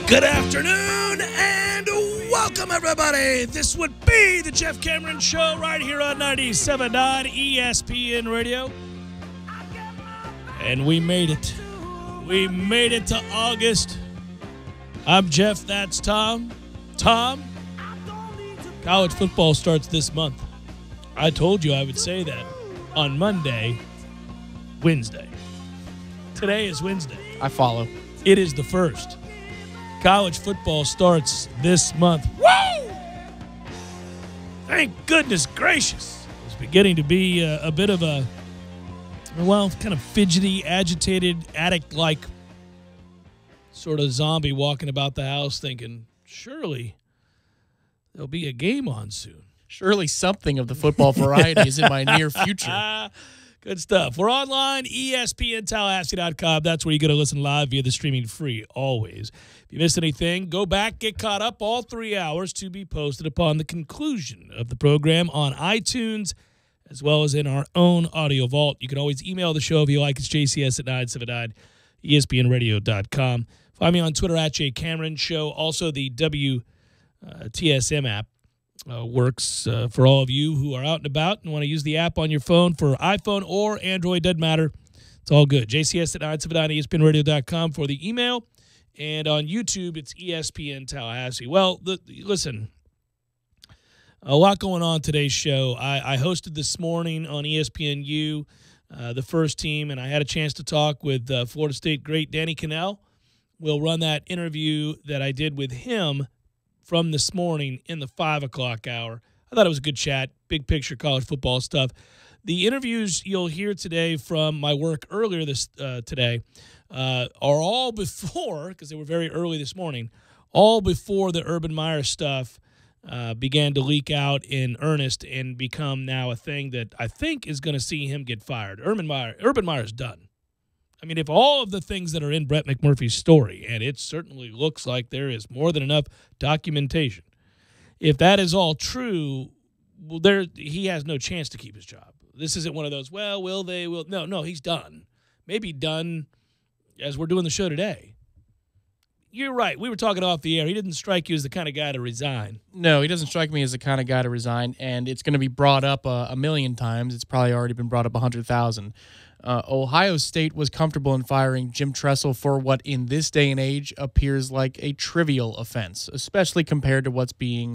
Good afternoon and welcome, everybody. This would be the Jeff Cameron Show right here on 97.9 ESPN Radio. And we made it. We made it to August. I'm Jeff, that's Tom. Tom, college football starts this month. I told you I would say that on Monday, Wednesday. Today is Wednesday. I follow. It is the 1st. College football starts this month. Woo! Thank goodness gracious. It's beginning to be a bit of a, well, kind of fidgety, agitated, addict-like sort of zombie walking about the house thinking, surely there'll be a game on soon. Surely something of the football variety is in my near future. Good stuff. We're online, ESPNTallahassee.com. That's where you get to listen live via the streaming free, always. If you missed anything, go back, get caught up. All 3 hours to be posted upon the conclusion of the program on iTunes, as well as in our own audio vault. You can always email the show if you like. It's jcs at 979ESPNradio.com. Find me on Twitter at JCameronShow. Also, the WTSM app works for all of you who are out and about and want to use the app on your phone for iPhone or Android. Doesn't matter. It's all good. JCS at 979ESPNradio.com for the email. And on YouTube, it's ESPN Tallahassee. Well, listen, a lot going on today's show. I hosted this morning on ESPNU, the first team, and I had a chance to talk with Florida State great Danny Kanell. We'll run that interview that I did with him from this morning in the 5 o'clock hour. I thought it was a good chat, big picture college football stuff. The interviews you'll hear today from my work earlier today are all before, because they were very early this morning, all before the Urban Meyer stuff began to leak out in earnest and become now a thing that I think is going to see him get fired. Urban Meyer's done. I mean, if all of the things that are in Brett McMurphy's story, and it certainly looks like there is more than enough documentation, if that is all true, well, he has no chance to keep his job. This isn't one of those, well, will they? Will no, he's done. Maybe done as we're doing the show today. You're right. We were talking off the air. He didn't strike you as the kind of guy to resign. No, he doesn't strike me as the kind of guy to resign, and it's going to be brought up a million times. It's probably already been brought up 100,000. Ohio State was comfortable in firing Jim Tressel for what in this day and age appears like a trivial offense, especially compared to what's being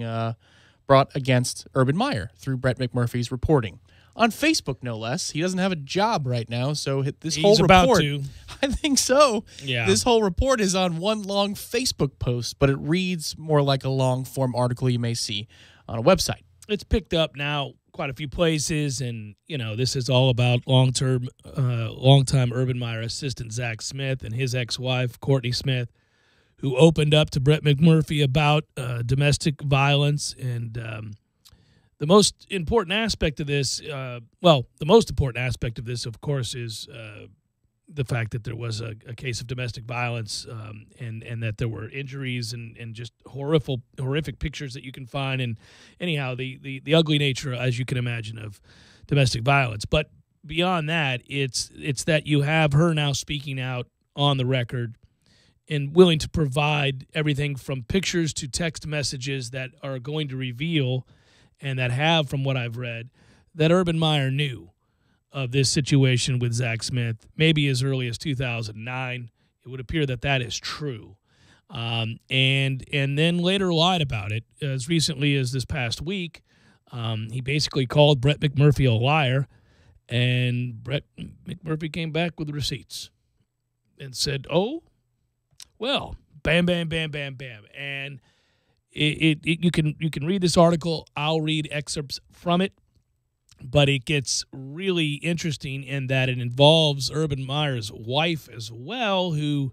brought against Urban Meyer through Brett McMurphy's reporting. On Facebook, no less. He doesn't have a job right now, so this whole report... about to. I think so. Yeah. This whole report is on one long Facebook post, but it reads more like a long-form article you may see on a website. It's picked up now quite a few places, and, this is all about longtime Urban Meyer assistant Zach Smith and his ex-wife, Courtney Smith, who opened up to Brett McMurphy about domestic violence. And the most important aspect of this, of course, is the fact that there was a case of domestic violence and that there were injuries and just horrific pictures that you can find. And anyhow, the ugly nature, as you can imagine, of domestic violence. But beyond that, it's that you have her now speaking out on the record and willing to provide everything from pictures to text messages that are going to reveal, and that have, from what I've read, that Urban Meyer knew of this situation with Zach Smith, maybe as early as 2009. It would appear that is true. And then later lied about it as recently as this past week. He basically called Brett McMurphy a liar, and Brett McMurphy came back with receipts and said, oh, well, bam, bam, bam, bam, bam. And you can read this article. I'll read excerpts from it. But it gets really interesting in that it involves Urban Meyer's wife as well, who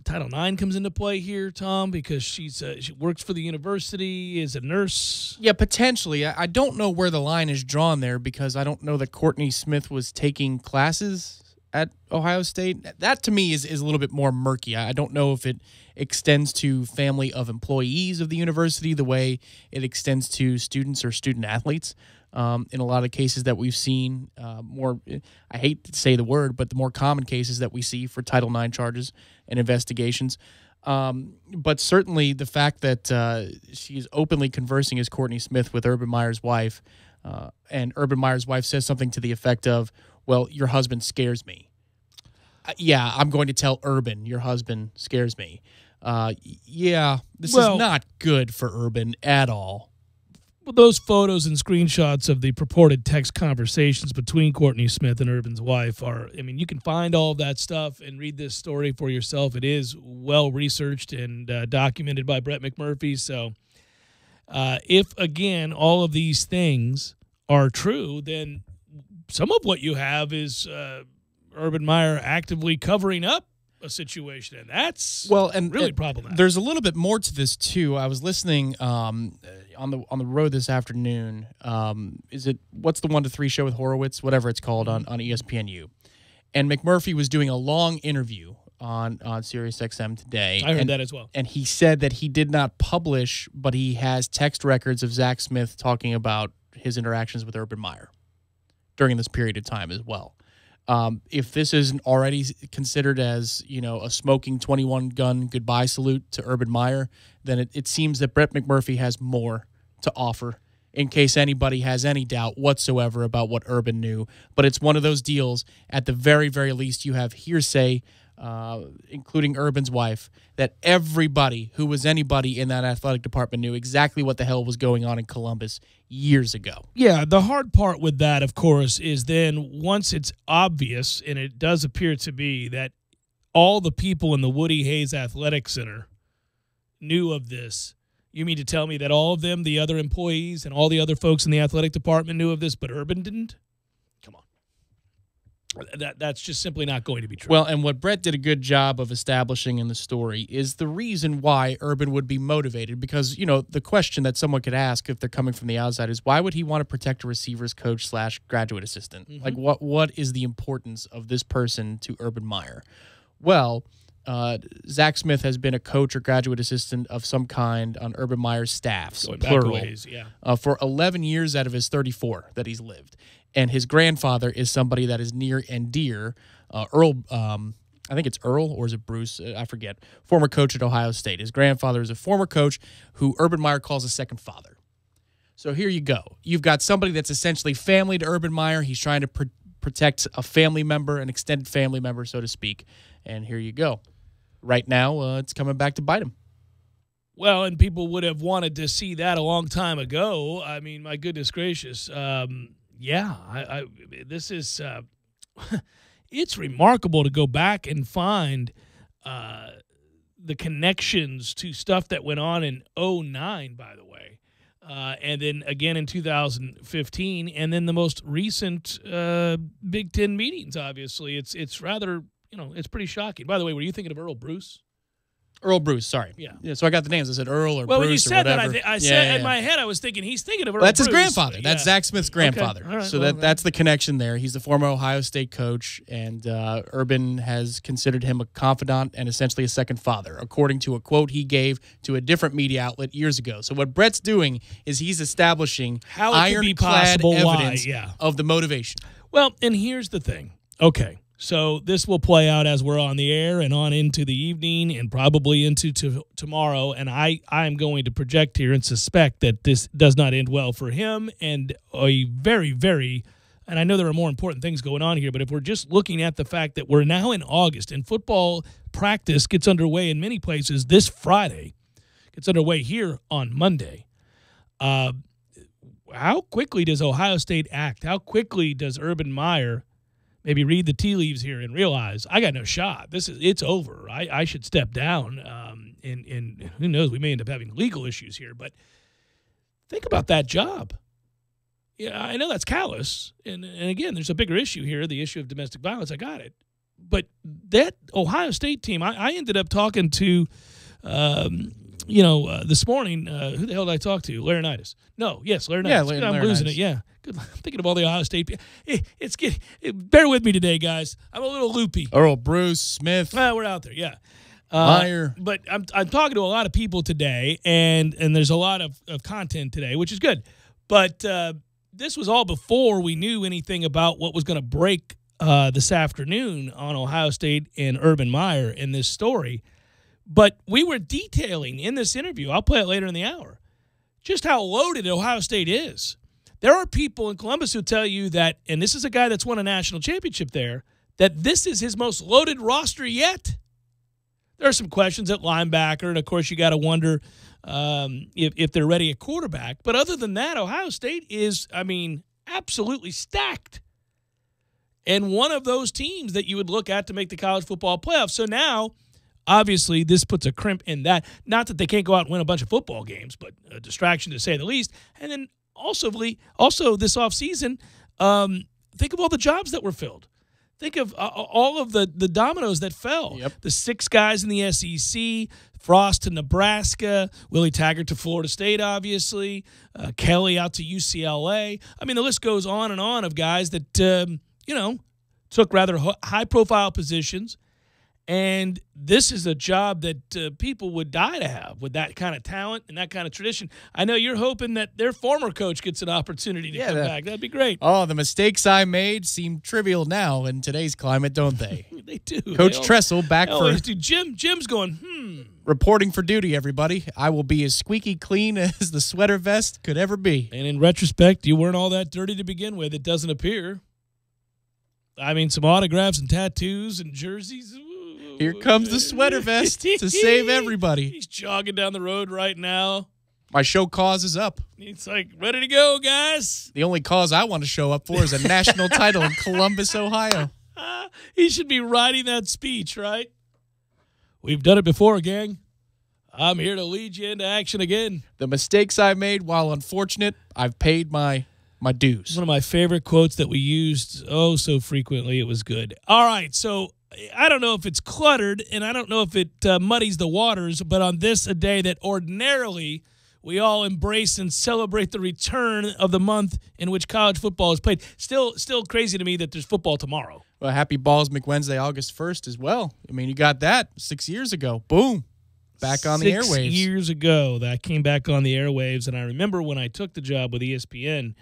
Title IX comes into play here, Tom, because she works for the university, is a nurse. Yeah, potentially. I don't know where the line is drawn there, because I don't know that Courtney Smith was taking classes at Ohio State. That, to me, is a little bit more murky. I don't know if it extends to family of employees of the university the way it extends to students or student athletes. In a lot of cases that we've seen, I hate to say the word, but the more common cases that we see for Title IX charges and investigations. But certainly the fact that she's openly conversing as Courtney Smith with Urban Meyer's wife, and Urban Meyer's wife says something to the effect of, well, your husband scares me. Yeah, I'm going to tell Urban your husband scares me. Yeah, this is not good for Urban at all. Well, those photos and screenshots of the purported text conversations between Courtney Smith and Urban's wife are, I mean, you can find all of that stuff and read this story for yourself. It is well-researched and documented by Brett McMurphy. So if, again, all of these things are true, then some of what you have is Urban Meyer actively covering up a situation, and that's really problematic. There's a little bit more to this too. I was listening on the road this afternoon. What's the 1 to 3 show with Horowitz, whatever it's called on ESPNU, and McMurphy was doing a long interview on SiriusXM today. I heard that as well. And he said that he did not publish, but he has text records of Zach Smith talking about his interactions with Urban Meyer during this period of time as well. If this isn't already considered as, a smoking 21-gun goodbye salute to Urban Meyer, then it seems that Brett McMurphy has more to offer in case anybody has any doubt whatsoever about what Urban knew. But it's one of those deals, at the very, very least, you have hearsay, including Urban's wife, that everybody who was anybody in that athletic department knew exactly what the hell was going on in Columbus years ago. Yeah, the hard part with that, of course, is then once it's obvious, and it does appear to be, that all the people in the Woody Hayes Athletic Center knew of this. You mean to tell me that all of them, the other employees and all the other folks in the athletic department knew of this, but Urban didn't? Come on. That's just simply not going to be true. Well, and what Brett did a good job of establishing in the story is the reason why Urban would be motivated. Because, the question that someone could ask if they're coming from the outside is, why would he want to protect a receivers coach / graduate assistant? Mm-hmm. Like, what is the importance of this person to Urban Meyer? Well, Zach Smith has been a coach or graduate assistant of some kind on Urban Meyer's staffs, plural, for 11 years out of his 34 that he's lived. And his grandfather is somebody that is near and dear. Earl, I think it's Earl, or is it Bruce? I forget. Former coach at Ohio State. His grandfather is a former coach who Urban Meyer calls a second father. So here you go. You've got somebody that's essentially family to Urban Meyer. He's trying to protect a family member, an extended family member, so to speak. And here you go. Right now, it's coming back to bite him. Well, and people would have wanted to see that a long time ago. I mean, my goodness gracious. This is it's remarkable to go back and find the connections to stuff that went on in 2009, by the way, and then again in 2015, and then the most recent Big Ten meetings. Obviously, it's rather, it's pretty shocking. By the way, were you thinking of Earl Bruce? Earl Bruce, sorry. Yeah. So I got the names. I said Earl or Bruce or whatever. Well, when you said that, I said in my head, I was thinking he's thinking of Earl Bruce. That's his grandfather. That's Zach Smith's grandfather. Okay. Right, so that's the connection there. He's the former Ohio State coach, and Urban has considered him a confidant and essentially a second father, according to a quote he gave to a different media outlet years ago. So what Brett's doing is he's establishing ironclad evidence of the motivation. Well, and here's the thing. Okay. So this will play out as we're on the air and on into the evening and probably into tomorrow. And I'm going to project here and suspect that this does not end well for him. And a very, very, and I know there are more important things going on here, but if we're just looking at the fact that we're now in August and football practice gets underway in many places this Friday, gets underway here on Monday. How quickly does Ohio State act? How quickly does Urban Meyer maybe read the tea leaves here and realize I got no shot? It's over. I should step down. And who knows, we may end up having legal issues here. But think about that job. Yeah, I know that's callous. And again, there's a bigger issue here, the issue of domestic violence. I got it. But that Ohio State team, I ended up talking to, this morning, who the hell did I talk to? Laurinaitis. Laurinaitis. Yeah, I'm losing it, yeah. Good. I'm thinking of all the Ohio State people. Bear with me today, guys. I'm a little loopy. Earl, Bruce, Smith. We're out there, yeah. Meyer. But I'm talking to a lot of people today, and there's a lot of content today, which is good. But this was all before we knew anything about what was going to break this afternoon on Ohio State and Urban Meyer in this story. But we were detailing in this interview, I'll play it later in the hour, just how loaded Ohio State is. There are people in Columbus who tell you that, and this is a guy that's won a national championship there, that this is his most loaded roster yet. There are some questions at linebacker, and, of course, you got to wonder if they're ready at quarterback. But other than that, Ohio State is, absolutely stacked. And one of those teams that you would look at to make the college football playoff. So now, obviously, this puts a crimp in that. Not that they can't go out and win a bunch of football games, but a distraction to say the least. And then also this offseason, think of all the jobs that were filled. Think of all of the dominoes that fell. Yep. The 6 guys in the SEC, Frost to Nebraska, Willie Taggart to Florida State, obviously, Kelly out to UCLA. The list goes on and on of guys that, took rather high-profile positions. And this is a job that people would die to have with that kind of talent and that kind of tradition. I know you're hoping that their former coach gets an opportunity to come back. That'd be great. Oh, the mistakes I made seem trivial now in today's climate, don't they? They do. Coach Tressel back for Jim's going, reporting for duty, everybody. I will be as squeaky clean as the sweater vest could ever be. And in retrospect, you weren't all that dirty to begin with. It doesn't appear. Some autographs and tattoos and jerseys. Here comes the sweater vest to save everybody. He's jogging down the road right now. My show cause is up. He's like, ready to go, guys. The only cause I want to show up for is a national title in Columbus, Ohio. He should be writing that speech, right? We've done it before, gang. I'm here to lead you into action again. The mistakes I made, while unfortunate, I've paid my dues. One of my favorite quotes that we used so frequently. It was good. All right, so I don't know if it's cluttered, and I don't know if it muddies the waters, but on this, a day that ordinarily we all embrace and celebrate the return of the month in which college football is played. Still crazy to me that there's football tomorrow. Well, happy Balls McWednesday, August 1st as well. You got that 6 years ago. Boom. Back on the airwaves. 6 years ago, that came back on the airwaves, and I remember when I took the job with ESPN,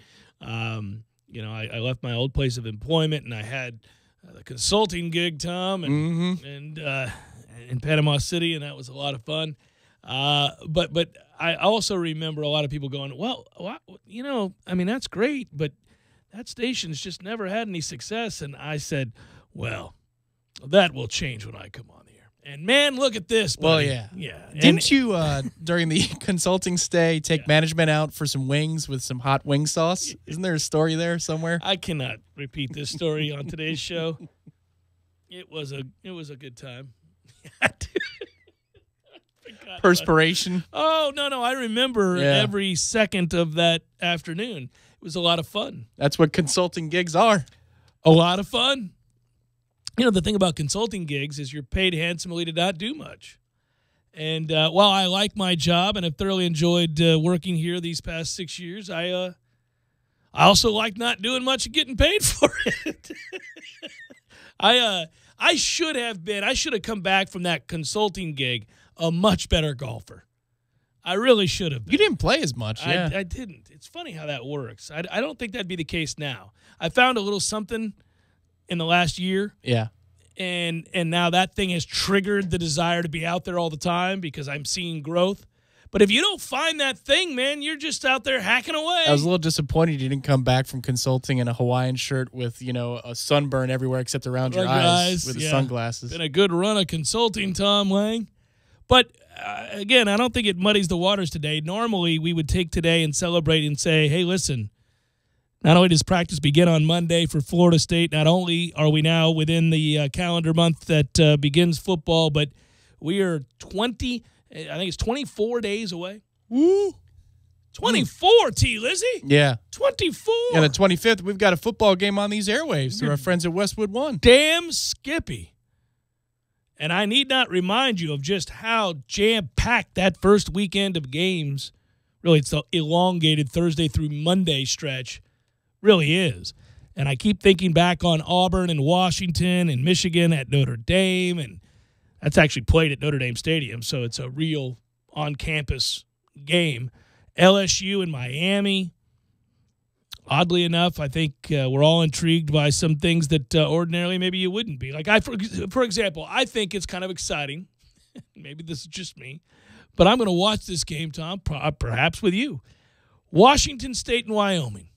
I left my old place of employment, and I had the consulting gig, Tom, and in Panama City, and that was a lot of fun. But I also remember a lot of people going, well, that's great, but that station's just never had any success. And I said, well, that will change when I come on the air. And, man, look at this, buddy. Well, yeah. Yeah. Didn't you, during the consulting stay, take management out for some wings with some hot wing sauce? Isn't there a story there somewhere? I cannot repeat this story on today's show. It was a good time. Perspiration. Oh, no. I remember every second of that afternoon. It was a lot of fun. That's what consulting gigs are. A lot of fun. The thing about consulting gigs is you're paid handsomely to not do much. And while I like my job and have thoroughly enjoyed working here these past 6 years, I also like not doing much and getting paid for it. I should have come back from that consulting gig a much better golfer. I really should have been. You didn't play as much, yeah. I didn't. It's funny how that works. I don't think that'd be the case now. I found a little something in the last year. Yeah. And now that thing has triggered the desire to be out there all the time because I'm seeing growth. But if you don't find that thing, man, you're just out there hacking away. I was a little disappointed you didn't come back from consulting in a Hawaiian shirt with, a sunburn everywhere except around your eyes with the sunglasses. Been a good run of consulting, Tom Lang. But, again, I don't think it muddies the waters today. Normally, we would take today and celebrate and say, hey, listen, not only does practice begin on Monday for Florida State, not only are we now within the calendar month that begins football, but we are 24 days away. Woo! 24, T. Lizzie? Yeah. 24. And the 25th, we've got a football game on these airwaves through our friends at Westwood One. Damn Skippy. And I need not remind you of just how jam-packed that first weekend of games, really it's the elongated Thursday through Monday stretch, really is. And I keep thinking back on Auburn and Washington and Michigan at Notre Dame, and that's actually played at Notre Dame Stadium, so it's a real on-campus game. LSU and Miami. Oddly enough, I think we're all intrigued by some things that ordinarily maybe you wouldn't be. Like, for example, I think it's kind of exciting maybe this is just me, but I'm going to watch this game, Tom, perhaps with you. Washington State and Wyoming.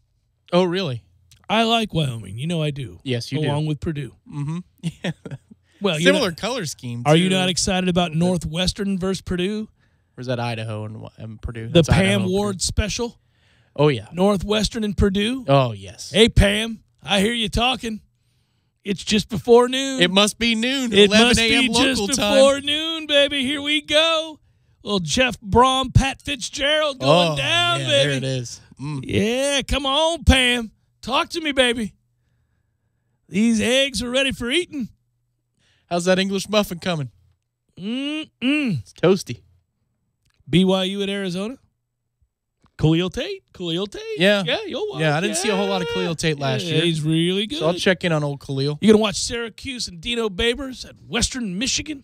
Oh, really? I like Wyoming. You know I do. Yes, you do. Along with Purdue. Mm-hmm. Yeah. Well, similar color scheme, too. Are you not excited about Northwestern versus Purdue? Or is that Idaho and Purdue? The Pam Ward special? Oh, yeah. Northwestern and Purdue? Oh, yes. Hey, Pam, I hear you talking. It's just before noon. It must be noon. It 11 must a.m. be local just time. before noon, baby. Here we go. Little Jeff Brom, Pat Fitzgerald going down, yeah, baby. There it is. Yeah, come on, Pam. Talk to me, baby. These eggs are ready for eating. How's that English muffin coming? It's toasty. BYU at Arizona. Khalil Tate. Yeah. Yeah, you'll watch. Yeah, I didn't see a whole lot of Khalil Tate last year. He's really good. So I'll check in on old Khalil. You going to watch Syracuse and Dino Babers at Western Michigan?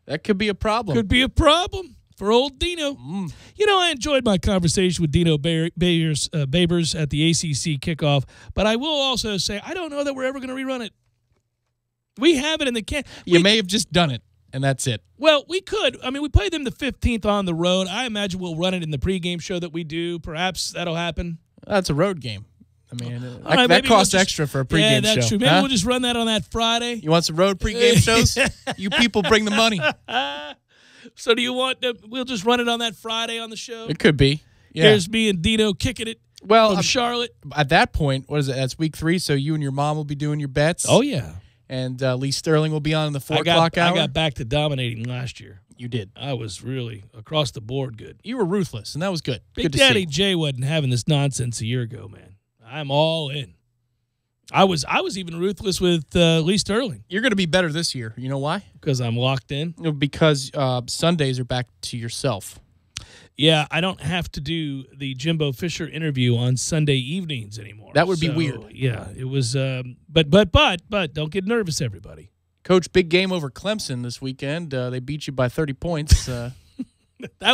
That could be a problem. Could be a problem for old Dino. You know, I enjoyed my conversation with Dino Babers at the ACC kickoff, but I will also say I don't know that we're ever going to rerun it. We have it in the can. You may have just done it, and that's it. Well, we could. I mean, we played them the 15th on the road. I imagine we'll run it in the pregame show that we do. Perhaps that'll happen. That's a road game. I mean, right, that costs extra for a pregame show. Yeah, that's true. Maybe huh? we'll just run that on that Friday. You want some road pregame shows? You people bring the money. So do you want we'll just run it on that Friday on the show? It could be. Yeah. Here's me and Dino kicking it from Charlotte. At that point, what is it? That's week 3, so you and your mom will be doing your bets. Oh, yeah. And Lee Sterling will be on in the 4 o'clock hour. I got back to dominating last year. You did. I was really across the board good. You were ruthless, and that was good. Big Daddy Jay wasn't having this nonsense a year ago, man. I'm all in. I was even ruthless with Lee Sterling. You're going to be better this year. You know why? Because I'm locked in. Because Sundays are back to yourself. Yeah, I don't have to do the Jimbo Fisher interview on Sunday evenings anymore. That would be weird. Yeah, it was. But don't get nervous, everybody. Coach, big game over Clemson this weekend. They beat you by 30 points. That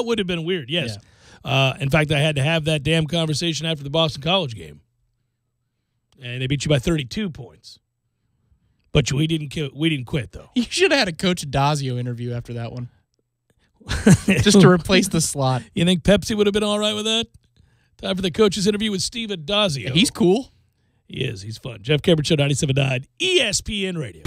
would have been weird. Yes. Yeah. In fact, I had to have that damn conversation after the Boston College game, and they beat you by 32 points. But we didn't quit though. You should have had a Coach Adazio interview after that one. Just to replace the slot. You think Pepsi would have been all right with that? Time for the coach's interview with Steve Adazio. Yeah, he's cool. He is. He's fun. Jeff Cameron Show, 97.9 ESPN Radio.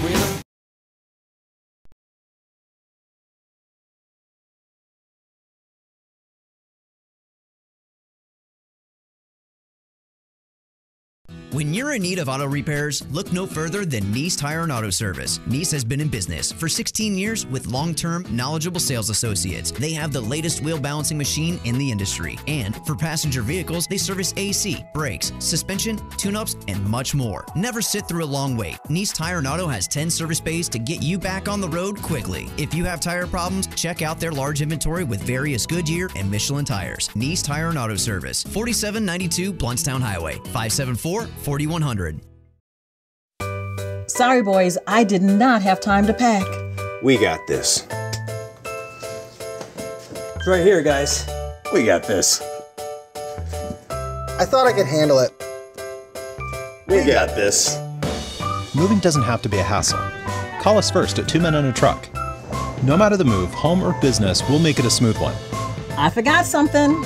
When you're in need of auto repairs, look no further than Nice Tire and Auto Service. Nice has been in business for 16 years with long-term, knowledgeable sales associates. They have the latest wheel balancing machine in the industry. And for passenger vehicles, they service AC, brakes, suspension, tune-ups, and much more. Never sit through a long wait. Nice Tire and Auto has 10 service bays to get you back on the road quickly. If you have tire problems, check out their large inventory with various Goodyear and Michelin tires. Nice Tire and Auto Service, 4792 Bluntstown Highway, 574-4100. Sorry, boys, I did not have time to pack. We got this. It's right here, guys. We got this. I thought I could handle it. We got this. Moving doesn't have to be a hassle. Call us first at 2 Men and a Truck. No matter the move, home or business, we'll make it a smooth one. I forgot something.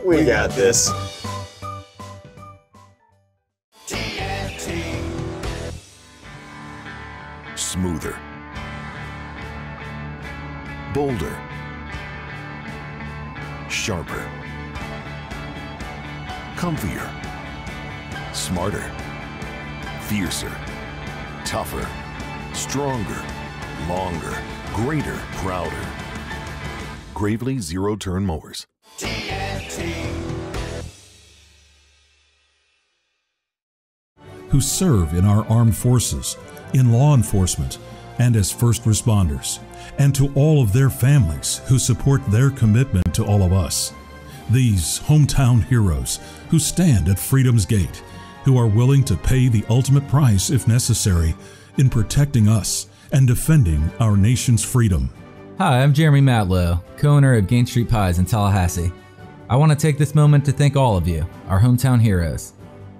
We got this. Smoother, bolder, sharper, comfier, smarter, fiercer, tougher, stronger, longer, greater, prouder. Gravely Zero-Turn Mowers. Who serve in our armed forces, in law enforcement, and as first responders, and to all of their families who support their commitment to all of us. These hometown heroes who stand at freedom's gate, who are willing to pay the ultimate price if necessary in protecting us and defending our nation's freedom. Hi, I'm Jeremy Matlow, co-owner of Gain Street Pies in Tallahassee. I want to take this moment to thank all of you, our hometown heroes.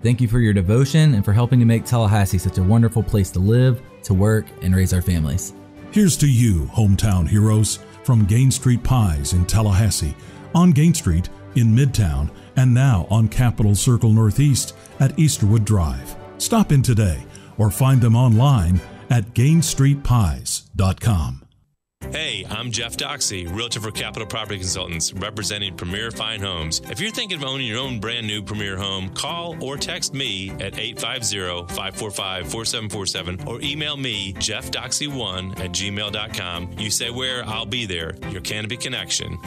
Thank you for your devotion and for helping to make Tallahassee such a wonderful place to live, to work, and raise our families. Here's to you, hometown heroes, from Gain Street Pies in Tallahassee, on Gain Street in Midtown, and now on Capitol Circle Northeast at Easterwood Drive. Stop in today or find them online at GainStreetPies.com. Hey, I'm Jeff Doxey, Realtor for Capital Property Consultants, representing Premier Fine Homes. If you're thinking of owning your own brand new Premier home, call or text me at 850-545-4747 or email me, jeffdoxey1@gmail.com. You say where, I'll be there. Your Canopy Connection.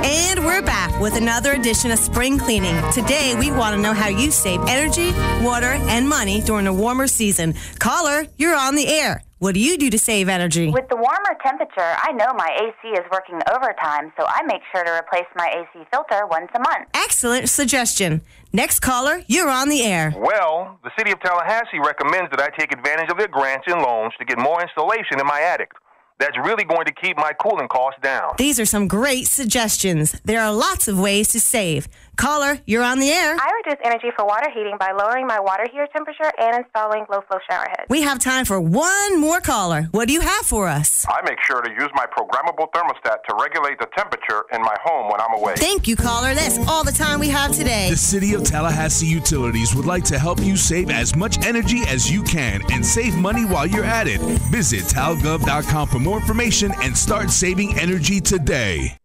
And we're back with another edition of Spring Cleaning. Today, we want to know how you save energy, water, and money during the warmer season. Caller, you're on the air. What do you do to save energy? With the warmer temperature, I know my AC is working overtime, so I make sure to replace my AC filter once a month. Excellent suggestion. Next caller, you're on the air. Well, the City of Tallahassee recommends that I take advantage of their grants and loans to get more installation in my attic. That's really going to keep my cooling costs down. These are some great suggestions. There are lots of ways to save. Caller, you're on the air. I reduce energy for water heating by lowering my water heater temperature and installing low-flow shower heads. We have time for one more caller. What do you have for us? I make sure to use my programmable thermostat to regulate the temperature in my home when I'm away. Thank you, caller. That's all the time we have today. The City of Tallahassee Utilities would like to help you save as much energy as you can and save money while you're at it. Visit talgov.com for more information and start saving energy today.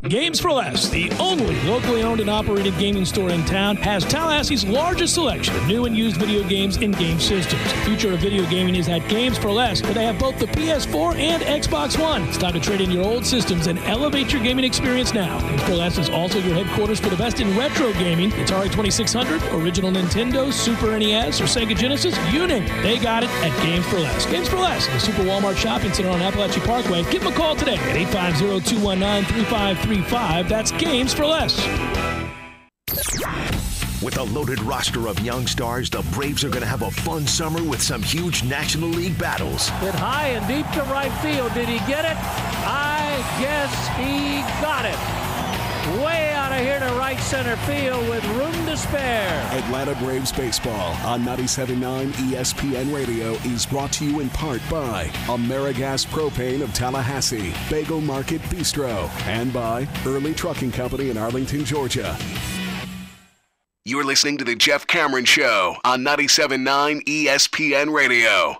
Games for Less, the only locally owned and operated gaming store in town, has Tallahassee's largest selection of new and used video games and game systems. The future of video gaming is at Games for Less, where they have both the PS4 and Xbox One. It's time to trade in your old systems and elevate your gaming experience now. Games for Less is also your headquarters for the best in retro gaming. Atari 2600, original Nintendo, Super NES, or Sega Genesis, you name it. They got it at Games for Less. Games for Less, the Super Walmart Shopping Center on Appalachia Parkway. Give them a call today at 850-219-3535. That's Games for Less. With a loaded roster of young stars, the Braves are going to have a fun summer with some huge National League battles. Hit high and deep to right field. Did he get it? I guess he got it. Way out of here to right center field with room to spare. Atlanta Braves baseball on 97.9 ESPN Radio is brought to you in part by AmeriGas Propane of Tallahassee, Bagel Market Bistro, and by Early Trucking Company in Arlington, Georgia. You're listening to The Jeff Cameron Show on 97.9 ESPN Radio.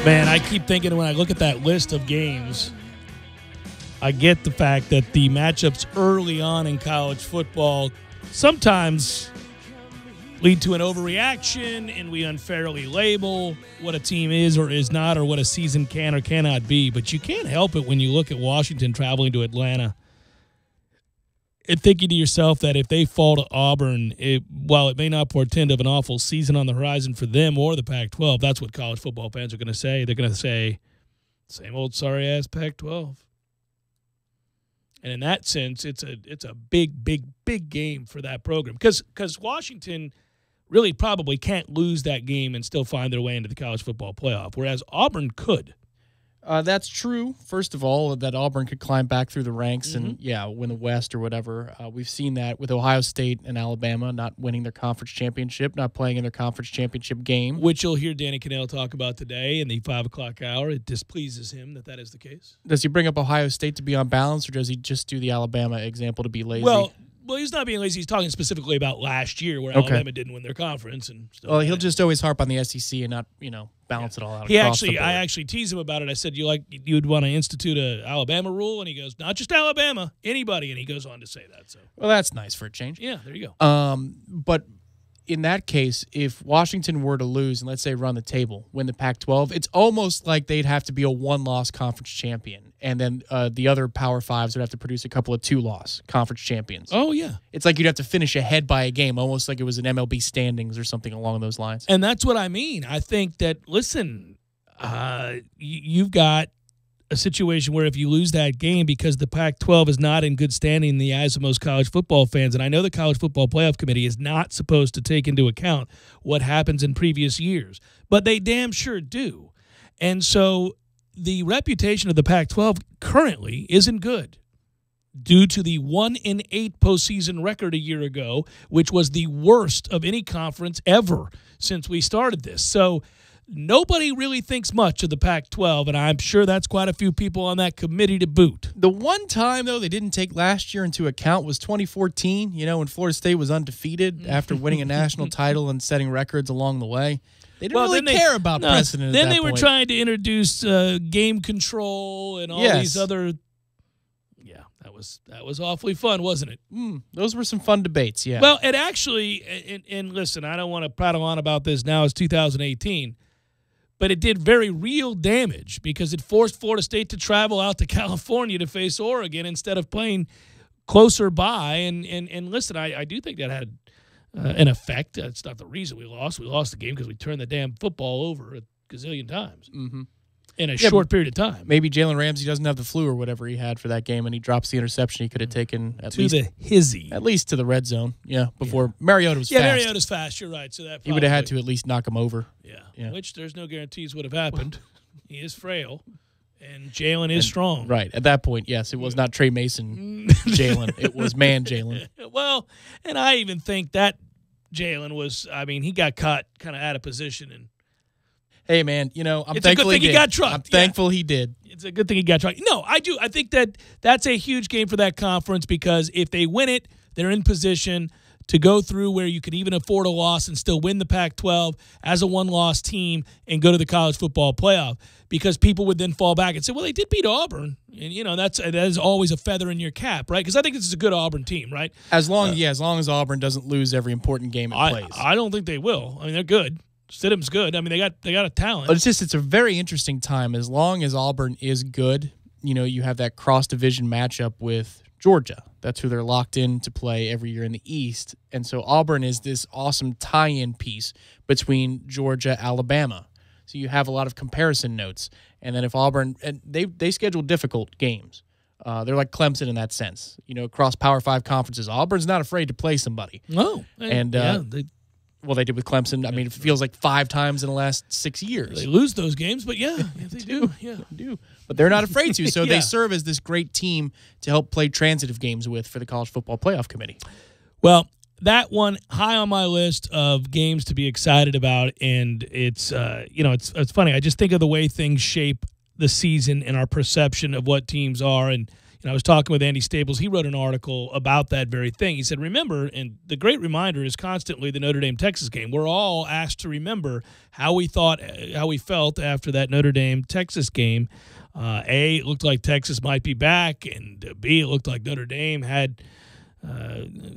Man, I keep thinking when I look at that list of games, I get the fact that the matchups early on in college football sometimes lead to an overreaction, and we unfairly label what a team is or is not, or what a season can or cannot be. But you can't help it when you look at Washington traveling to Atlanta and thinking to yourself that if they fall to Auburn, while it may not portend of an awful season on the horizon for them or the Pac-12, that's what college football fans are going to say. They're going to say, same old sorry-ass Pac-12. And in that sense, it's a big, big, big game for that program. Because Washington really probably can't lose that game and still find their way into the college football playoff, whereas Auburn could. That's true. First of all, that Auburn could climb back through the ranks and, win the West or whatever. We've seen that with Ohio State and Alabama not winning their conference championship, not playing in their conference championship game. Which you'll hear Danny Kanell talk about today in the 5 o'clock hour. It displeases him that is the case. Does he bring up Ohio State to be on balance, or does he just do the Alabama example to be lazy? Well, he's not being lazy. He's talking specifically about last year where Alabama didn't win their conference. He'll just always harp on the SEC and not, balance it all out. I actually teased him about it. I said, you'd want to institute a Alabama rule, and he goes, not just Alabama, anybody, and he goes on to say that. So, well, that's nice for a change. Yeah, there you go. But in that case, if Washington were to lose and let's say run the table, win the Pac-12, it's almost like they'd have to be a one-loss conference champion, and then the other Power Fives would have to produce a couple of two-loss conference champions. Oh, yeah. It's like you'd have to finish ahead by a game, almost like it was an MLB standings or something along those lines. And that's what I mean. I think that, listen, you've got a situation where if you lose that game because the Pac-12 is not in good standing in the eyes of most college football fans, and I know the College Football Playoff Committee is not supposed to take into account what happens in previous years, but they damn sure do. And so the reputation of the Pac-12 currently isn't good due to the 1-8 postseason record a year ago, which was the worst of any conference ever since we started this. So nobody really thinks much of the Pac-12, and I'm sure that's quite a few people on that committee to boot. The one time, though, they didn't take last year into account was 2014, when Florida State was undefeated after winning a national title and setting records along the way. They didn't really care about precedent Then at that they were point. trying to introduce game control and all these other... Yeah, that was awfully fun, wasn't it? Those were some fun debates, yeah. Well, it actually, and listen, I don't want to prattle on about this now. It's 2018. But it did very real damage because it forced Florida State to travel out to California to face Oregon instead of playing closer by. And listen, I do think that had an effect. That's not the reason we lost. We lost the game because we turned the damn football over a gazillion times in a short period of time. Maybe Jalen Ramsey doesn't have the flu or whatever he had for that game, and he drops the interception he could have taken at least to the red zone. Yeah, before Mariota was fast. Yeah, Mariota's fast. You're right. So that he would have had to at least knock him over. Yeah, which there's no guarantees would have happened. He is frail, and Jalen is strong. Right. At that point, yes, it was not Trey Mason Jalen. It was man Jalen. Well, and I even think that Jalen was, he got caught kind of out of position. And hey, man, I'm it's thankful a good thing he got trucked. I'm thankful he did. It's a good thing he got trucked. No, I do. I think that's a huge game for that conference because if they win it, they're in position to go through where you could even afford a loss and still win the Pac-12 as a one-loss team and go to the college football playoff because people would then fall back and say, well, they did beat Auburn. And, that is always a feather in your cap, right? Because I think this is a good Auburn team, right? As long as Auburn doesn't lose every important game it plays. I don't think they will. They're good. Stidham's good. They got a talent. But it's a very interesting time. As long as Auburn is good, you have that cross-division matchup with Georgia. That's who they're locked in to play every year in the East. And so Auburn is this awesome tie-in piece between Georgia, Alabama. So you have a lot of comparison notes. And then if Auburn, and they schedule difficult games. They're like Clemson in that sense. Across Power 5 conferences, Auburn's not afraid to play somebody. No. And they did with Clemson. It feels like 5 times in the last 6 years. They lose those games, but they do. Yeah, they do. But they're not afraid to. So they serve as this great team to help play transitive games with for the College Football Playoff Committee. Well, that one high on my list of games to be excited about, and it's it's funny. I just think of the way things shape the season and our perception of what teams are. And I was talking with Andy Staples. He wrote an article about that very thing. He said, remember, and the great reminder is constantly the Notre Dame-Texas game. We're all asked to remember how we felt after that Notre Dame-Texas game. A, it looked like Texas might be back, and B, it looked like Notre Dame had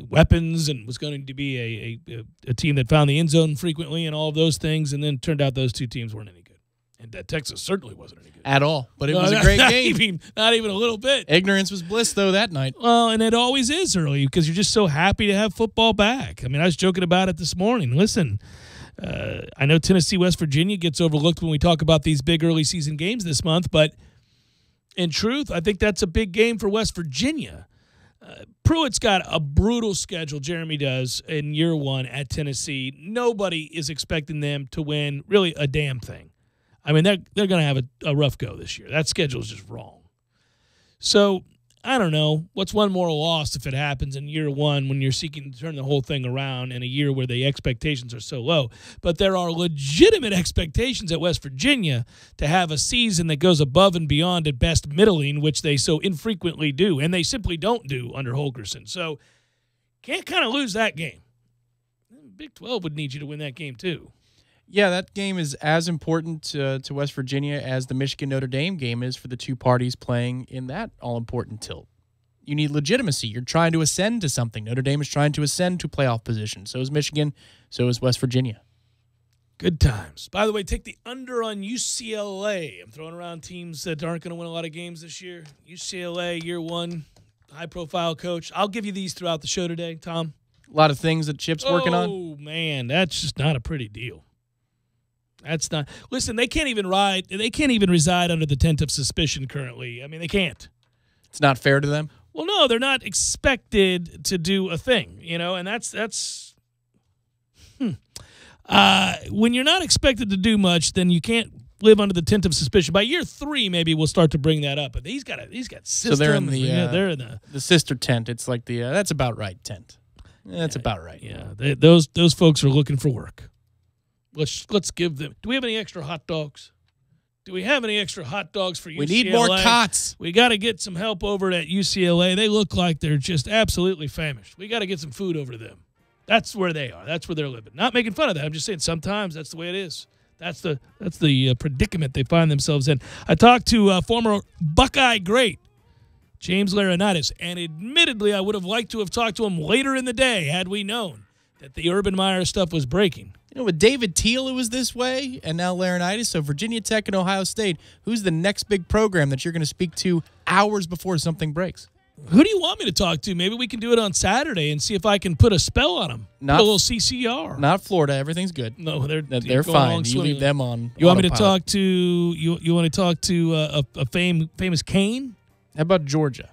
weapons and was going to be a team that found the end zone frequently and all of those things, and then turned out those two teams weren't any good. And that Texas certainly wasn't any good. At all. But it was a great game. Not even a little bit. Ignorance was bliss, though, that night. Well, and it always is early because you're just so happy to have football back. I was joking about it this morning. Listen, I know Tennessee, West Virginia gets overlooked when we talk about these big early season games this month, but in truth, I think that's a big game for West Virginia. Pruitt's got a brutal schedule, Jeremy does, in year one at Tennessee. Nobody is expecting them to win really a damn thing. They're going to have a rough go this year. That schedule is just wrong. So, I don't know. What's one more loss if it happens in year one when you're seeking to turn the whole thing around in a year where the expectations are so low? But there are legitimate expectations at West Virginia to have a season that goes above and beyond at best middling, which they so infrequently do, and they simply don't do under Holgorsen. So, can't kind of lose that game. Big 12 would need you to win that game too. Yeah, that game is as important to West Virginia as the Michigan-Notre Dame game is for the two parties playing in that all-important tilt. You need legitimacy. You're trying to ascend to something. Notre Dame is trying to ascend to playoff position. So is Michigan. So is West Virginia. Good times. By the way, take the under on UCLA. I'm throwing around teams that aren't going to win a lot of games this year. UCLA, year one, high-profile coach. I'll give you these throughout the show today, Tom. A lot of things that Chip's working on. Oh, man, that's just not a pretty deal. That's not. Listen, they can't even reside under the tent of suspicion currently. I mean, they can't. It's not fair to them? Well, no, they're not expected to do a thing, and that's when you're not expected to do much, then you can't live under the tent of suspicion. By year 3, maybe we'll start to bring that up. But he's got system. So they're in the sister tent. It's like the that's about right tent. That's about right. Yeah, those folks are looking for work. Let's give them. Do we have any extra hot dogs? Do we have any extra hot dogs for UCLA? We need more cots. We got to get some help over at UCLA. They look like they're just absolutely famished. We got to get some food over to them. That's where they are. That's where they're living. Not making fun of that. I'm just saying sometimes that's the way it is. That's the predicament they find themselves in. I talked to former Buckeye great James Laurinaitis, and admittedly I would have liked to have talked to him later in the day had we known that the Urban Meyer stuff was breaking. With David Teal, it was this way, and now Laurinaitis. So Virginia Tech and Ohio State, who's the next big program that you're going to speak to hours before something breaks? Who do you want me to talk to? Maybe we can do it on Saturday and see if I can put a spell on them. Put a little CCR. Not Florida. Everything's good. No, they're fine. You leave them on. You want me to talk to you want to talk to a famous Kane? How about Georgia?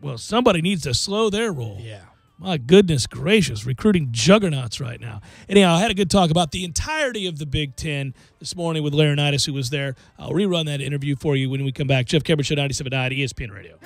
Well, somebody needs to slow their roll. Yeah. My goodness gracious, recruiting juggernauts right now. Anyhow, I had a good talk about the entirety of the Big Ten this morning with Laurinaitis, who was there. I'll rerun that interview for you when we come back. Jeff Cameron Show, 97.9 ESPN Radio.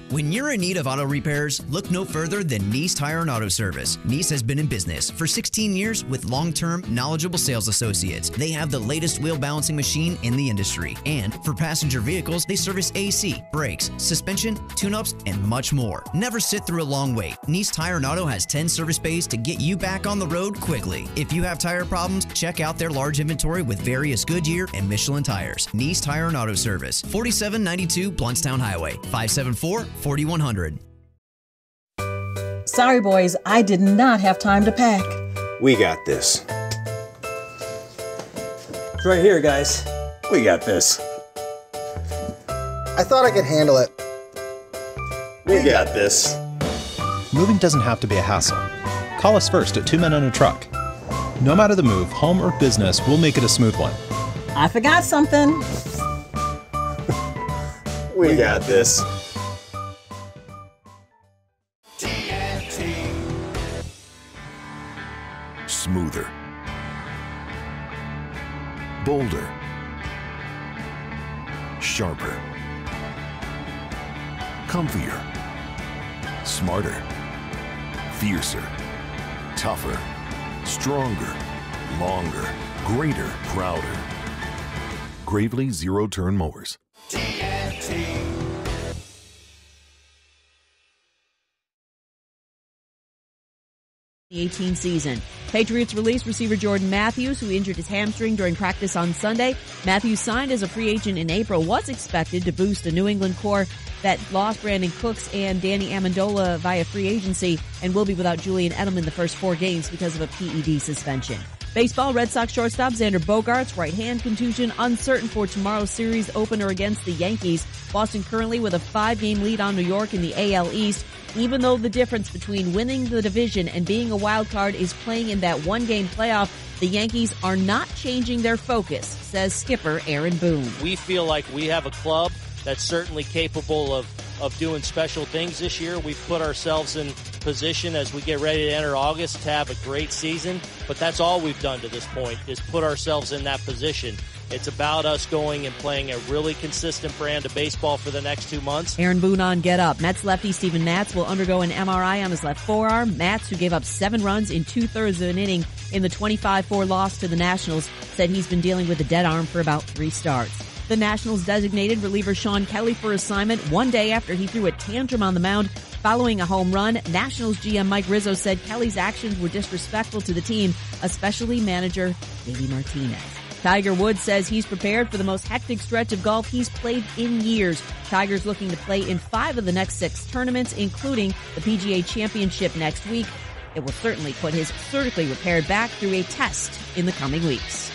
When you're in need of auto repairs, look no further than Nice Tire and Auto Service. Nice has been in business for 16 years with long-term, knowledgeable sales associates. They have the latest wheel balancing machine in the industry. And for passenger vehicles, they service AC, brakes, suspension, tune-ups, and much more. Never sit through a long wait. Nice Tire and Auto has 10 service bays to get you back on the road quickly. If you have tire problems, check out their large inventory with various Goodyear and Michelin tires. Nice Tire and Auto Service, 4792 Bluntstown Highway, 574-4100. Sorry, boys, I did not have time to pack. We got this. It's right here, guys. We got this. I thought I could handle it. We got this. Moving doesn't have to be a hassle. Call us first at 2 Men and a Truck. No matter the move, home or business, we'll make it a smooth one. I forgot something. We got this. Smoother, bolder, sharper, comfier, smarter, fiercer, tougher, stronger, longer, greater, prouder. Gravely zero-turn mowers. TNT. 2018 season. Patriots released receiver Jordan Matthews, who injured his hamstring during practice on Sunday. Matthews signed as a free agent in April, was expected to boost a New England core that lost Brandon Cooks and Danny Amendola via free agency and will be without Julian Edelman the first 4 games because of a PED suspension. Baseball, Red Sox shortstop Xander Bogaerts, right hand contusion, uncertain for tomorrow's series opener against the Yankees. Boston currently with a 5-game lead on New York in the AL East. Even though the difference between winning the division and being a wild card is playing in that 1-game playoff, the Yankees are not changing their focus, says skipper Aaron Boone. We feel like we have a club that's certainly capable of doing special things this year. We've put ourselves in position as we get ready to enter August to have a great season, but that's all we've done to this point is put ourselves in that position. It's about us going and playing a really consistent brand of baseball for the next 2 months. Aaron Boone on Get Up. Mets lefty Steven Matz will undergo an MRI on his left forearm. Matz, who gave up 7 runs in 2/3 of an inning in the 25-4 loss to the Nationals, said he's been dealing with a dead arm for about 3 starts. The Nationals designated reliever Sean Kelly for assignment 1 day after he threw a tantrum on the mound Following a home run, Nationals GM Mike Rizzo said Kelly's actions were disrespectful to the team, especially manager Davey Martinez. Tiger Woods says he's prepared for the most hectic stretch of golf he's played in years. Tiger's looking to play in 5 of the next 6 tournaments, including the PGA Championship next week. It will certainly put his surgically repaired back through a test in the coming weeks.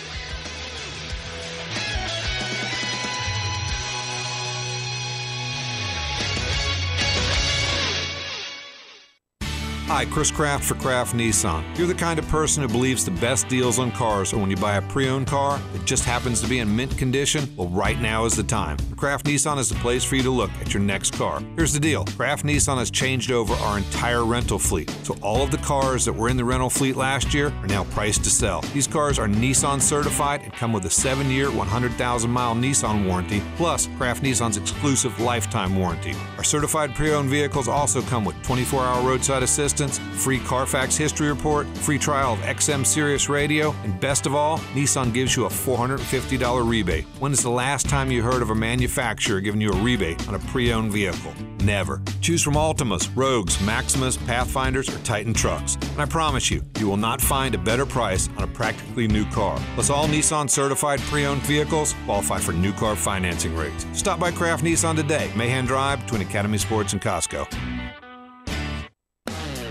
Hi, Chris Kraft for Kraft Nissan. You're the kind of person who believes the best deals on cars are when you buy a pre-owned car that just happens to be in mint condition? Well, right now is the time. Kraft Nissan is the place for you to look at your next car. Here's the deal. Kraft Nissan has changed over our entire rental fleet. So all of the cars that were in the rental fleet last year are now priced to sell. These cars are Nissan certified and come with a 7-year, 100,000-mile Nissan warranty, plus Kraft Nissan's exclusive lifetime warranty. Our certified pre-owned vehicles also come with 24-hour roadside assistance, free Carfax history report, free trial of XM Sirius radio, and best of all, Nissan gives you a $450 rebate. When is the last time you heard of a manufacturer giving you a rebate on a pre-owned vehicle? Never. Choose from Altimas, Rogues, Maximas, Pathfinders, or Titan trucks. And I promise you, you will not find a better price on a practically new car. Plus, all Nissan certified pre-owned vehicles qualify for new car financing rates. Stop by Kraft Nissan today, Mahan Drive, between Academy Sports and Costco.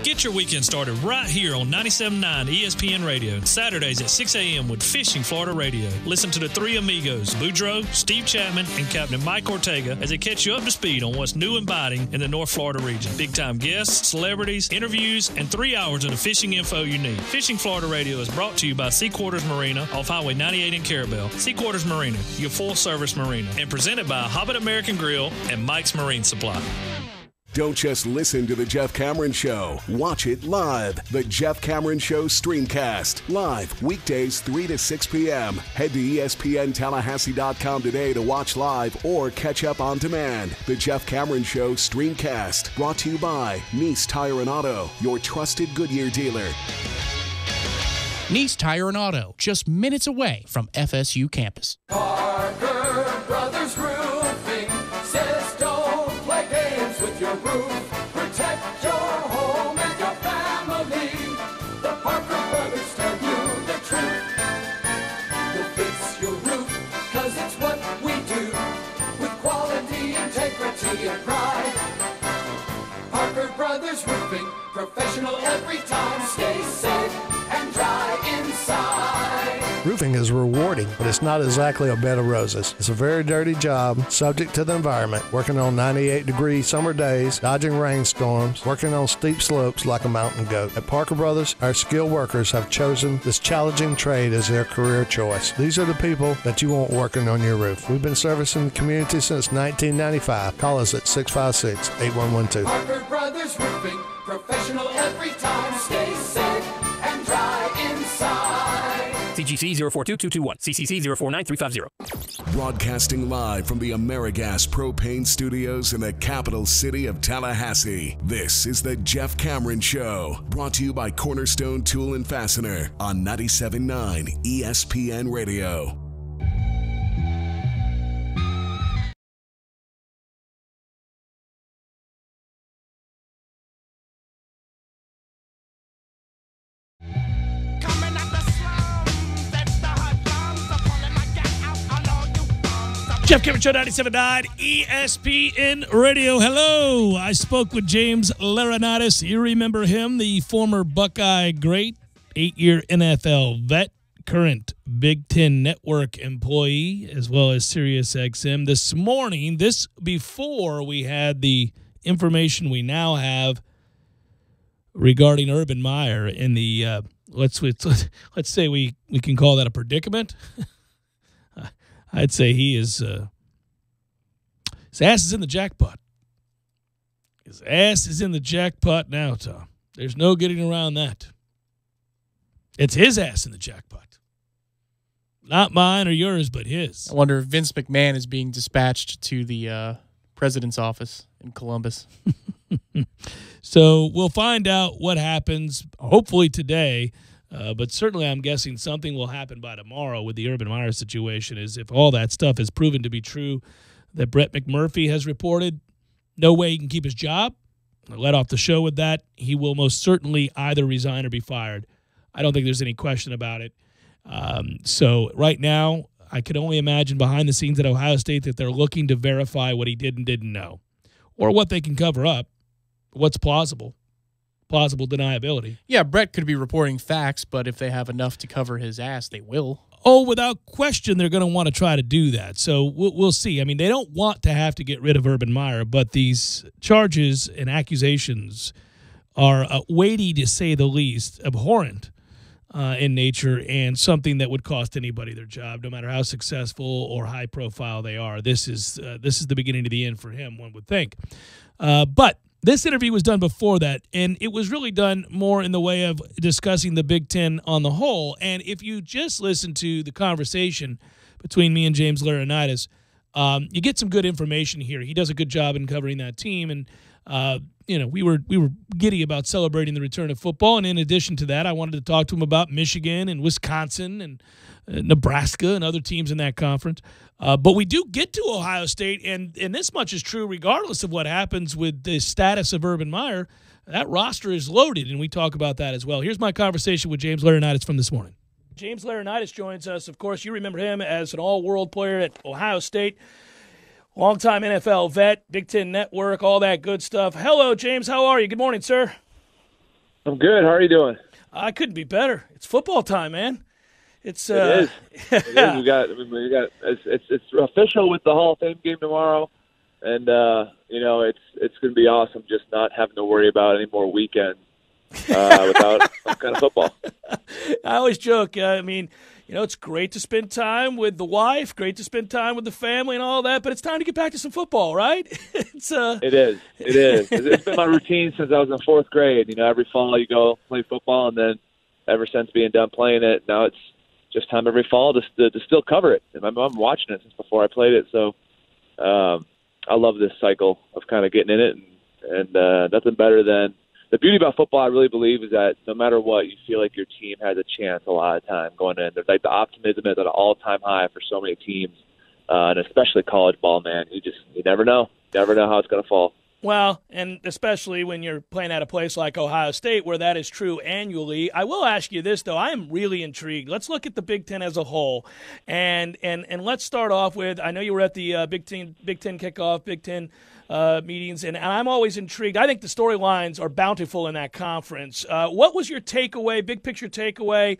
Get your weekend started right here on 97.9 ESPN Radio. Saturdays at 6 a.m. with Fishing Florida Radio. Listen to the three amigos, Boudreaux, Steve Chapman, and Captain Mike Ortega as they catch you up to speed on what's new and biting in the North Florida region. Big-time guests, celebrities, interviews, and 3 hours of the fishing info you need. Fishing Florida Radio is brought to you by Sea Quarters Marina off Highway 98 in Carabel. Sea Quarters Marina, your full-service marina. And presented by Hobbit American Grill and Mike's Marine Supply. Don't just listen to The Jeff Cameron Show. Watch it live. The Jeff Cameron Show Streamcast. Live weekdays 3 to 6 p.m. Head to ESPNTallahassee.com today to watch live or catch up on demand. The Jeff Cameron Show Streamcast. Brought to you by Nice Tire and Auto, your trusted Goodyear dealer. Nice Tire and Auto, just minutes away from FSU campus. Parker Brothers Roofing says don't play games with your roof. Protect your home and your family. The Parker Brothers tell you the truth. We'll fix your roof, cause it's what we do. With quality, integrity, and pride. Parker Brothers Roofing, professional every time. Stay safe and dry inside. Roofing is rewarding, but it's not exactly a bed of roses. It's a very dirty job, subject to the environment, working on 98-degree summer days, dodging rainstorms, working on steep slopes like a mountain goat. At Parker Brothers, our skilled workers have chosen this challenging trade as their career choice. These are the people that you want working on your roof. We've been servicing the community since 1995. Call us at 656-8112. Parker Brothers Roofing, professional every time. Stay safe and dry inside. CGC 042221, CCC 049350. Broadcasting live from the AmeriGas Propane Studios in the capital city of Tallahassee. This is the Jeff Cameron Show, brought to you by Cornerstone Tool and Fastener on 97.9 ESPN Radio. Jeff Cameron Show, 97.9 ESPN Radio. Hello. I spoke with James Laurinaitis. You remember him, the former Buckeye great, 8-year NFL vet, current Big Ten Network employee, as well as Sirius XM. This morning, this before we had the information we now have regarding Urban Meyer in the, let's say we can call that a predicament. I'd say he is, his ass is in the jackpot. His ass is in the jackpot now, Tom. There's no getting around that. It's his ass in the jackpot. Not mine or yours, but his. I wonder if Vince McMahon is being dispatched to the president's office in Columbus. So we'll find out what happens, hopefully today. But certainly I'm guessing something will happen by tomorrow with the Urban Meyer situation, is if all that stuff is proven to be true that Brett McMurphy has reported, no way he can keep his job. led off the show with that. He will most certainly either resign or be fired. I don't think there's any question about it. So right now, I could only imagine behind the scenes at Ohio State that they're looking to verify what he did and didn't know, or what they can cover up, what's plausible deniability. Yeah, Brett could be reporting facts, but if they have enough to cover his ass, they will. Oh, without question, they're going to want to try to do that. So we'll see. I mean, they don't want to have to get rid of Urban Meyer, but these charges and accusations are weighty, to say the least, abhorrent in nature, and something that would cost anybody their job, no matter how successful or high profile they are. This is the beginning of the end for him, one would think. But this interview was done before that, and it was really done more in the way of discussing the Big Ten on the whole. And if you just listen to the conversation between me and James Laurinaitis, you get some good information here. He does a good job in covering that team, and we were giddy about celebrating the return of football. And in addition to that, I wanted to talk to him about Michigan and Wisconsin and Nebraska and other teams in that conference. But we do get to Ohio State, and this much is true regardless of what happens with the status of Urban Meyer. That roster is loaded, and we talk about that as well. Here's my conversation with James Laurinaitis from this morning. James Laurinaitis joins us. Of course, you remember him as an all-world player at Ohio State. Longtime NFL vet, Big Ten Network, all that good stuff. Hello, James. How are you? Good morning, sir. I'm good. How are you doing? I couldn't be better. It's football time, man. It is. It is. We got. It's official with the Hall of Fame game tomorrow, and it's going to be awesome just not having to worry about any more weekends without some kind of football. I always joke. It's great to spend time with the wife, great to spend time with the family and all that, but it's time to get back to some football, right? It is. It's been my routine since I was in fourth grade. Every fall you go play football, and then ever since being done playing it, now it's just time every fall to still cover it. And I'm watching it since before I played it, so I love this cycle of kind of getting in it, and nothing better than the beauty about football, I really believe, is that no matter what, you feel like your team has a chance a lot of time going in. There's like the optimism is at an all-time high for so many teams, and especially college ball, man. You never know. Never know how it's going to fall. Well, and especially when you're playing at a place like Ohio State where that is true annually. I will ask you this, though. I am really intrigued. Let's look at the Big Ten as a whole. And let's start off with, I know you were at the Big Ten kickoff, Big Ten meetings, and I'm always intrigued. I think the storylines are bountiful in that conference. What was your takeaway, big picture takeaway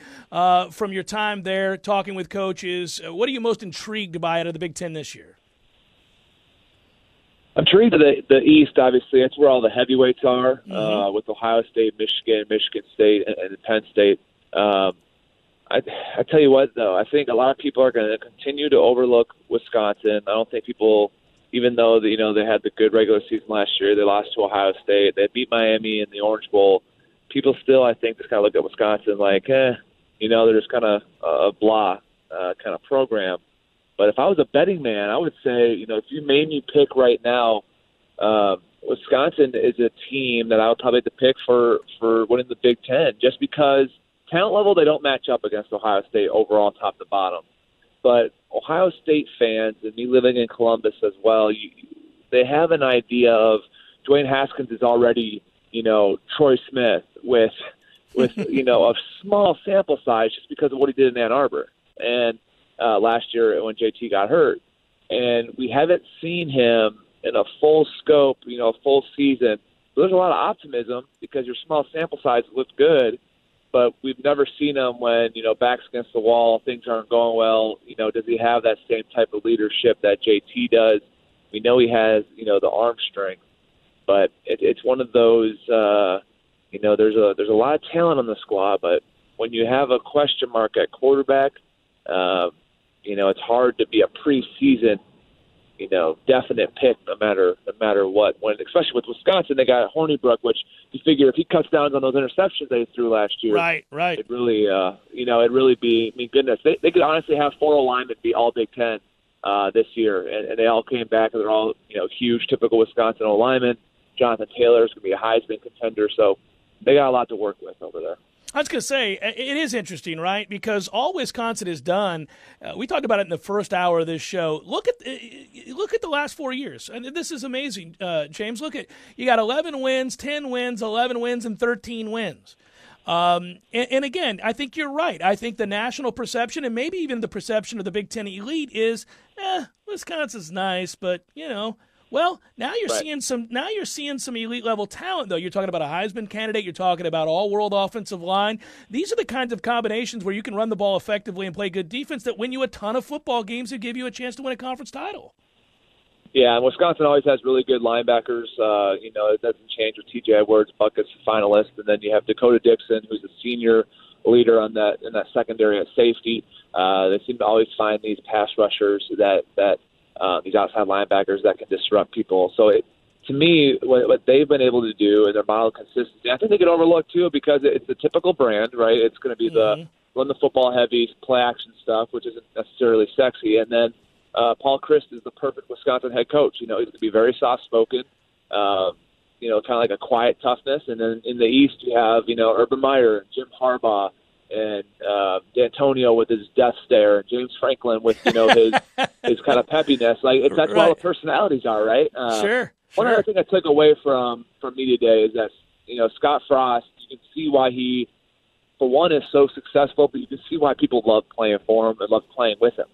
from your time there talking with coaches? What are you most intrigued by out of the Big Ten this year? I'm intrigued to the East, obviously. That's where all the heavyweights are, with Ohio State, Michigan State, and Penn State. I tell you what, though, I think a lot of people are going to continue to overlook Wisconsin. I don't think people, even though they had the good regular season last year, they lost to Ohio State, they beat Miami in the Orange Bowl. People still, I think, just kind of look at Wisconsin like, they're just kind of a blah kind of program. But if I was a betting man, I would say, if you made me pick right now, Wisconsin is a team that I would probably have to pick for winning the Big Ten, just because talent level, they don't match up against Ohio State overall top to bottom. But Ohio State fans, and me living in Columbus as well, they have an idea of Dwayne Haskins is already, Troy Smith with a small sample size just because of what he did in Ann Arbor. And last year when JT got hurt. And we haven't seen him in a full scope, full season. So there's a lot of optimism because your small sample size looked good, but we've never seen him when, back's against the wall, things aren't going well. Does he have that same type of leadership that JT does? We know he has, the arm strength, but it's one of those, there's a lot of talent on the squad, but when you have a question mark at quarterback, it's hard to be a preseason, definite pick no matter what. When, especially with Wisconsin, they got Hornibrook, which you figure if he cuts down on those interceptions they threw last year, right, it'd really, it'd really be. I mean, goodness, they could honestly have 4 linemen be all Big Ten this year, and they all came back and they're all huge, typical Wisconsin linemen. Jonathan Taylor is going to be a Heisman contender, so they got a lot to work with over there. I was going to say, it is interesting, right? Because all Wisconsin has done, we talked about it in the first hour of this show. Look at the last 4 years. And this is amazing, James. You got 11 wins, 10 wins, 11 wins, and 13 wins. And again, I think you're right. I think the national perception and maybe even the perception of the Big Ten elite is, Wisconsin's nice, but, well, now you're seeing some elite level talent, though. You're talking about a Heisman candidate. You're talking about all-world offensive line. These are the kinds of combinations where you can run the ball effectively and play good defense that win you a ton of football games and give you a chance to win a conference title. Yeah, and Wisconsin always has really good linebackers. It doesn't change with T.J. Edwards, Bucket's finalist, and then you have Dakota Dixon, who's a senior leader in that secondary at safety. They seem to always find these pass rushers that these outside linebackers that can disrupt people. So to me, what they've been able to do in their model consistency, I think they get overlooked too because it's the typical brand, right? It's going to be the run the football heavy, play action stuff, which isn't necessarily sexy. And then Paul Chryst is the perfect Wisconsin head coach. He's going to be very soft-spoken, kind of like a quiet toughness. And then in the East, you have, Urban Meyer and Jim Harbaugh and D'Antonio with his death stare, and James Franklin with his his kind of peppiness. That's where all the personalities are, right? Sure. One other thing I took away from Media Day is that Scott Frost. You can see why he, for one, is so successful, but you can see why people love playing for him and love playing with him.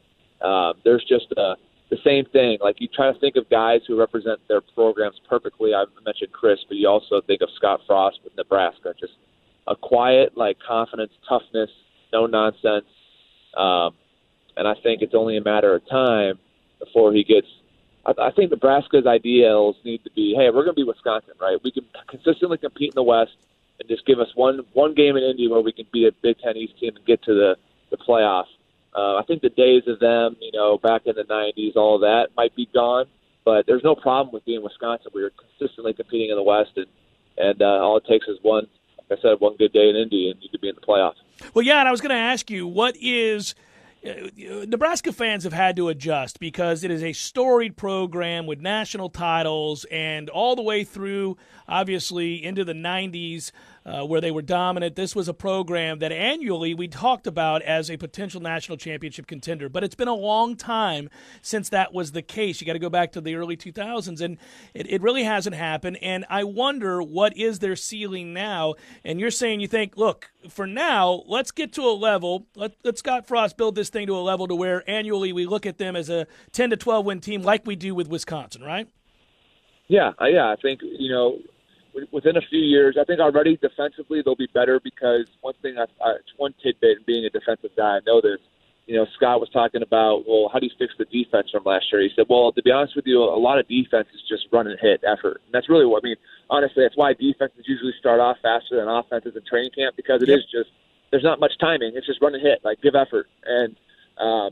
There's just the same thing. Like you try to think of guys who represent their programs perfectly. I mentioned Chris, but you also think of Scott Frost with Nebraska. Just a quiet, confidence, toughness, no nonsense. And I think it's only a matter of time before he gets – I think Nebraska's ideals need to be, hey, we're going to be Wisconsin, right? We can consistently compete in the West and just give us one game in Indy where we can beat a Big Ten East team and get to the playoffs. I think the days of them, back in the 90s, all of that might be gone, but there's no problem with being Wisconsin. We were consistently competing in the West, and all it takes is one good day in Indy, and you could be in the playoffs. Well, yeah, and I was going to ask you, what is Nebraska fans have had to adjust because it is a storied program with national titles and all the way through, obviously, into the 90s where they were dominant. This was a program that annually we talked about as a potential national championship contender, but it's been a long time since that was the case. You got to go back to the early 2000s, and it really hasn't happened, and I wonder what is their ceiling now, and you're saying you think, look, for now, let's get to a level, let Scott Frost build this thing to a level to where annually we look at them as a 10 to 12 win team like we do with Wisconsin, right? Yeah, I think, within a few years, I think already defensively they'll be better because one tidbit, and being a defensive guy, I know this, Scott was talking about, well, how do you fix the defense from last year? He said, well, to be honest with you, a lot of defense is just run and hit effort. And that's really honestly, that's why defenses usually start off faster than offenses in training camp because it is just, there's not much timing. It's just run and hit, give effort. And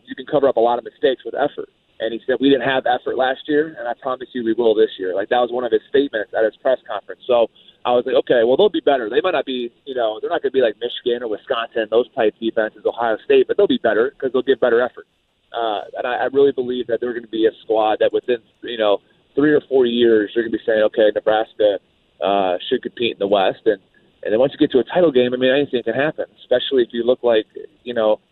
you can cover up a lot of mistakes with effort. And he said, we didn't have effort last year, and I promise you we will this year. That was one of his statements at his press conference. So I was like, okay, well, they'll be better. They might not be, they're not going to be like Michigan or Wisconsin, those type defenses, Ohio State, but they'll be better because they'll give better effort. And I really believe that they're going to be a squad that within, 3 or 4 years, they're going to be saying, okay, Nebraska should compete in the West. And then once you get to a title game, anything can happen, especially if you look like,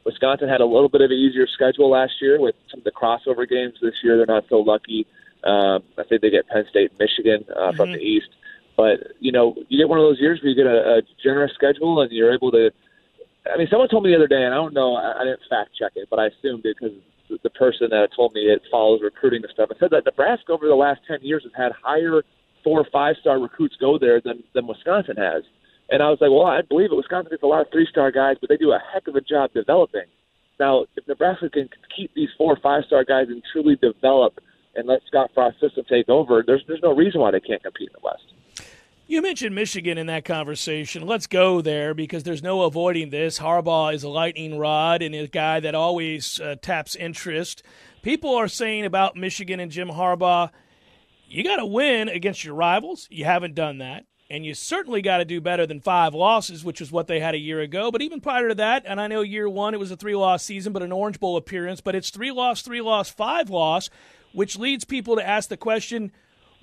Wisconsin had a little bit of an easier schedule last year with some of the crossover games. This year, they're not so lucky. I think they get Penn State and Michigan from the East. But, you get one of those years where you get a generous schedule and you're able to – someone told me the other day, and I don't know, I didn't fact check it, but I assumed it because the person that told me it follows recruiting and stuff. It said that Nebraska over the last 10 years has had higher 4 or 5-star recruits go there than Wisconsin has. And I was like, well, I believe it. Wisconsin gets a lot of 3-star guys, but they do a heck of a job developing. Now, if Nebraska can keep these 4 or 5-star guys and truly develop and let Scott Frost's system take over, there's no reason why they can't compete in the West. You mentioned Michigan in that conversation. Let's go there because there's no avoiding this. Harbaugh is a lightning rod and a guy that always taps interest. People are saying about Michigan and Jim Harbaugh, you got to win against your rivals. You haven't done that. And you certainly got to do better than 5 losses, which is what they had a year ago. But even prior to that, and I know year one, it was a 3-loss season, but an Orange Bowl appearance. But it's 3-loss, 5-loss, which leads people to ask the question,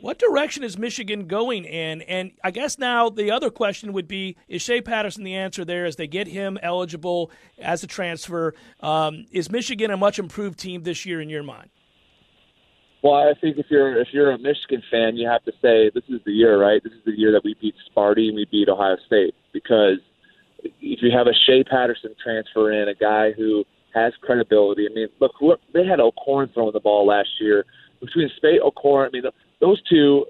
What direction is Michigan going in? And I guess now the other question would be, is Shea Patterson the answer there as they get him eligible as a transfer? Is Michigan a much improved team this year in your mind? Well, I think if you're a Michigan fan, you have to say this is the year, right? This is the year that we beat Sparty and we beat Ohio State, because if you have a Shea Patterson transfer in, a guy who has credibility. I mean, look, they had O'Korn throwing the ball last year. Between Spate, O'Korn, I mean, those two,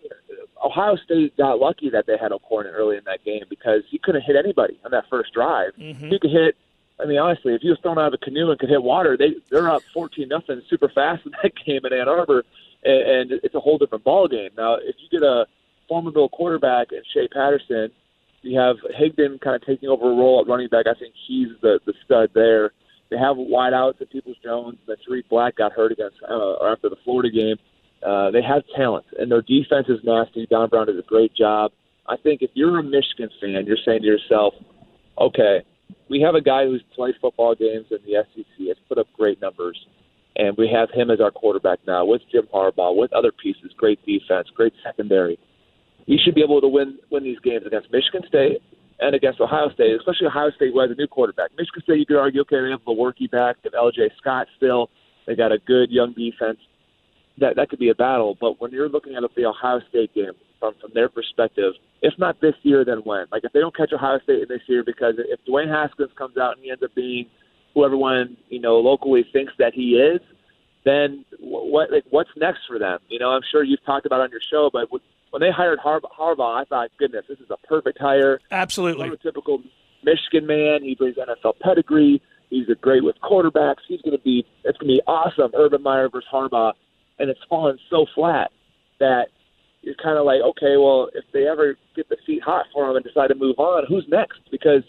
Ohio State got lucky that they had O'Korn early in that game because he couldn't hit anybody on that first drive. Mm-hmm. He could hit, I mean, honestly, if he was thrown out of a canoe and could hit water, they're up 14-0 super fast in that game in Ann Arbor, and it's a whole different ball game. Now, if you get a formidable quarterback and Shea Patterson, you have Higdon kind of taking over a role at running back. I think he's the stud there. They have wideouts at Peoples-Jones. That Tariq Black got hurt against after the Florida game. They have talent, and their defense is nasty. Don Brown does a great job. I think if you're a Michigan fan, you're saying to yourself, okay, we have a guy who's played football games in the SEC, has put up great numbers, and we have him as our quarterback now with Jim Harbaugh, with other pieces, great defense, great secondary. We should be able to win these games against Michigan State and against Ohio State, especially Ohio State who has a new quarterback. Michigan State, you could argue, okay, they have Lewerke back, they have L.J. Scott still. They got a good young defense. That could be a battle. But when you're looking at the Ohio State game from their perspective, if not this year, then when? Like, if they don't catch Ohio State in this year, because if Dwayne Haskins comes out and he ends up being who everyone, locally thinks that he is, then what's next for them? I'm sure you've talked about it on your show, but when they hired Harbaugh, I thought, goodness, this is a perfect hire. Absolutely. Prototypical Michigan man. He brings NFL pedigree. He's great with quarterbacks. It's going to be awesome. Urban Meyer versus Harbaugh. And it's fallen so flat that you're kind of like, okay, well, if they ever get the feet hot for him and decide to move on, who's next? Because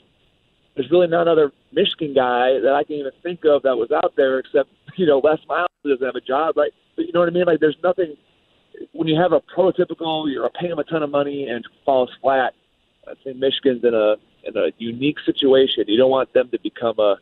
there's really not another Michigan guy that I can even think of that was out there except, Les Miles doesn't have a job, right? But you know what I mean? Like, there's nothing. When you have a prototypical, you're paying him a ton of money and falls flat, I think Michigan's in a unique situation. You don't want them to become a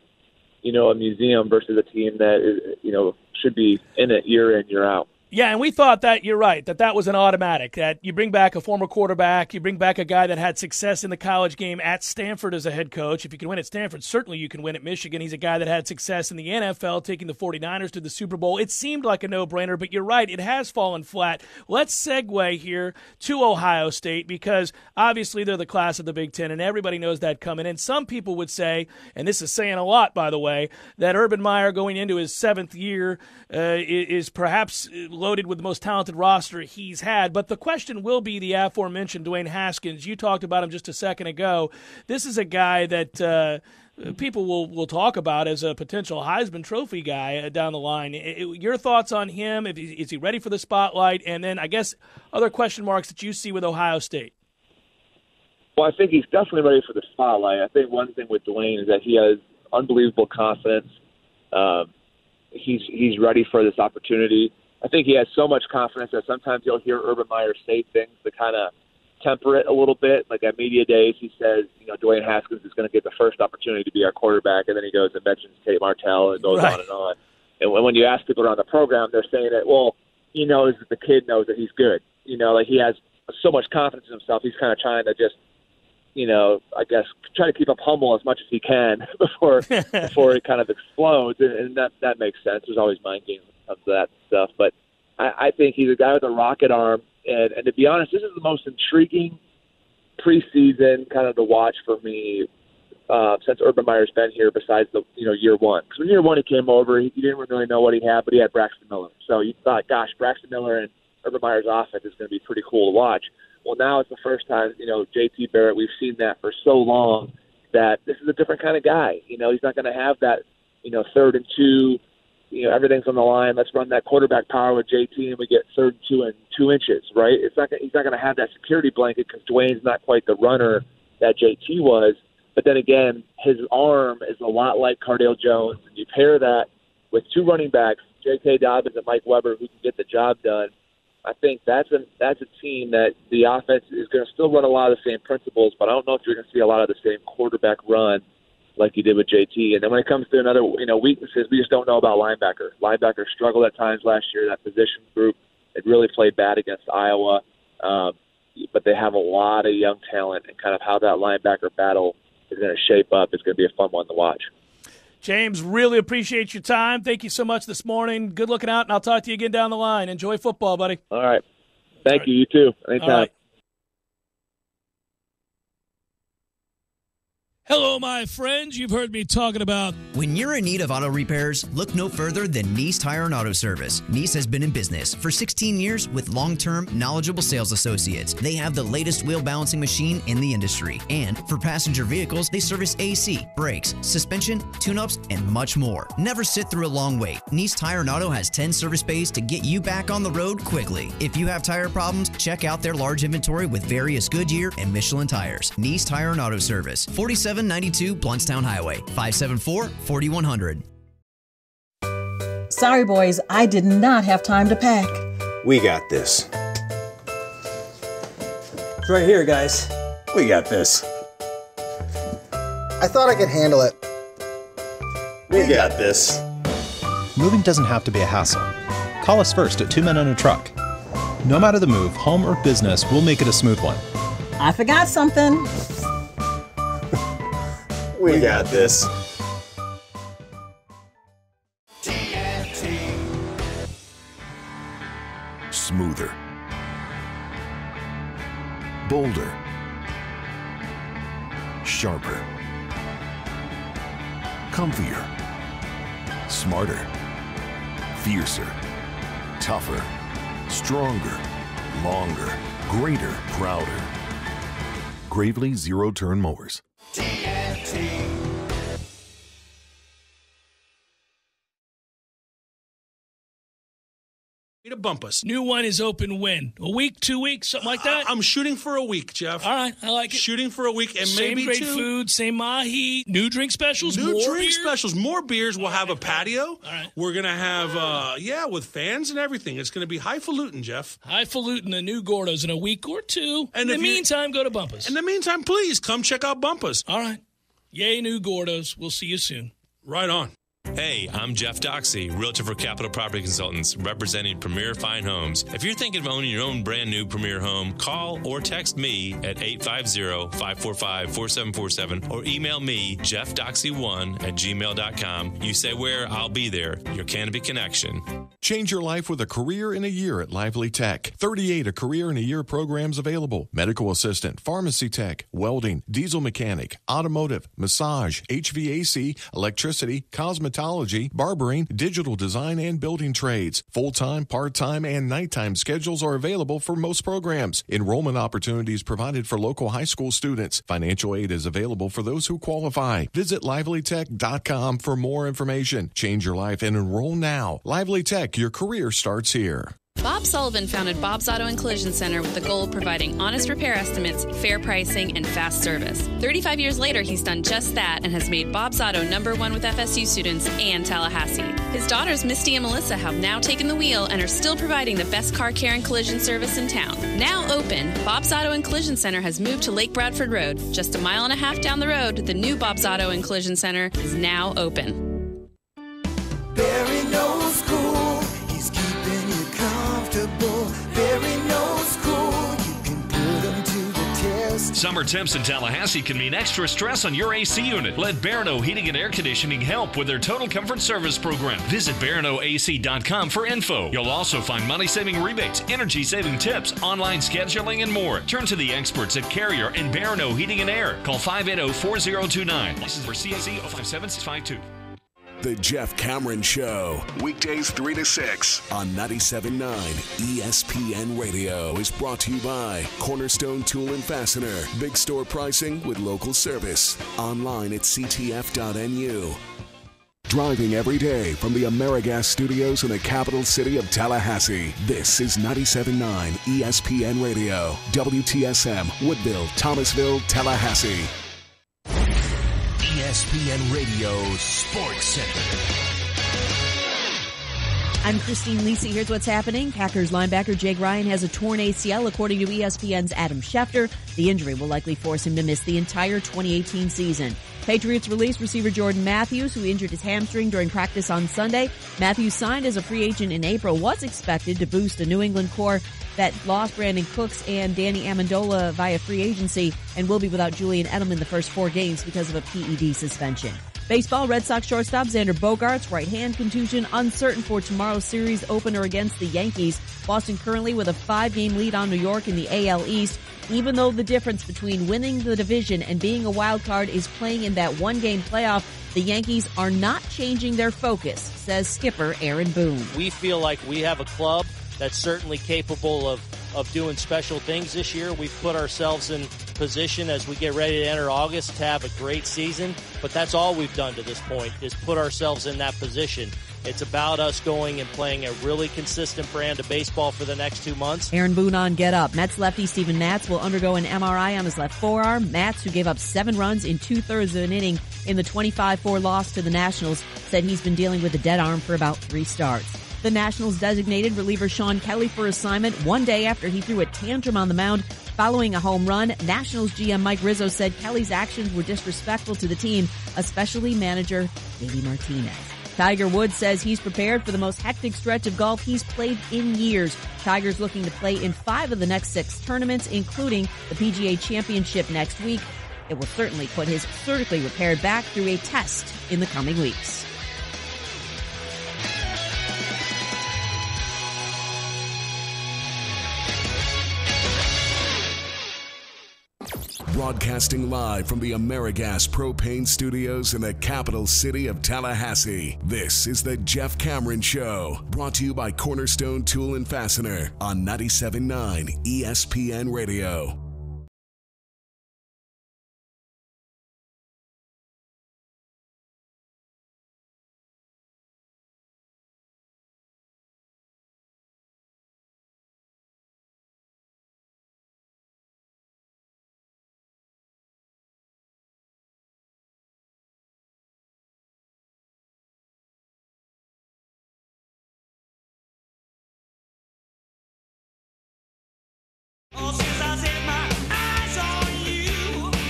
museum versus a team that is, should be in it year in, year out. Yeah, and we thought that, you're right, that was an automatic, that you bring back a former quarterback, you bring back a guy that had success in the college game at Stanford as a head coach. If you can win at Stanford, certainly you can win at Michigan. He's a guy that had success in the NFL, taking the 49ers to the Super Bowl. It seemed like a no-brainer, but you're right, it has fallen flat. Let's segue here to Ohio State, because obviously they're the class of the Big Ten, and everybody knows that coming in. Some people would say, and this is saying a lot, by the way, that Urban Meyer going into his 7th year is perhaps loaded with the most talented roster he's had. But the question will be the aforementioned Dwayne Haskins. You talked about him just a second ago. This is a guy that people will talk about as a potential Heisman Trophy guy down the line. Your thoughts on him? Is he ready for the spotlight? And then I guess other question marks that you see with Ohio State. Well, I think he's definitely ready for the spotlight. I think one thing with Dwayne is that he has unbelievable confidence. He's ready for this opportunity. I think he has so much confidence that sometimes you'll hear Urban Meyer say things to kind of temper it a little bit. Like at media days, he says, Dwayne Haskins is going to get the first opportunity to be our quarterback, and then he goes and mentions Tate Martell and goes on and on. And when you ask people around the program, they're saying that, well, he knows that the kid knows that he's good. Like he has so much confidence in himself, he's kind of trying to just, I guess, try to keep up humble as much as he can before it kind of explodes, and that makes sense. There's always mind games when it comes to that stuff, but I think he's a guy with a rocket arm, and to be honest, this is the most intriguing preseason kind of to watch for me since Urban Meyer's been here. Besides the year one, because when year one he came over, he didn't really know what he had, but he had Braxton Miller, so you thought, gosh, Braxton Miller and Urban Meyer's offense is going to be pretty cool to watch. Well, now it's the first time, J.T. Barrett, we've seen that for so long that this is a different kind of guy. He's not going to have that, 3rd and 2, everything's on the line. Let's run that quarterback power with J.T. and we get 3rd and 2 and 2 inches, right? He's not going to have that security blanket because Dwayne's not quite the runner that J.T. was. But then again, his arm is a lot like Cardale Jones. And you pair that with 2 running backs, J.K. Dobbins and Mike Weber, who can get the job done. I think that's a team that the offense is going to still run a lot of the same principles, but I don't know if you're going to see a lot of the same quarterback run like you did with JT. And then when it comes to another, weaknesses, we just don't know about linebacker. Linebackers struggled at times last year. That position group It really played bad against Iowa, but they have a lot of young talent, and kind of how that linebacker battle is going to shape up is going to be a fun one to watch. James, really appreciate your time. Thank you so much this morning. Good looking out, and I'll talk to you again down the line. Enjoy football, buddy. All right. Thank you. You too. Anytime. All right. Hello, my friends. You've heard me talking about... When you're in need of auto repairs, look no further than Nice Tire and Auto Service. Nice has been in business for 16 years with long-term, knowledgeable sales associates. They have the latest wheel balancing machine in the industry. And for passenger vehicles, they service AC, brakes, suspension, tune-ups, and much more. Never sit through a long wait. Nice Tire and Auto has 10 service bays to get you back on the road quickly. If you have tire problems, check out their large inventory with various Goodyear and Michelin tires. Nice Tire and Auto Service, 4792 Bluntstown Highway, 574-4100. Sorry, boys, I did not have time to pack. We got this. It's right here, guys. We got this. I thought I could handle it. We got this. Moving doesn't have to be a hassle. Call us first at 2 Men and a Truck. No matter the move, home or business, we'll make it a smooth one. I forgot something. We got this. Smoother, bolder, sharper, comfier, smarter, fiercer, tougher, stronger, longer, greater, prouder. Gravely zero-turn mowers. To bump us. New one is open when? A week, 2 weeks, something like that? I'm shooting for a week, Jeff. All right, I like it. Shooting for a week and same maybe great 2. Food, same mahi, new drink specials, new more drink beer? specials, more beers. We'll have a patio. All right. We're going to have, with fans and everything. It's going to be highfalutin, Jeff. Highfalutin, the new Gordos in a week or 2. And in the meantime, go to Bumpus. In the meantime, please come check out Bumpus. All right. Yay, new Gordos. We'll see you soon. Right on. Hey, I'm Jeff Doxey, Realtor for Capital Property Consultants, representing Premier Fine Homes. If you're thinking of owning your own brand new Premier home, call or text me at 850-545-4747 or email me, jeffdoxey1@gmail.com. You say where, I'll be there. Your Canopy Connection. Change your life with a career in a year at Lively Tech. 38 career in a year programs available. Medical assistant, pharmacy tech, welding, diesel mechanic, automotive, massage, HVAC, electricity, cosmetology, barbering, digital design, and building trades. Full-time, part-time, and nighttime schedules are available for most programs. Enrollment opportunities provided for local high school students. Financial aid is available for those who qualify. Visit livelytech.com for more information. Change your life and enroll now. Lively Tech, your career starts here. Bob Sullivan founded Bob's Auto and Collision Center with the goal of providing honest repair estimates, fair pricing, and fast service. 35 years later, he's done just that and has made Bob's Auto #1 with FSU students and Tallahassee. His daughters, Misty and Melissa, have now taken the wheel and are still providing the best car care and collision service in town. Now open, Bob's Auto and Collision Center has moved to Lake Bradford Road. Just a mile and a half down the road, the new Bob's Auto and Collision Center is now open. Barry knows cool. He's keeping you comfortable. Barry knows cool. You can put him to the test. Summer temps in Tallahassee can mean extra stress on your AC unit. Let Barano Heating and Air Conditioning help with their Total Comfort Service program. Visit BaranoAC.com for info. You'll also find money-saving rebates, energy-saving tips, online scheduling, and more. Turn to the experts at Carrier and Barano Heating and Air. Call 580-4029. License for CAC 057652. The Jeff Cameron Show. Weekdays 3 to 6 on 97.9 ESPN Radio is brought to you by Cornerstone Tool and Fastener. Big store pricing with local service. Online at ctf.nu. Driving every day from the AmeriGas studios in the capital city of Tallahassee. This is 97.9 ESPN Radio. WTSM, Woodville, Thomasville, Tallahassee. ESPN Radio Sports Center. I'm Christine Lisi. Here's what's happening. Packers linebacker Jake Ryan has a torn ACL, according to ESPN's Adam Schefter. The injury will likely force him to miss the entire 2018 season. Patriots released receiver Jordan Matthews, who injured his hamstring during practice on Sunday. Matthews signed as a free agent in April, was expected to boost a New England core that lost Brandon Cooks and Danny Amendola via free agency and will be without Julian Edelman the first 4 games because of a PED suspension. Baseball, Red Sox shortstop Xander Bogaerts, right hand contusion, uncertain for tomorrow's series opener against the Yankees. Boston currently with a 5-game lead on New York in the AL East. Even though the difference between winning the division and being a wild card is playing in that 1-game playoff, the Yankees are not changing their focus, says skipper Aaron Boone. We feel like we have a club that's certainly capable of doing special things this year. We've put ourselves in position as we get ready to enter August to have a great season, but that's all we've done to this point is put ourselves in that position. It's about us going and playing a really consistent brand of baseball for the next 2 months. Aaron Boone on Get Up. Mets lefty Steven Matz will undergo an MRI on his left forearm. Matz, who gave up 7 runs in 2/3 of an inning in the 25-4 loss to the Nationals, said he's been dealing with a dead arm for about 3 starts. The Nationals designated reliever Sean Kelly for assignment 1 day after he threw a tantrum on the mound following a home run. Nationals GM Mike Rizzo said Kelly's actions were disrespectful to the team, especially manager Davey Martinez. Tiger Woods says he's prepared for the most hectic stretch of golf he's played in years. Tiger's looking to play in 5 of the next 6 tournaments, including the PGA Championship next week. It will certainly put his surgically repaired back through a test in the coming weeks. Broadcasting live from the AmeriGas Propane Studios in the capital city of Tallahassee. This is the Jeff Cameron Show, brought to you by Cornerstone Tool and Fastener on 97.9 ESPN Radio.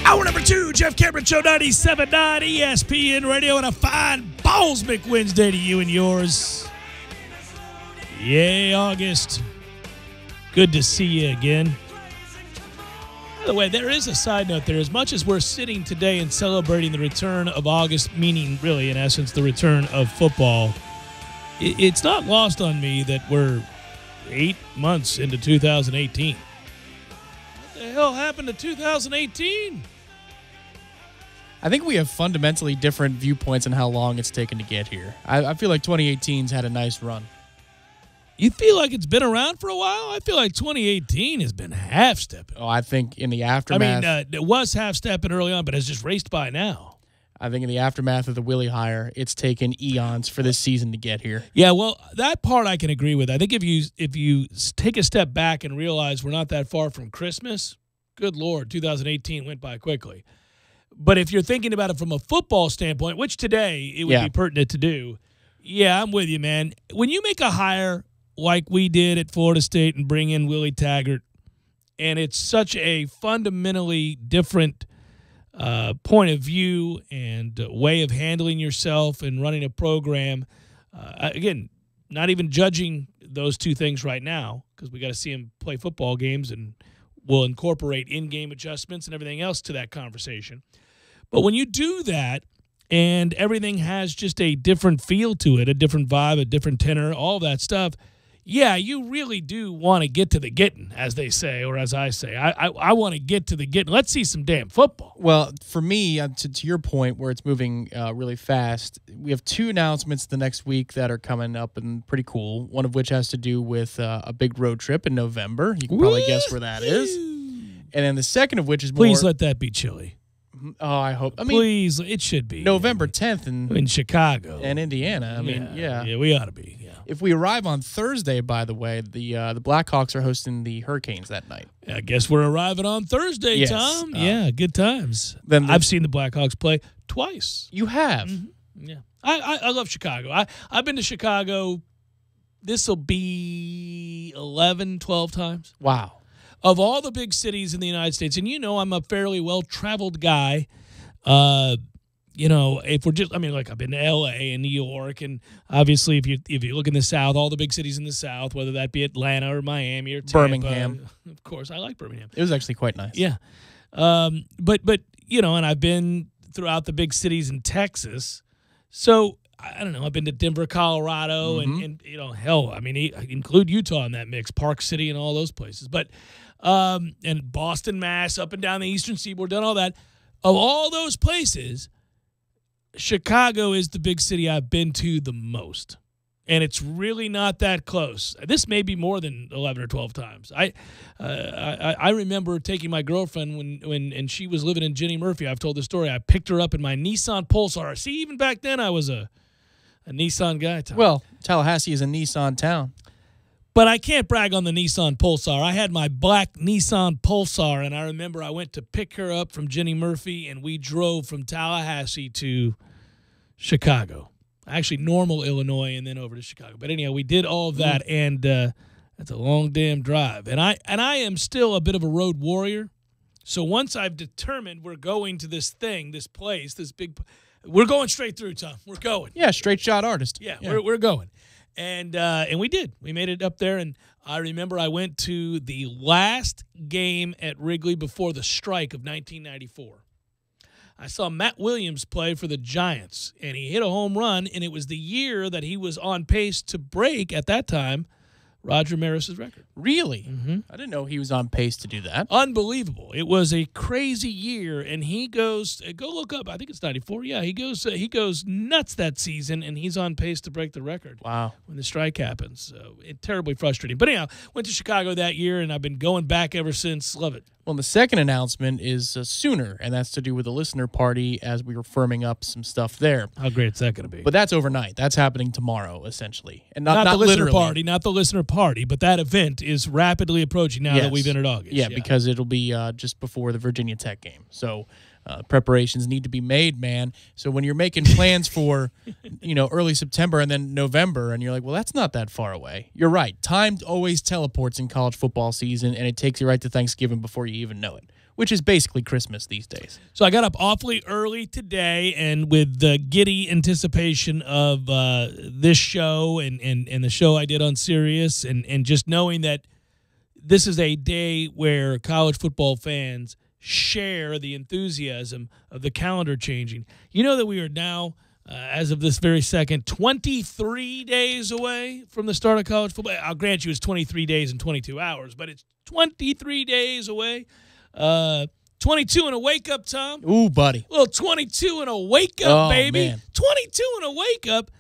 Hour number 2, Jeff Cameron Show, 97.9 ESPN Radio, and a fine Ballsmick Wednesday to you and yours. Yay, August. Good to see you again. By the way, there is a side note there. As much as we're sitting today and celebrating the return of August, meaning really, in essence, the return of football, it's not lost on me that we're 8 months into 2018. What the hell happened to 2018? I think we have fundamentally different viewpoints on how long it's taken to get here. I feel like 2018's had a nice run. You feel like it's been around for a while? I feel like 2018 has been half-stepping. Oh, I think in the aftermath. I mean, it was half-stepping early on, but it's just raced by now. I think in the aftermath of the Willie hire, it's taken eons for this season to get here. Yeah, well, that part I can agree with. I think if you take a step back and realize we're not that far from Christmas, good Lord, 2018 went by quickly. But if you're thinking about it from a football standpoint, which today it would be pertinent to do, yeah, I'm with you, man. When you make a hire like we did at Florida State and bring in Willie Taggart, and it's such a fundamentally different point of view and way of handling yourself and running a program. Again, not even judging those two things right now because we got to see him play football games and we'll incorporate in-game adjustments and everything else to that conversation. But when you do that and everything has just a different feel to it, a different vibe, a different tenor, all that stuff, yeah, you really do want to get to the getting, as they say, or as I say. I want to get to the getting. Let's see some damn football. Well, for me, to your point where it's moving really fast, we have 2 announcements the next week that are coming up and pretty cool, one of which has to do with a big road trip in November. You can probably guess where that is. And then the second of which is more... Please let that be chilly. Oh, I hope. I mean, please, it should be. November 10th in Chicago. And Indiana. I mean, yeah. Yeah, we ought to be. Yeah. If we arrive on Thursday, by the way, the Blackhawks are hosting the Hurricanes that night. I guess we're arriving on Thursday, yes. Tom. Yeah, good times. Then I've seen the Blackhawks play twice. You have? Mm-hmm. Yeah. I love Chicago. I've been to Chicago this will be 11, 12 times. Wow. Of all the big cities in the United States, and I'm a fairly well-traveled guy. If we're just, like I've been to L.A. and New York, and obviously if you look in the South, all the big cities in the South, whether that be Atlanta or Miami or Tampa, Birmingham. Of course, I like Birmingham. It was actually quite nice. Yeah. But and I've been throughout the big cities in Texas. So, I don't know, I've been to Denver, Colorado, and hell, include Utah in that mix, Park City and all those places. But, and Boston, Mass, up and down the Eastern Seaboard, done all that. Of all those places, Chicago is the big city I've been to the most. And it's really not that close. This may be more than 11 or 12 times. I remember taking my girlfriend when she was living in Jenny Murphy. I've told the story. I picked her up in my Nissan Pulsar. See, even back then I was a Nissan guy. Tom. Well, Tallahassee is a Nissan town. But I can't brag on the Nissan Pulsar. I had my black Nissan Pulsar, and I remember I went to pick her up from Jenny Murphy, and we drove from Tallahassee to Chicago. Actually, Normal, Illinois, and then over to Chicago. But anyhow, we did all of that, and that's a long damn drive. And I am still a bit of a road warrior. So once I've determined we're going to this thing, this place, this big, we're going straight through, Tom. We're going. Yeah, straight shot artist. Yeah. We're going. And we did. We made it up there, and I remember I went to the last game at Wrigley before the strike of 1994. I saw Matt Williams play for the Giants, and he hit a home run, and it was the year that he was on pace to break, at that time, Roger Maris's record. Really? Mm-hmm. I didn't know he was on pace to do that. Unbelievable. It was a crazy year, and he goes, go look up, I think it's 94. Yeah, he goes nuts that season, and he's on pace to break the record. Wow. When the strike happens. So terribly frustrating. But anyhow, went to Chicago that year, and I've been going back ever since. Love it. Well, the second announcement is sooner, and that's to do with the listener party as we were firming up some stuff there. How great is that going to be? But that's overnight. That's happening tomorrow, essentially. And not the listener literally. party, not the listener party, but that event is rapidly approaching now that we've entered August. Yeah, because it'll be just before the Virginia Tech game. So preparations need to be made, man. So when you're making plans for, early September and then November, and you're like, well, that's not that far away. You're right. Time always teleports in college football season, and it takes you right to Thanksgiving before you even know it, which is basically Christmas these days. So I got up awfully early today, and with the giddy anticipation of this show and the show I did on Sirius, and just knowing that this is a day where college football fans share the enthusiasm of the calendar changing. You know that we are now, as of this very second, 23 days away from the start of college football. I'll grant you it's 23 days and 22 hours, but it's 23 days away. 22 and a wake-up, Tom. Ooh, buddy. A little 22 and a wake-up, baby. Man. 22 and a wake-up.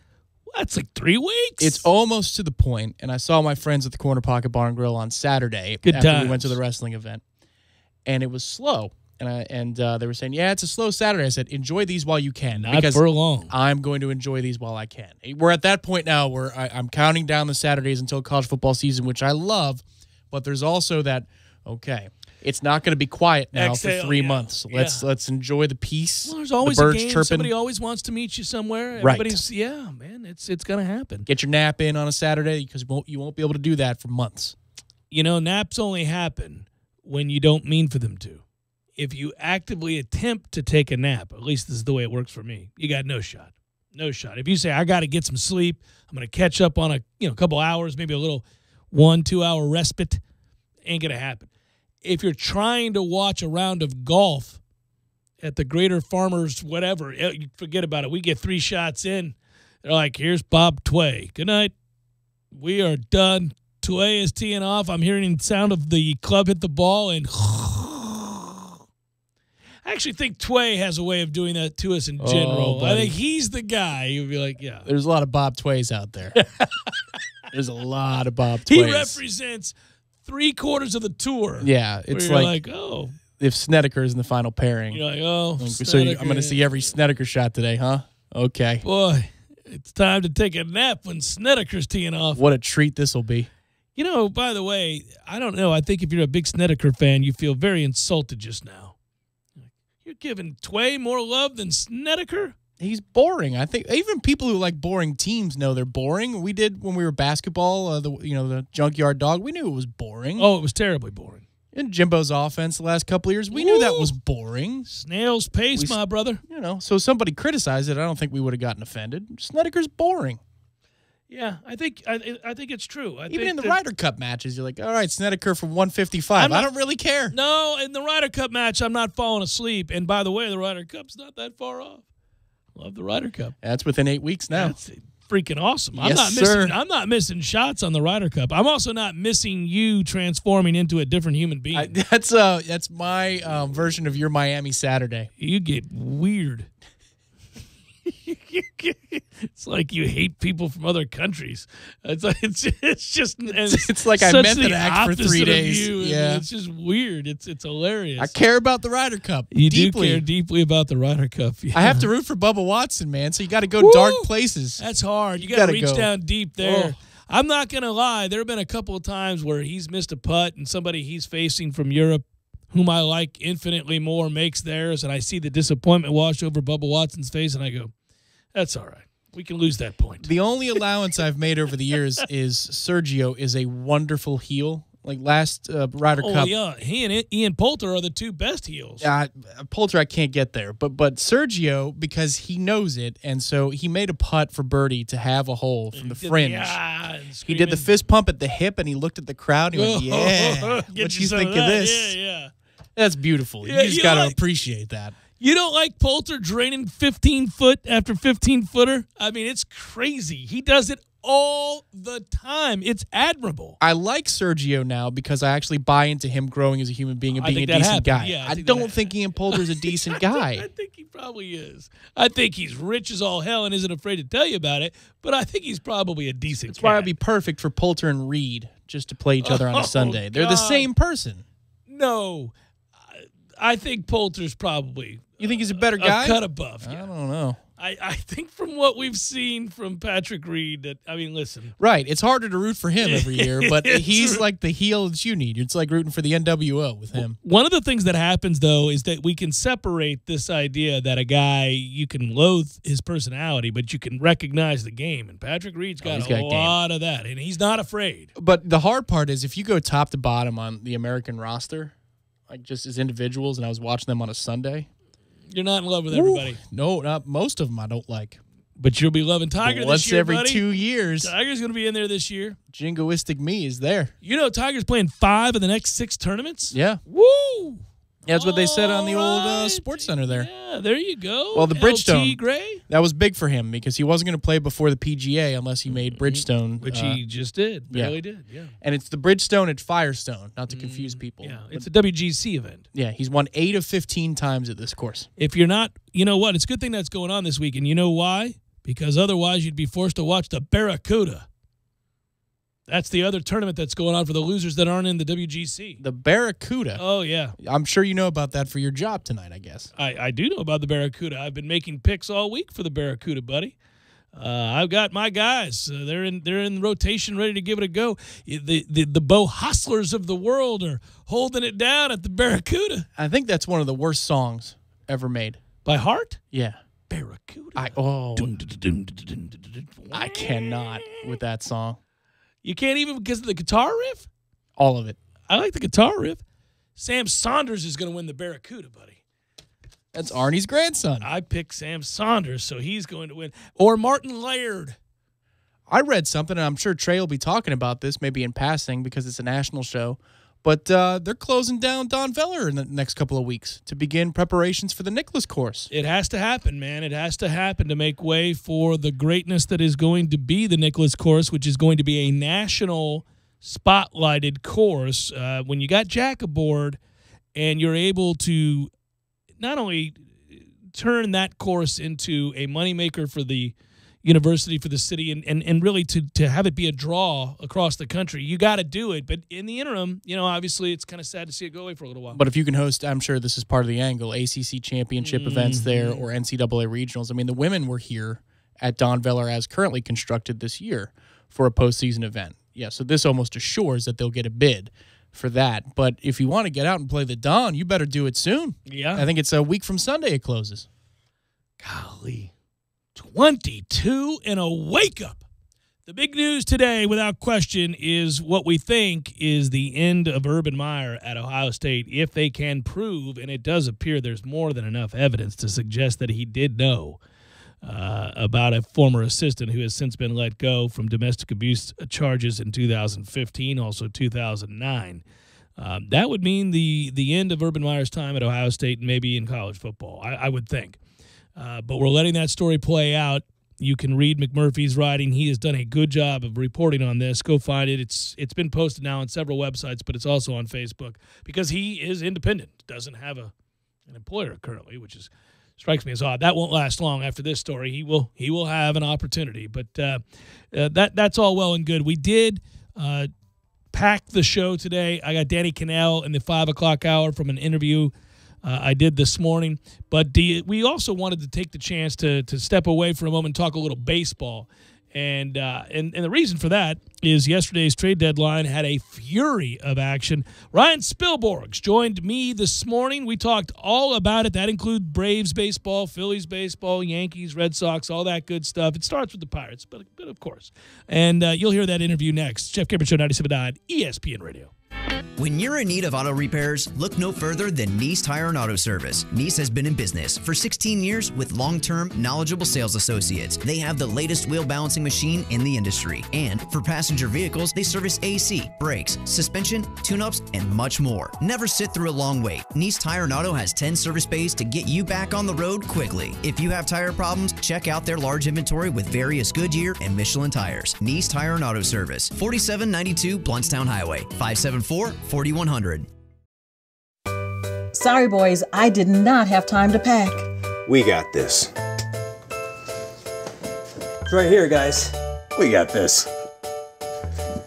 That's like 3 weeks. It's almost to the point, and I saw my friends at the Corner Pocket Bar and Grill on Saturday after we went to the wrestling event, and it was slow. And they were saying, yeah, it's a slow Saturday. I said, enjoy these while you can. Not for long. I'm going to enjoy these while I can. We're at that point now where I'm counting down the Saturdays until college football season, which I love, but there's also that, okay, it's not going to be quiet now for 3 months. Let's enjoy the peace. Well, there's always the birds a game. Chirping. Somebody always wants to meet you somewhere. Right. Yeah, man, it's going to happen. Get your nap in on a Saturday because you won't be able to do that for months. Naps only happen when you don't mean for them to. If you actively attempt to take a nap, at least this is the way it works for me, you got no shot. No shot. If you say, I got to get some sleep, I'm going to catch up on a couple hours, maybe a little 1-2 hour respite, ain't going to happen. If you're trying to watch a round of golf at the Greater Farmers, whatever, you forget about it. We get 3 shots in. They're like, here's Bob Tway. Good night. We are done. Tway is teeing off. I'm hearing the sound of the club hit the ball, and I actually think Tway has a way of doing that to us in general. I think he's the guy. You'd be like, yeah. There's a lot of Bob Tways out there. There's a lot of Bob Tways. He represents 3/4 of the tour. Yeah, it's like oh. If Snedeker's in the final pairing. You're like, oh, so I'm going to see every Snedeker shot today, huh? Okay. Boy, it's time to take a nap when Snedeker's teeing off. What a treat this will be. By the way, I don't know. I think if you're a big Snedeker fan, you feel very insulted just now. You're giving Tway more love than Snedeker? He's boring. I think even people who like boring teams know they're boring. We did when we were basketball, the Junkyard Dog. We knew it was boring. Oh, it was terribly boring. In Jimbo's offense the last couple of years, we knew that was boring. Snail's pace, my brother. So somebody criticized it. I don't think we would have gotten offended. Snedeker's boring. Yeah, I think it's true. Even in the Ryder Cup matches, you're like, all right, Snedeker from 155. I don't really care. No, in the Ryder Cup match, I'm not falling asleep. And by the way, the Ryder Cup's not that far off. Love the Ryder Cup. That's within 8 weeks now. That's freaking awesome. Yes, sir. I'm not missing shots on the Ryder Cup. I'm also not missing you transforming into a different human being. That's my version of your Miami Saturday. You get weird. It's like you hate people from other countries. It's like I meant that act for 3 days. Yeah, it's just weird. It's hilarious. I care about the Ryder Cup. You deeply. do care deeply about the Ryder Cup. Yeah. I have to root for Bubba Watson, man. So you got to go dark places. That's hard. You got to reach down deep there. Oh. I'm not gonna lie. There have been a couple of times where he's missed a putt, and somebody he's facing from Europe, whom I like infinitely more, makes theirs, and I see the disappointment wash over Bubba Watson's face, and I go, that's all right. We can lose that point. The only allowance I've made over the years is Sergio is a wonderful heel. Like last Ryder Cup. Oh, yeah. He and Ian Poulter are the two best heels. Poulter, I can't get there. But Sergio, because he knows it, and so he made a putt for birdie to have a hole from the fringe. He did the fist pump at the hip, and he looked at the crowd, and he went, yeah. What you think of this? Yeah. That's beautiful. Yeah, you just got to appreciate that. You don't like Poulter draining 15-foot after 15-footer? I mean, it's crazy. He does it all the time. It's admirable. I like Sergio now because I actually buy into him growing as a human being and being a decent guy. Yeah, I don't think Ian Poulter's a decent guy. I think he probably is. I think he's rich as all hell and isn't afraid to tell you about it, but I think he's probably a decent That's why it'd be perfect for Poulter and Reed just to play each other on a Sunday. They're God. the same person. No. I think Poulter's probably... You think he's a better guy? A cut above. Yeah. I don't know. I think from what we've seen from Patrick Reed that, I mean, listen. Right. It's harder to root for him every year, but he's like the heel that you need. It's like rooting for the NWO with him. One of the things that happens, though, is that we can separate this idea that a guy, you can loathe his personality, but you can recognize the game. And Patrick Reed's got a lot of that, and he's not afraid. But the hard part is if you go top to bottom on the American roster, like just as individuals, and I was watching them on a Sunday, you're not in love with everybody. No, not most of them I don't like. But you'll be loving Tiger this year, once every buddy. 2 years. Tiger's going to be in there this year. Jingoistic me is there. You know Tiger's playing 5 of the next 6 tournaments? Yeah. Woo! That's what they said on the old Sports Center there. Yeah, there you go. Well, the Bridgestone. LT Gray? That was big for him because he wasn't going to play before the PGA unless he made Bridgestone. Which he just did. Barely did, yeah. And it's the Bridgestone at Firestone, not to confuse people. Yeah, it's a WGC event. Yeah, he's won 8 of 15 times at this course. If you're not, you know what? It's a good thing that's going on this week. And you know why? Because otherwise you'd be forced to watch the Barracuda. That's the other tournament that's going on for the losers that aren't in the WGC. The Barracuda? Oh, yeah. I'm sure you know about that for your job tonight, I guess. I do know about the Barracuda. I've been making picks all week for the Barracuda, buddy. I've got my guys. They're in rotation, ready to give it a go. The Bo Hostlers of the world are holding it down at the Barracuda. I think that's one of the worst songs ever made. By heart? Yeah. Barracuda. I cannot with that song. You can't even because of the guitar riff? All of it. I like the guitar riff. Sam Saunders is going to win the Barracuda, buddy. That's Arnie's grandson. I picked Sam Saunders, so he's going to win. Or Martin Laird. I read something, and I'm sure Trey will be talking about this maybe in passing because it's a national show, but they're closing down Don Veller in the next couple of weeks to begin preparations for the Nicklaus course. It has to happen, man. It has to happen to make way for the greatness that is going to be the Nicklaus course, which is going to be a national spotlighted course. When you got Jack aboard and you're able to not only turn that course into a moneymaker for the university, for the city, and really to have it be a draw across the country, you got to do it. But in the interim, obviously it's kind of sad to see it go away for a little while. But if you can host, I'm sure this is part of the angle, ACC championship events there or NCAA regionals. I mean, the women were here at Don Veller as currently constructed this year for a postseason event. Yeah, so this almost assures that they'll get a bid for that. But if you want to get out and play the Don, you better do it soon. Yeah. I think it's a week from Sunday it closes. Golly. 22 and a wake-up. The big news today, without question, is what we think is the end of Urban Meyer at Ohio State if they can prove, and it does appear there's more than enough evidence to suggest that he did know about a former assistant who has since been let go from domestic abuse charges in 2015, also 2009. That would mean the end of Urban Meyer's time at Ohio State and maybe in college football, I would think. But we're letting that story play out. You can read McMurphy's writing. He has done a good job of reporting on this. Go find it. It's been posted now on several websites, but it's also on Facebook because he is independent, doesn't have an employer currently, which strikes me as odd. That won't last long after this story. He will have an opportunity, but that's all well and good. We did pack the show today. I got Danny Kanell in the 5 o'clock hour from an interview I did this morning. But we also wanted to take the chance to step away for a moment and talk a little baseball. And the reason for that is yesterday's trade deadline had a fury of action. Ryan Spilborghs joined me this morning. We talked all about it. That includes Braves baseball, Phillies baseball, Yankees, Red Sox, all that good stuff. It starts with the Pirates, but of course. And you'll hear that interview next. Jeff Cameron Show, 97.9 ESPN Radio. When you're in need of auto repairs, look no further than Nice Tire and Auto Service. Nice has been in business for 16 years with long-term, knowledgeable sales associates. They have the latest wheel balancing machine in the industry. And for passenger vehicles, they service AC, brakes, suspension, tune-ups, and much more. Never sit through a long wait. Nice Tire and Auto has 10 service bays to get you back on the road quickly. If you have tire problems, check out their large inventory with various Goodyear and Michelin tires. Nice Tire and Auto Service, 4792 Blountstown Highway, 574-4100. Sorry, boys, I did not have time to pack. We got this. It's right here, guys. We got this.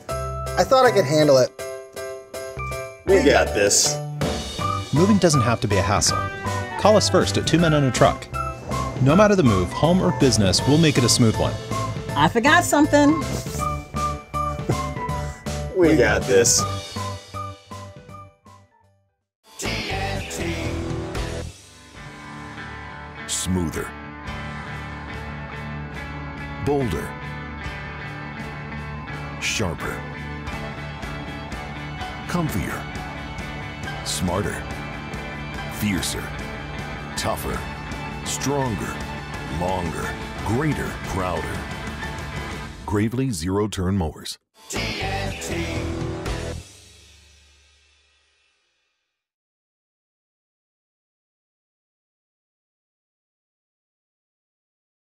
I thought I could handle it. We got this. Moving doesn't have to be a hassle. Call us first at 2 Men and a Truck. No matter the move, home or business, we'll make it a smooth one. I forgot something. We got this. Smoother, bolder, sharper, comfier, smarter, fiercer, tougher, stronger, longer, greater, prouder. Gravely zero-turn mowers.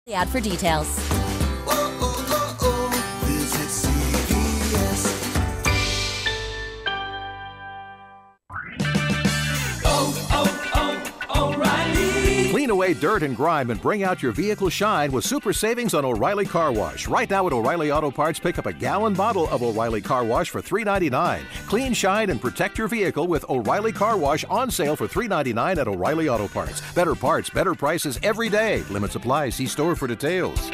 The ad for details. Visit CVS. O'Reilly. Clean away dirt and grime and bring out your vehicle shine with super savings on O'Reilly Car Wash. Right now at O'Reilly Auto Parts, pick up a gallon bottle of O'Reilly Car Wash for $3.99. Clean, shine, and protect your vehicle with O'Reilly Car Wash on sale for $3.99 at O'Reilly Auto Parts. Better parts, better prices every day. Limit supply. See store for details.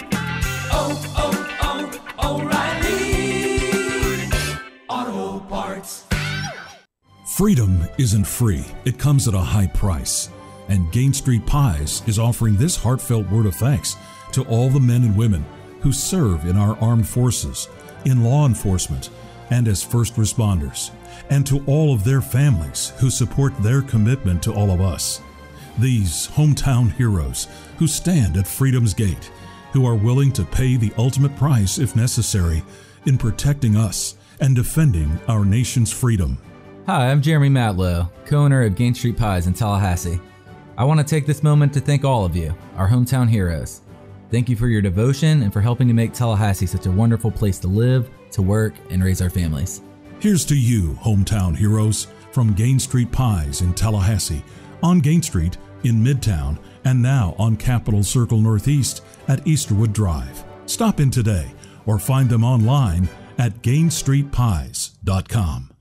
O'Reilly Auto Parts. Freedom isn't free. It comes at a high price. And Gain Street Pies is offering this heartfelt word of thanks to all the men and women who serve in our armed forces, in law enforcement, and as first responders, and to all of their families who support their commitment to all of us. These hometown heroes who stand at freedom's gate, who are willing to pay the ultimate price if necessary in protecting us and defending our nation's freedom. Hi, I'm Jeremy Matlow, co-owner of Gain Street Pies in Tallahassee. I want to take this moment to thank all of you, our hometown heroes. Thank you for your devotion and for helping to make Tallahassee such a wonderful place to live, to work, and raise our families. Here's to you, hometown heroes, from Gain Street Pies in Tallahassee, on Gain Street in Midtown, and now on Capitol Circle Northeast at Easterwood Drive. Stop in today or find them online at GainStreetPies.com.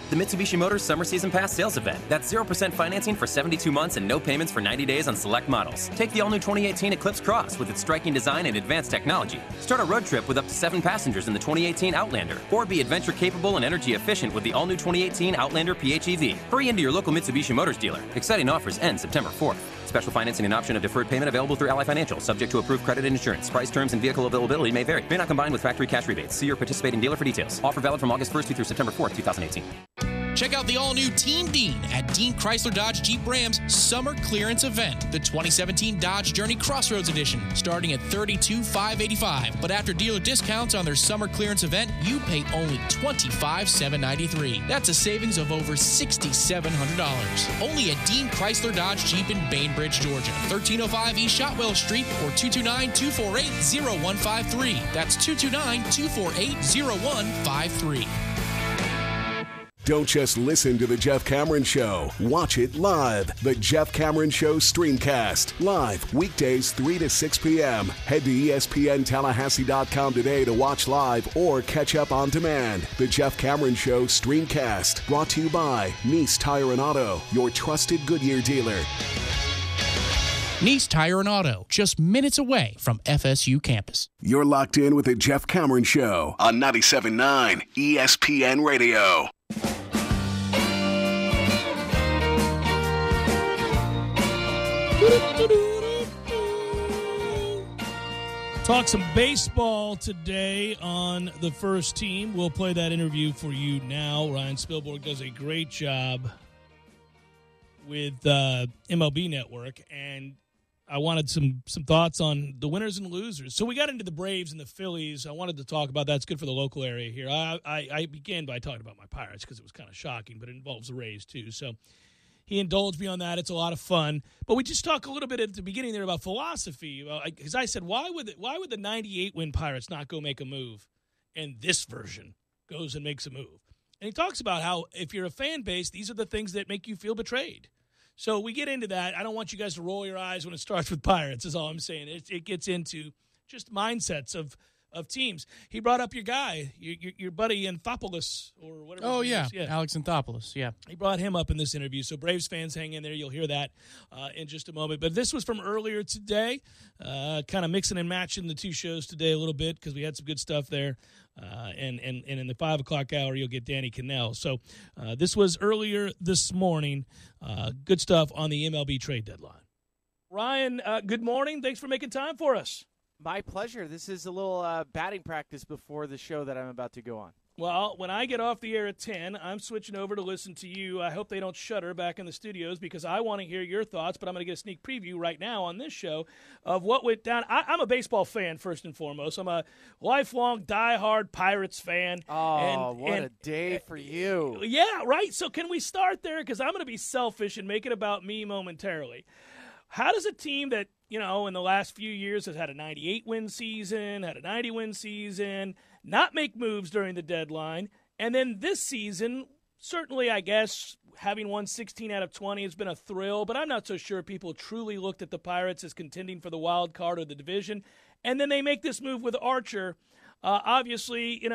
The Mitsubishi Motors Summer Season Pass sales event. That's 0% financing for 72 months and no payments for 90 days on select models. Take the all-new 2018 Eclipse Cross with its striking design and advanced technology. Start a road trip with up to 7 passengers in the 2018 Outlander. Or be adventure-capable and energy-efficient with the all-new 2018 Outlander PHEV. Hurry into your local Mitsubishi Motors dealer. Exciting offers end September 4th. Special financing and option of deferred payment available through Ally Financial, subject to approved credit and insurance. Price, terms, and vehicle availability may vary. May not combine with factory cash rebates. See your participating dealer for details. Offer valid from August 1st through September 4th, 2018. Check out the all-new Team Dean at Dean Chrysler Dodge Jeep Ram's Summer Clearance Event. The 2017 Dodge Journey Crossroads Edition, starting at $32,585. But after dealer discounts on their Summer Clearance Event, you pay only $25,793. That's a savings of over $6,700. Only at Dean Chrysler Dodge Jeep in Bainbridge, Georgia. 1305 East Shotwell Street or 229-248-0153. That's 229-248-0153. Don't just listen to The Jeff Cameron Show. Watch it live. The Jeff Cameron Show Streamcast. Live weekdays 3 to 6 p.m. Head to ESPNTallahassee.com today to watch live or catch up on demand. The Jeff Cameron Show Streamcast. Brought to you by Nice Tire and Auto, your trusted Goodyear dealer. Nice Tire and Auto, just minutes away from FSU campus. You're locked in with The Jeff Cameron Show on 97.9 ESPN Radio. Talk some baseball today on the first team. We'll play that interview for you now. Ryan Spilborghs does a great job with MLB Network, and I wanted some thoughts on the winners and losers. So we got into the Braves and the Phillies. I wanted to talk about that. It's good for the local area here. I began by talking about my Pirates because it was kind of shocking, but it involves the Rays too. So he indulged me on that. It's a lot of fun. But we just talked a little bit at the beginning there about philosophy. Because I said, why would the 98 win Pirates not go make a move? And this version goes and makes a move. And he talks about how if you're a fan base, these are the things that make you feel betrayed. So we get into that. I don't want you guys to roll your eyes when it starts with Pirates is all I'm saying. It gets into just mindsets of teams. He brought up your guy, your buddy Anthopoulos or whatever. Oh, yeah, Alex Anthopoulos, yeah. He brought him up in this interview. So Braves fans, hang in there. You'll hear that in just a moment. But this was from earlier today, kind of mixing and matching the two shows today a little bit because we had some good stuff there. And in the 5 o'clock hour, you'll get Danny Kanell. So this was earlier this morning. Good stuff on the MLB trade deadline. Ryan, good morning. Thanks for making time for us. My pleasure. This is a little batting practice before the show that I'm about to go on. Well, when I get off the air at 10, I'm switching over to listen to you. I hope they don't shudder back in the studios because I want to hear your thoughts, but I'm going to get a sneak preview right now on this show of what went down. I'm a baseball fan, first and foremost. I'm a lifelong, diehard Pirates fan. Oh, what a day for you. Yeah, right? So can we start there? Because I'm going to be selfish and make it about me momentarily. How does a team that, in the last few years has had a 98-win season, had a 90-win season, not make moves during the deadline, and then this season, certainly, I guess, having won 16 out of 20 has been a thrill, but I'm not so sure people truly looked at the Pirates as contending for the wild card or the division, and then they make this move with Archer. Obviously,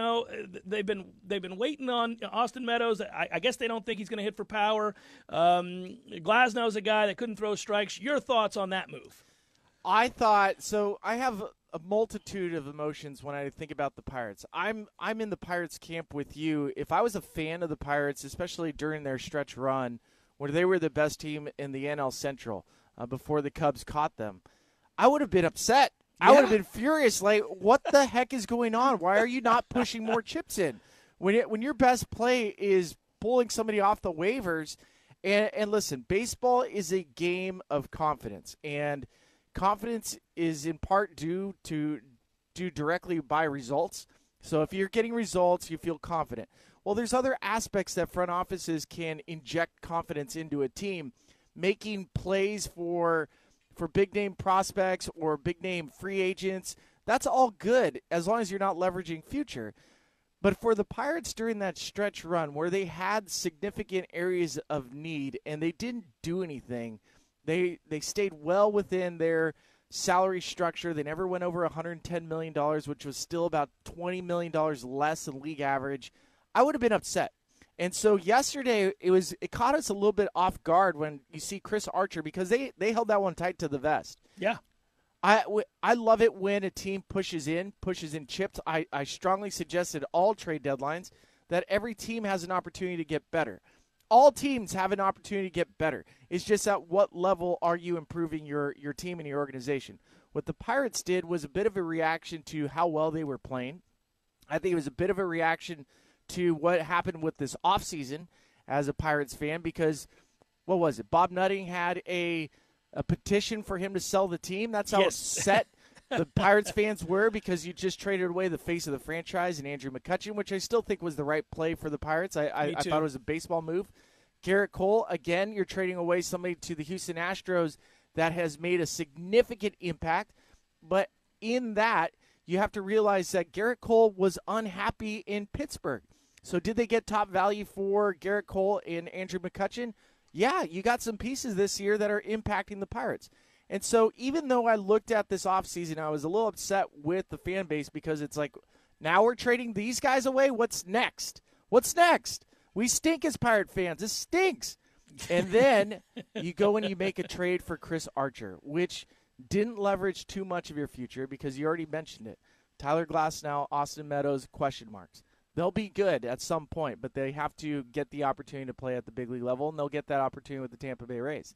they've been waiting on Austin Meadows. I guess they don't think he's going to hit for power. Glasnow's a guy that couldn't throw strikes. Your thoughts on that move? I have a multitude of emotions when I think about the Pirates. I'm in the Pirates camp with you. If I was a fan of the Pirates, especially during their stretch run, where they were the best team in the NL Central before the Cubs caught them, I would have been upset. I would have been furious. Like, what the heck is going on? Why are you not pushing more chips in? When your best play is pulling somebody off the waivers, and listen, baseball is a game of confidence, and confidence is in part due directly by results. So if you're getting results, you feel confident. Well, there's other aspects that front offices can inject confidence into a team, making plays for big-name prospects or big-name free agents. That's all good as long as you're not leveraging future. But for the Pirates during that stretch run where they had significant areas of need and they didn't do anything, they stayed well within their salary structure. They never went over $110 million, which was still about $20 million less than league average. I would have been upset. And so yesterday it caught us a little bit off guard when you see Chris Archer, because they held that one tight to the vest. Yeah. I love it when a team pushes in chips. I strongly suggest at all trade deadlines that every team has an opportunity to get better. All teams have an opportunity to get better. It's just at what level are you improving your team and your organization. What the Pirates did was a bit of a reaction to how well they were playing. I think it was a bit of a reaction to what happened with this offseason as a Pirates fan, because, what was it? Bob Nutting had a petition for him to sell the team. That's how upset the Pirates fans were, because you just traded away the face of the franchise and Andrew McCutchen, which I still think was the right play for the Pirates. I thought it was a baseball move. Garrett Cole, again, you're trading away somebody to the Houston Astros that has made a significant impact. But in that, you have to realize that Garrett Cole was unhappy in Pittsburgh. So did they get top value for Garrett Cole and Andrew McCutchen? Yeah, you got some pieces this year that are impacting the Pirates. And so even though I looked at this offseason, I was a little upset with the fan base, because it's like, now we're trading these guys away? What's next? What's next? We stink as Pirate fans. This stinks. And then you go and you make a trade for Chris Archer, which didn't leverage too much of your future, because you already mentioned it. Tyler Glasnow, Austin Meadows, question marks. They'll be good at some point, but they have to get the opportunity to play at the big league level, and they'll get that opportunity with the Tampa Bay Rays.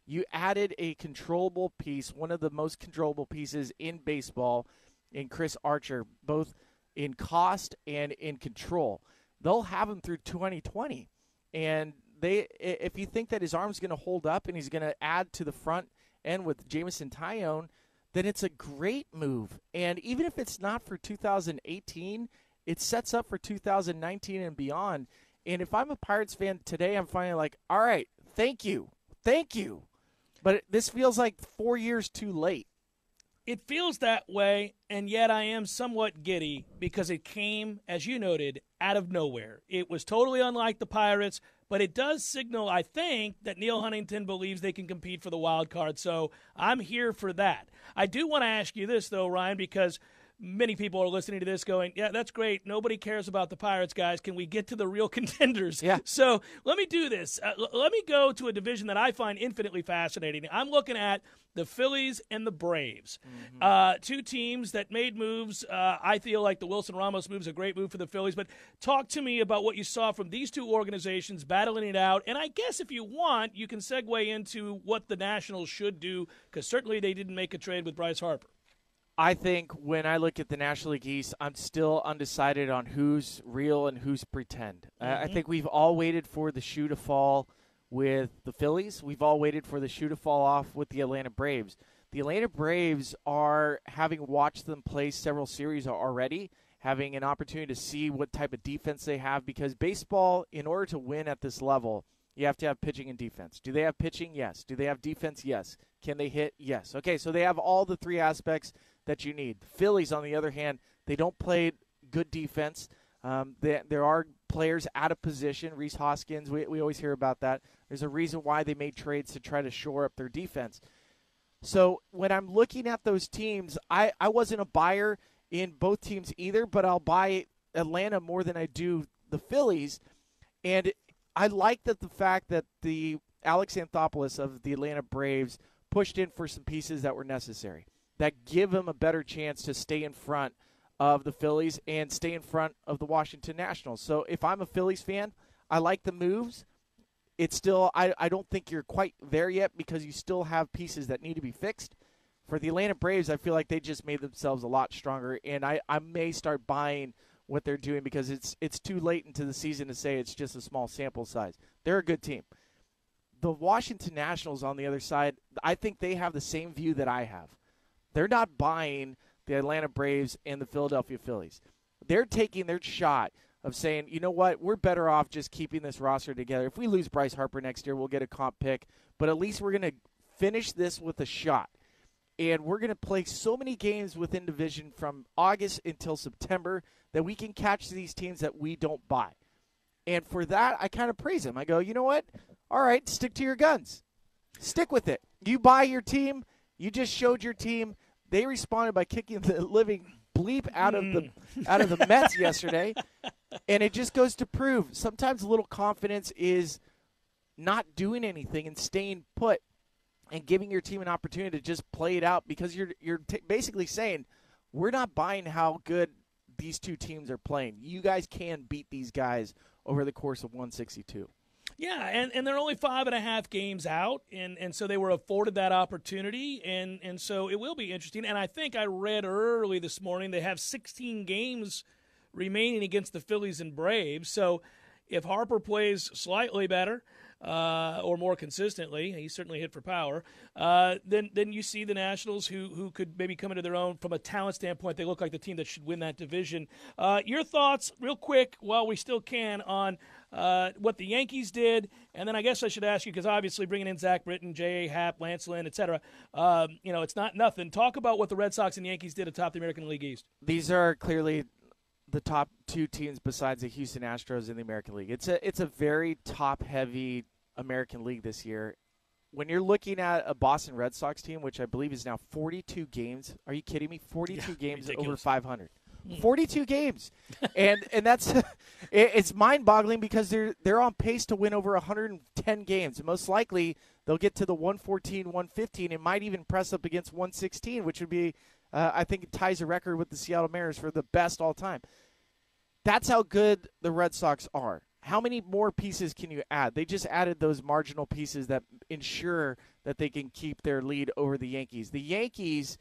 You added a controllable piece, one of the most controllable pieces in baseball, in Chris Archer, both in cost and in control. They'll have him through 2020. And if you think that his arm's going to hold up and he's going to add to the front end with Jameson Taillon, then it's a great move. And even if it's not for 2018, it sets up for 2019 and beyond. And if I'm a Pirates fan today, I'm finally like, all right, thank you. But this feels like 4 years too late. It feels that way, and yet I am somewhat giddy, because it came, as you noted, out of nowhere. It was totally unlike the Pirates, but it does signal, I think, that Neil Huntington believes they can compete for the wild card. So I'm here for that. I do want to ask you this, though, Ryan, because many people are listening to this going, yeah, that's great. Nobody cares about the Pirates, guys. Can we get to the real contenders? Yeah. So let me do this. Let me go to a division that I find infinitely fascinating. I'm looking at the Phillies and the Braves. Two teams that made moves. I feel like the Wilson Ramos move is a great move for the Phillies. But talk to me about what you saw from these two organizations battling it out. And I guess if you want, you can segue into what the Nationals should do, because certainly they didn't make a trade with Bryce Harper. I think when I look at the National League East, I'm still undecided on who's real and who's pretend. I think we've all waited for the shoe to fall with the Phillies. We've all waited for the shoe to fall off with the Atlanta Braves. The Atlanta Braves are, having watched them play several series already, having an opportunity to see what type of defense they have, because baseball, in order to win at this level, you have to have pitching and defense. Do they have pitching? Yes. Do they have defense? Yes. Can they hit? Yes. Okay, so they have all the three aspects that you need. Phillies, on the other hand, they don't play good defense. There are players out of position. Rhys Hoskins, we always hear about that. There's a reason why they made trades to try to shore up their defense. So when I'm looking at those teams, I wasn't a buyer in both teams either, but I'll buy Atlanta more than I do the Phillies. And I like the fact that the Alex Anthopoulos of the Atlanta Braves pushed in for some pieces that were necessary, that give him a better chance to stay in front of the Phillies and stay in front of the Washington Nationals. So if I'm a Phillies fan, I like the moves. It's still, I don't think you're quite there yet, because you still have pieces that need to be fixed. For the Atlanta Braves, I feel like they just made themselves a lot stronger, and I may start buying what they're doing, because it's too late into the season to say it's just a small sample size. They're a good team. The Washington Nationals, on the other side, I think they have the same view that I have. They're not buying the Atlanta Braves and the Philadelphia Phillies. They're taking their shot of saying, you know what, we're better off just keeping this roster together. If we lose Bryce Harper next year, we'll get a comp pick, but at least we're going to finish this with a shot. And we're going to play so many games within division from August until September that we can catch these teams that we don't buy. And for that, I kind of praise them. I go, you know what? All right, stick to your guns. Stick with it. You buy your team. You just showed your team. They responded by kicking the living bleep out of the Mets yesterday, and it just goes to prove sometimes a little confidence is not doing anything and staying put and giving your team an opportunity to just play it out, because you're basically saying we're not buying how good these two teams are playing. You guys can beat these guys over the course of 162. Yeah, and they're only 5.5 games out, and so they were afforded that opportunity, and so it will be interesting. And I think I read early this morning they have 16 games remaining against the Phillies and Braves. So if Harper plays slightly better or more consistently, he certainly hit for power, then you see the Nationals who could maybe come into their own from a talent standpoint. They look like the team that should win that division. Your thoughts, real quick, while we still can, on what the Yankees did, and then I guess I should ask you, because obviously bringing in Zach Britton, J.A. Happ, Lance Lynn, et cetera, it's not nothing. Talk about what the Red Sox and Yankees did atop the American League East. These are clearly the top two teams besides the Houston Astros in the American League. It's a very top-heavy American League this year. When you're looking at a Boston Red Sox team, which I believe is now 42 games, are you kidding me? 42 games ridiculous. Over 500. 42 games, and that's it's mind-boggling, because they're on pace to win over 110 games. Most likely they'll get to the 114, 115, and might even press up against 116, which would be, I think, it ties a record with the Seattle Mariners for the best all time. That's how good the Red Sox are. How many more pieces can you add? They just added those marginal pieces that ensure that they can keep their lead over the Yankees. The Yankees,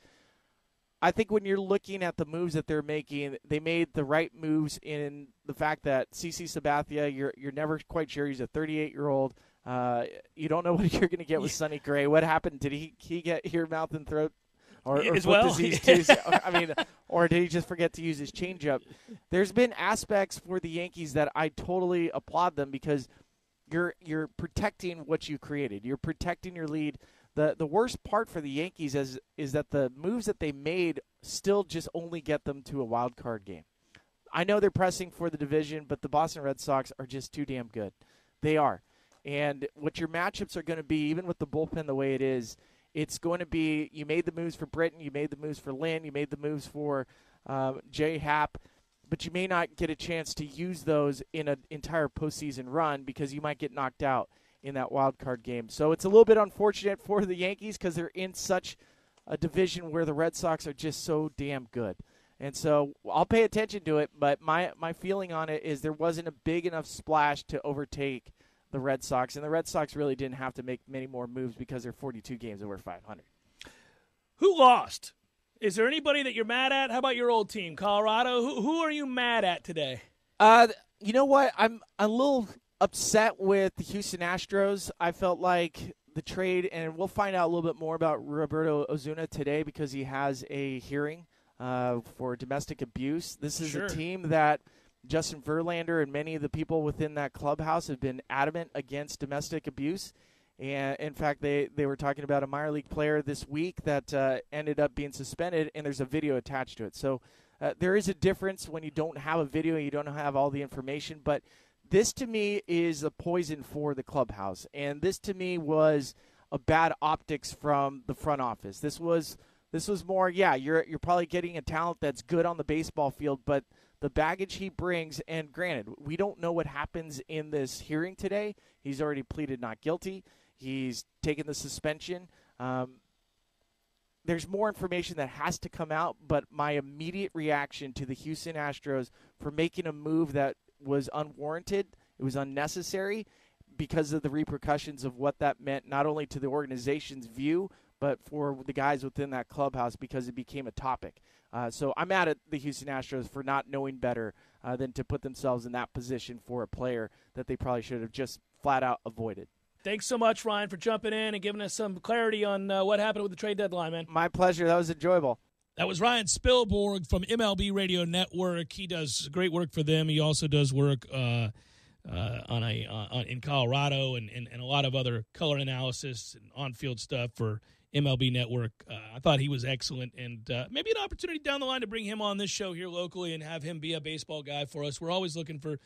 I think when you're looking at the moves that they're making, they made the right moves in the fact that CC Sabathia, you're never quite sure. He's a 38-year-old. You don't know what you're going to get with Sonny Gray. What happened? Did he get ear, mouth, and throat or foot disease too? I mean, or did he just forget to use his changeup? There's been aspects for the Yankees that I totally applaud them, because you're protecting what you created. You're protecting your lead. The worst part for the Yankees is that the moves that they made still just only get them to a wild card game. I know they're pressing for the division, but the Boston Red Sox are just too damn good. They are. And what your matchups are going to be, even with the bullpen the way it is, it's going to be, you made the moves for Britton, you made the moves for Lynn, you made the moves for J. Happ, but you may not get a chance to use those in an entire postseason run, because you might get knocked out in that wild card game. So it's a little bit unfortunate for the Yankees, because they're in such a division where the Red Sox are just so damn good. And so I'll pay attention to it, but my feeling on it is there wasn't a big enough splash to overtake the Red Sox, and the Red Sox really didn't have to make many more moves because they're 42 games over 500. Who lost? Is there anybody that you're mad at? How about your old team, Colorado? Who are you mad at today? You know what? I'm a little upset with the Houston Astros. I felt like the trade, and we'll find out a little bit more about Roberto Ozuna today, because he has a hearing for domestic abuse. This is a team that Justin Verlander and many of the people within that clubhouse have been adamant against domestic abuse. And in fact, they were talking about a minor league player this week that ended up being suspended, and there's a video attached to it. So there is a difference when you don't have a video and you don't have all the information. But this, to me, is a poison for the clubhouse. And this, to me, was a bad optics from the front office. This was more, you're probably getting a talent that's good on the baseball field, but the baggage he brings, and granted, we don't know what happens in this hearing today. He's already pleaded not guilty. He's taken the suspension. There's more information that has to come out, but my immediate reaction to the Houston Astros for making a move that was unwarranted, it was unnecessary, because of the repercussions of what that meant, not only to the organization's view, but for the guys within that clubhouse, because it became a topic. So I'm mad at the Houston Astros for not knowing better than to put themselves in that position for a player that they probably should have just flat out avoided. Thanks so much, Ryan, for jumping in and giving us some clarity on what happened with the trade deadline, man. My pleasure. That was enjoyable. That was Ryan Spilborghs from MLB Radio Network. He does great work for them. He also does work in Colorado and a lot of other color analysis and on-field stuff for MLB Network. I thought he was excellent, and maybe an opportunity down the line to bring him on this show here locally and have him be a baseball guy for us. We're always looking for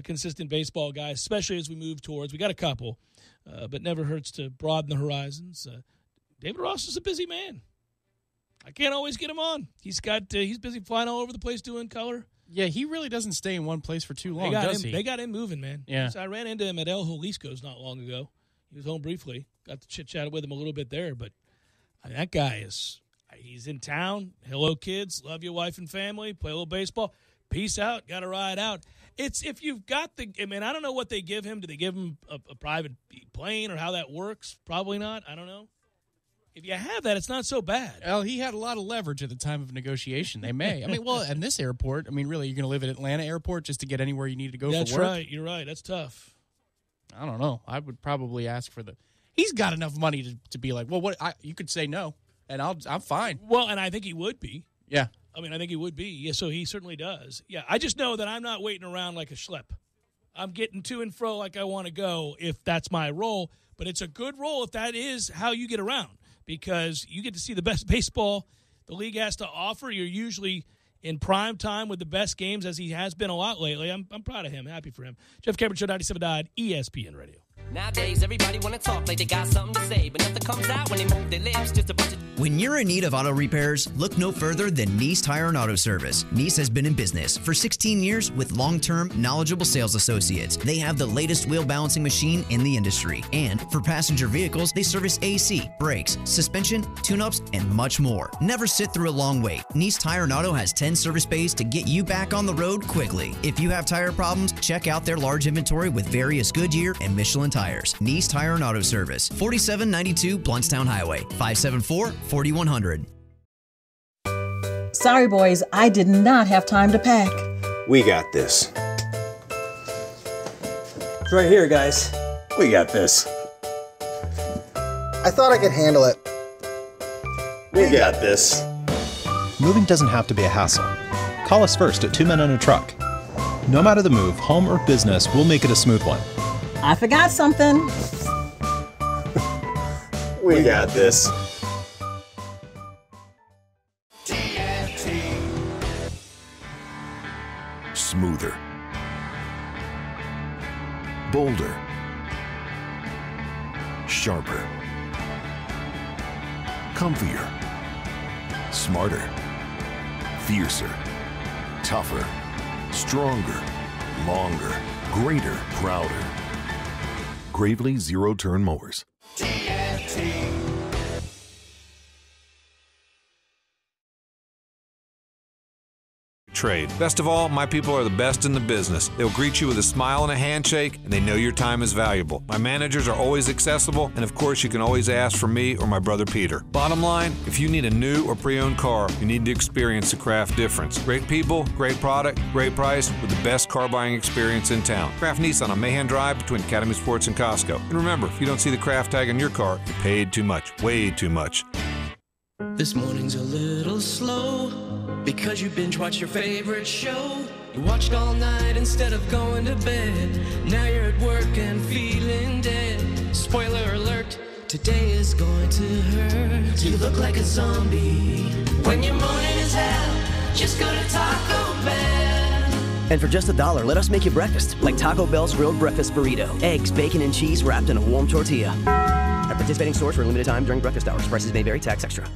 consistent baseball guys, especially as we move towards. We got a couple, but never hurts to broaden the horizons. David Ross is a busy man. I can't always get him on. He's busy flying all over the place doing color. Yeah, he really doesn't stay in one place for too long, does he? They got him moving, man. Yeah. So I ran into him at El Jalisco's not long ago. He was home briefly. Got to chit-chat with him a little bit there, but that guy he's in town. Hello, kids. Love your wife and family. Play a little baseball. Peace out. Got to ride out. It's if you've got I don't know what they give him. Do they give him a private plane or how that works? Probably not. I don't know. If you have that, it's not so bad. Well, he had a lot of leverage at the time of negotiation. They may. And this airport, really, you're going to live at Atlanta Airport just to get anywhere you need to go for work? That's right. You're right. That's tough. I don't know. I would probably ask for he's got enough money to be like, well, you could say no, and I'm fine. Well, and I think he would be. Yeah. I think he would be. Yeah, so he certainly does. Yeah, I just know that I'm not waiting around like a schlep. I'm getting to and fro like I want to go if that's my role, but it's a good role if that is how you get around. Because you get to see the best baseball the league has to offer. You're usually in prime time with the best games, as he has been a lot lately. I'm proud of him. Happy for him. Jeff Cameron Show, 97.9 ESPN Radio. Nowadays, everybody want to talk like they got something to say, but nothing comes out when they move their lips. Just a bunch of... When you're in need of auto repairs, look no further than Nice Tire and Auto Service. Nice has been in business for 16 years with long-term, knowledgeable sales associates. They have the latest wheel balancing machine in the industry. And for passenger vehicles, they service AC, brakes, suspension, tune-ups, and much more. Never sit through a long wait. Nice Tire and Auto has 10 service bays to get you back on the road quickly. If you have tire problems, check out their large inventory with various Goodyear and Michelin tires. Nice Tire and Auto Service, 4792 Bluntstown Highway, 574-4100. Sorry, boys, I did not have time to pack. We got this. It's right here, guys. We got this. I thought I could handle it. We got this. Moving doesn't have to be a hassle. Call us first at 2 Men and a Truck. No matter the move, home or business, we'll make it a smooth one. I forgot something. We got this. Smoother, bolder, sharper, comfier, smarter, fiercer, tougher, stronger, longer, greater, prouder. Gravely zero-turn mowers. Trade. Best of all, my people are the best in the business. They'll greet you with a smile and a handshake, and they know your time is valuable. My managers are always accessible, and of course, you can always ask for me or my brother Peter. Bottom line, if you need a new or pre-owned car, you need to experience the Craft difference. Great people, great product, great price, with the best car buying experience in town. Craft Nissan on Mahan Drive between Academy Sports and Costco. And remember, if you don't see the Craft tag on your car, you paid too much. Way too much. This morning's a little slow because you binge watched your favorite show. You watched all night instead of going to bed. Now you're at work and feeling dead. Spoiler alert, today is going to hurt. You look like a zombie. When your morning is hell, just go to Taco Bell. And for just $1, let us make you breakfast, like Taco Bell's grilled breakfast burrito. Eggs, bacon, and cheese wrapped in a warm tortilla. At participating stores for a limited time during breakfast hours. Prices may vary, tax extra.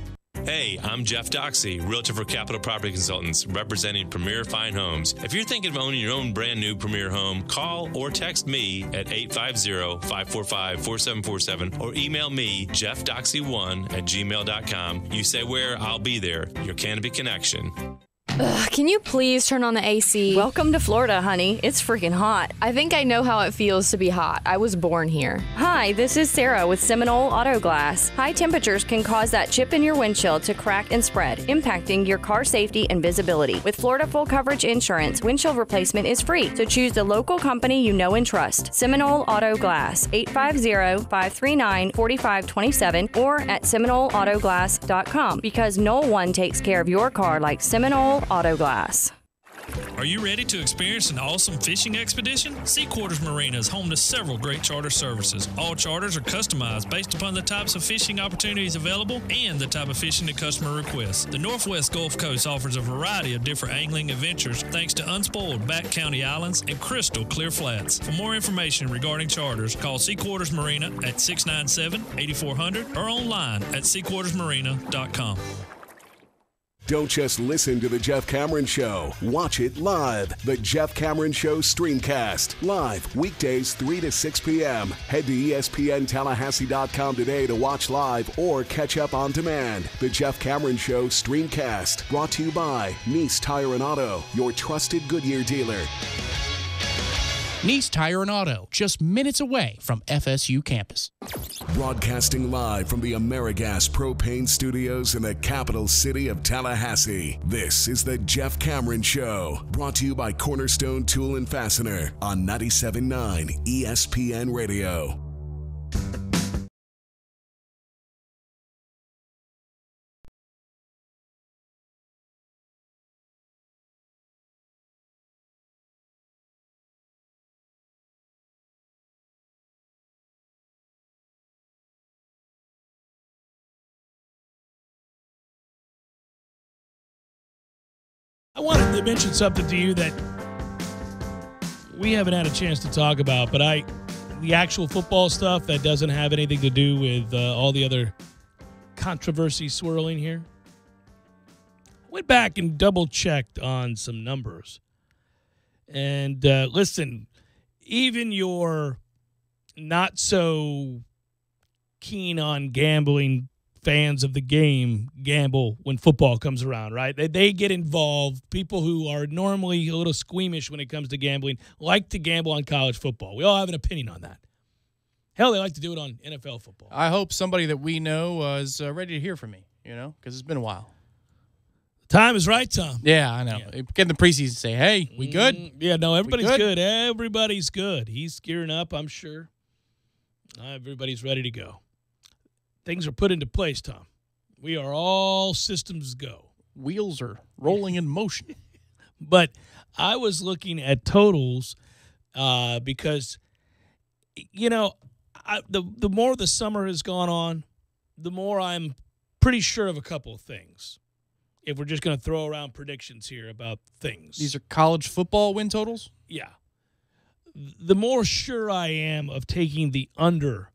Hey, I'm Jeff Doxey, Realtor for Capital Property Consultants, representing Premier Fine Homes. If you're thinking of owning your own brand new Premier home, call or text me at 850-545-4747 or email me, jeffdoxey1@gmail.com. You say where, I'll be there. Your Canopy Connection. Ugh, can you please turn on the AC? Welcome to Florida, honey. It's freaking hot. I think I know how it feels to be hot. I was born here. Hi, this is Sarah with Seminole Auto Glass. High temperatures can cause that chip in your windshield to crack and spread, impacting your car safety and visibility. With Florida Full Coverage Insurance, windshield replacement is free, so choose the local company you know and trust. Seminole Auto Glass, 850-539-4527 or at SeminoleAutoGlass.com, because no one takes care of your car like Seminole Auto Glass. Are you ready to experience an awesome fishing expedition? Sea Quarters Marina is home to several great charter services. All charters are customized based upon the types of fishing opportunities available and the type of fishing the customer requests. The Northwest Gulf Coast offers a variety of different angling adventures thanks to unspoiled back county islands and crystal clear flats. For more information regarding charters, call Sea Quarters Marina at 697-8400 or online at seaquartersmarina.com. Don't just listen to The Jeff Cameron Show. Watch it live. The Jeff Cameron Show Streamcast. Live weekdays 3 to 6 p.m. Head to ESPNTallahassee.com today to watch live or catch up on demand. The Jeff Cameron Show Streamcast. Brought to you by Nice Tire and Auto, your trusted Goodyear dealer. Nice Tire and Auto, just minutes away from FSU campus. Broadcasting live from the AmeriGas Propane Studios in the capital city of Tallahassee. This is the Jeff Cameron Show, brought to you by Cornerstone Tool and Fastener on 97.9 ESPN Radio. I wanted to mention something to you that we haven't had a chance to talk about, but the actual football stuff that doesn't have anything to do with all the other controversy swirling here. Went back and double-checked on some numbers. And listen, even your not so keen on gambling fans of the game gamble when football comes around, right? They get involved. People who are normally a little squeamish when it comes to gambling like to gamble on college football. We all have an opinion on that. Hell, they like to do it on NFL football. I hope somebody that we know is ready to hear from me, because it's been a while. The time is right, Tom. Yeah, I know. Yeah. Get in the preseason and say, hey, we good? Yeah, no, everybody's good. Everybody's good. He's gearing up, I'm sure. Everybody's ready to go. Things are put into place, Tom. We are all systems go. Wheels are rolling in motion. But I was looking at totals because, the more the summer has gone on, the more I'm pretty sure of a couple of things. If we're just going to throw around predictions here about things. These are college football win totals? Yeah. The more sure I am of taking the under,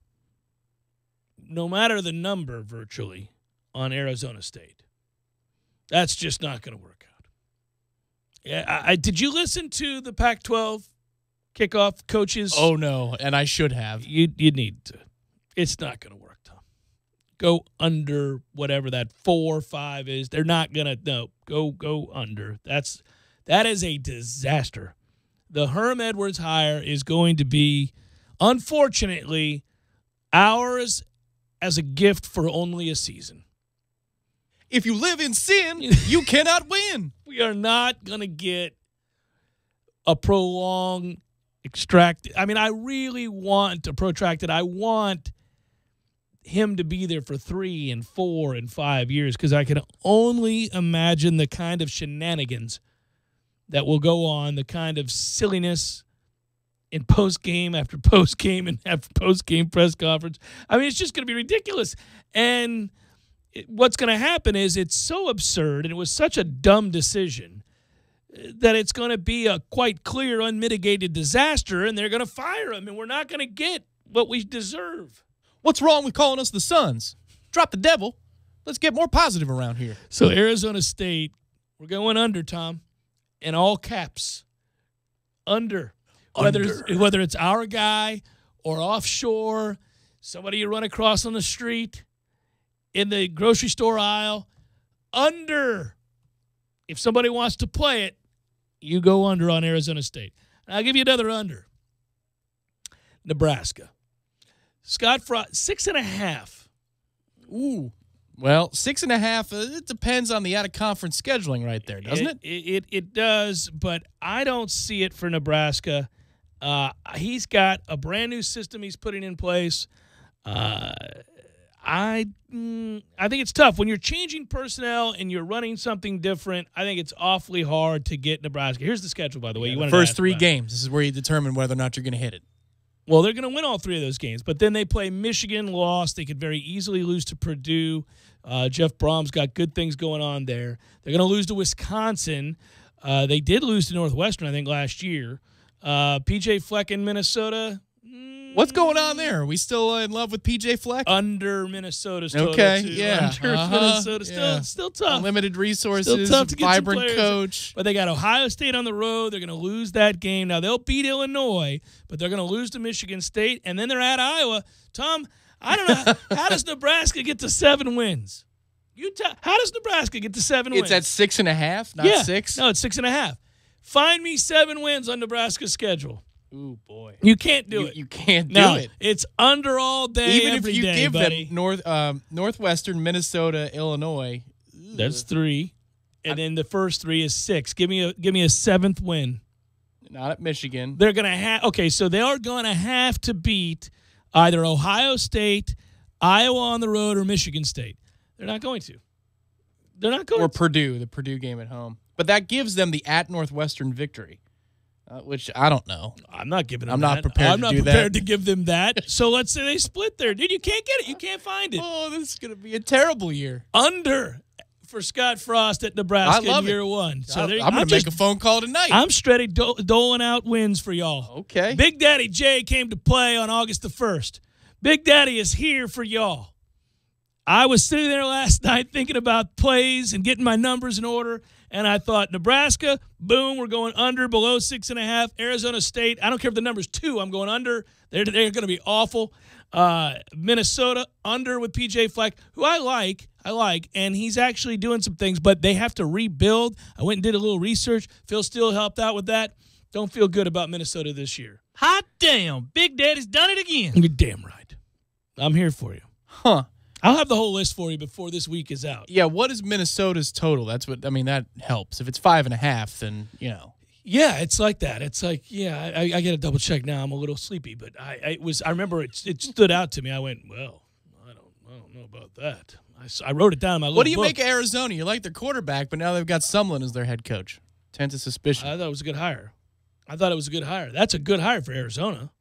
no matter the number, virtually, on Arizona State. That's just not going to work out. Yeah, did you listen to the Pac-12 kickoff coaches? Oh, no, and I should have. You need to. It's not going to work, Tom. Go under whatever that 4 or 5 is. They're not going to. No, go under. That is a disaster. The Herm Edwards hire is going to be, unfortunately, ours as a gift for only a season. If you live in sin, you cannot win. We are not going to get a prolonged extracted. I mean, I really want a protracted. I want him to be there for 3 and 4 and 5 years because I can only imagine the kind of shenanigans that will go on, the kind of silliness in post-game after post-game and after post-game press conference. I mean, it's just going to be ridiculous. And what's going to happen is it's so absurd and it was such a dumb decision that it's going to be a quite clear, unmitigated disaster, and they're going to fire him, and we're not going to get what we deserve. What's wrong with calling us the Suns? Drop the devil. Let's get more positive around here. So Arizona State, we're going under, Tom, in all caps. Under. Whether it's our guy or offshore, somebody you run across on the street, in the grocery store aisle, under. If somebody wants to play it, you go under on Arizona State. And I'll give you another under. Nebraska. Scott Frost, 6.5. Ooh. Well, 6.5, it depends on the out-of-conference scheduling right there, doesn't it? It does, but I don't see it for Nebraska. He's got a brand-new system he's putting in place. I think it's tough. When you're changing personnel and you're running something different, I think it's awfully hard to get Nebraska. Here's the schedule, by the way. The first 3 games, this is where you determine whether or not you're going to hit it. Well, they're going to win all 3 of those games, but then they play Michigan, lost. They could very easily lose to Purdue. Jeff Brom's got good things going on there. They're going to lose to Wisconsin. They did lose to Northwestern, I think, last year. PJ Fleck in Minnesota. What's going on there? Are we still in love with PJ Fleck? Under Minnesota's total. Okay, too. yeah. Under Minnesota. Still tough. Limited resources, Still tough to get some vibrant players. coach. But they got Ohio State on the road. They're going to lose that game. Now, they'll beat Illinois, but they're going to lose to Michigan State, and then they're at Iowa. Tom, I don't know. How does Nebraska get to 7 wins? How does Nebraska get to 7 wins? It's at 6.5, not 6? No, it's 6.5. Find me 7 wins on Nebraska's schedule. Ooh, boy. You can't do it. You can't do it. It's under all day, Even every if you day, give buddy. them Northwestern, Minnesota, Illinois. That's 3. And then the first 3 is 6. Give me a 7th win. Not at Michigan. They're going to have – okay, so they are going to have to beat either Ohio State, Iowa on the road, or Michigan State. They're not going to. They're not going or to. Purdue, the Purdue game at home. But that gives them the at Northwestern victory, which I don't know. I'm not giving them I'm that. not prepared I'm to not do prepared that. to give them that. So let's say they split there. Dude, you can't get it. You can't find it. Oh, this is going to be a terrible year. Under for Scott Frost at Nebraska I love in year it. 1. So I'm going to make a phone call tonight. I'm straight doling out wins for y'all. Okay. Big Daddy Jay came to play on August the 1st. Big Daddy is here for y'all. I was sitting there last night thinking about plays and getting my numbers in order, and I thought, Nebraska, boom, we're going under, below 6.5. Arizona State, I don't care if the number's 2, I'm going under. They're going to be awful. Minnesota, under with PJ Fleck, who I like, and he's actually doing some things, but they have to rebuild. I went and did a little research. Phil Steele helped out with that. Don't feel good about Minnesota this year. Hot damn, Big Daddy's done it again. You're damn right. I'm here for you. Huh. I'll have the whole list for you before this week is out. Yeah, what is Minnesota's total? That's what I mean. That helps. If it's 5.5, then Yeah, it's like that. It's like, yeah, I got to double check now. I'm a little sleepy, but I remember it stood out to me. I went, well, I don't know about that. I wrote it down in my little What do you book. make of Arizona? You like their quarterback, but now they've got Sumlin as their head coach. Tends to suspicion. I thought it was a good hire. That's a good hire for Arizona.